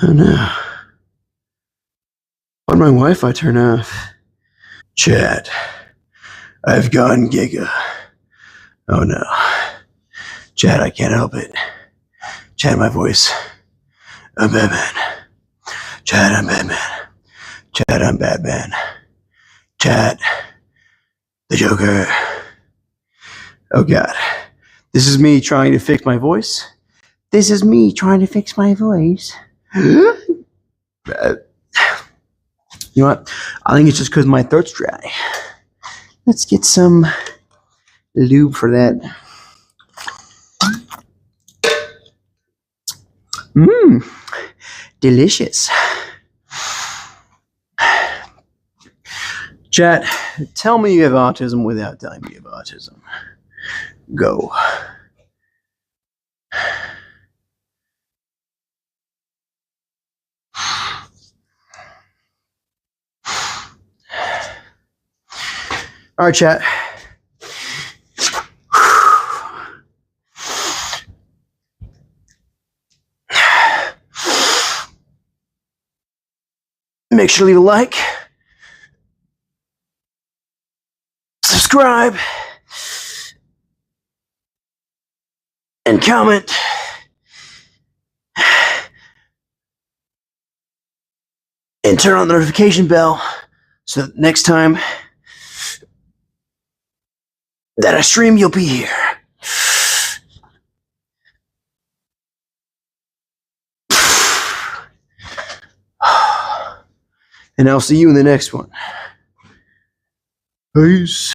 Oh no. Why'd my Wi-Fi turn off? Chat. I've gone giga. Oh no. Chat, I can't help it. Chat, my voice. I'm Batman. Chat, I'm Batman. Chat, I'm Batman. Chat. The Joker. Oh god. This is me trying to fix my voice. This is me trying to fix my voice. You know what? I think it's just because my throat's dry. Let's get some lube for that. Mmm. Delicious. Chat, tell me you have autism without telling me you have autism. Go. All right, chat. Make sure to leave a like, subscribe, and comment. And turn on the notification bell so that next time that I stream, you'll be here. And I'll see you in the next one. Peace.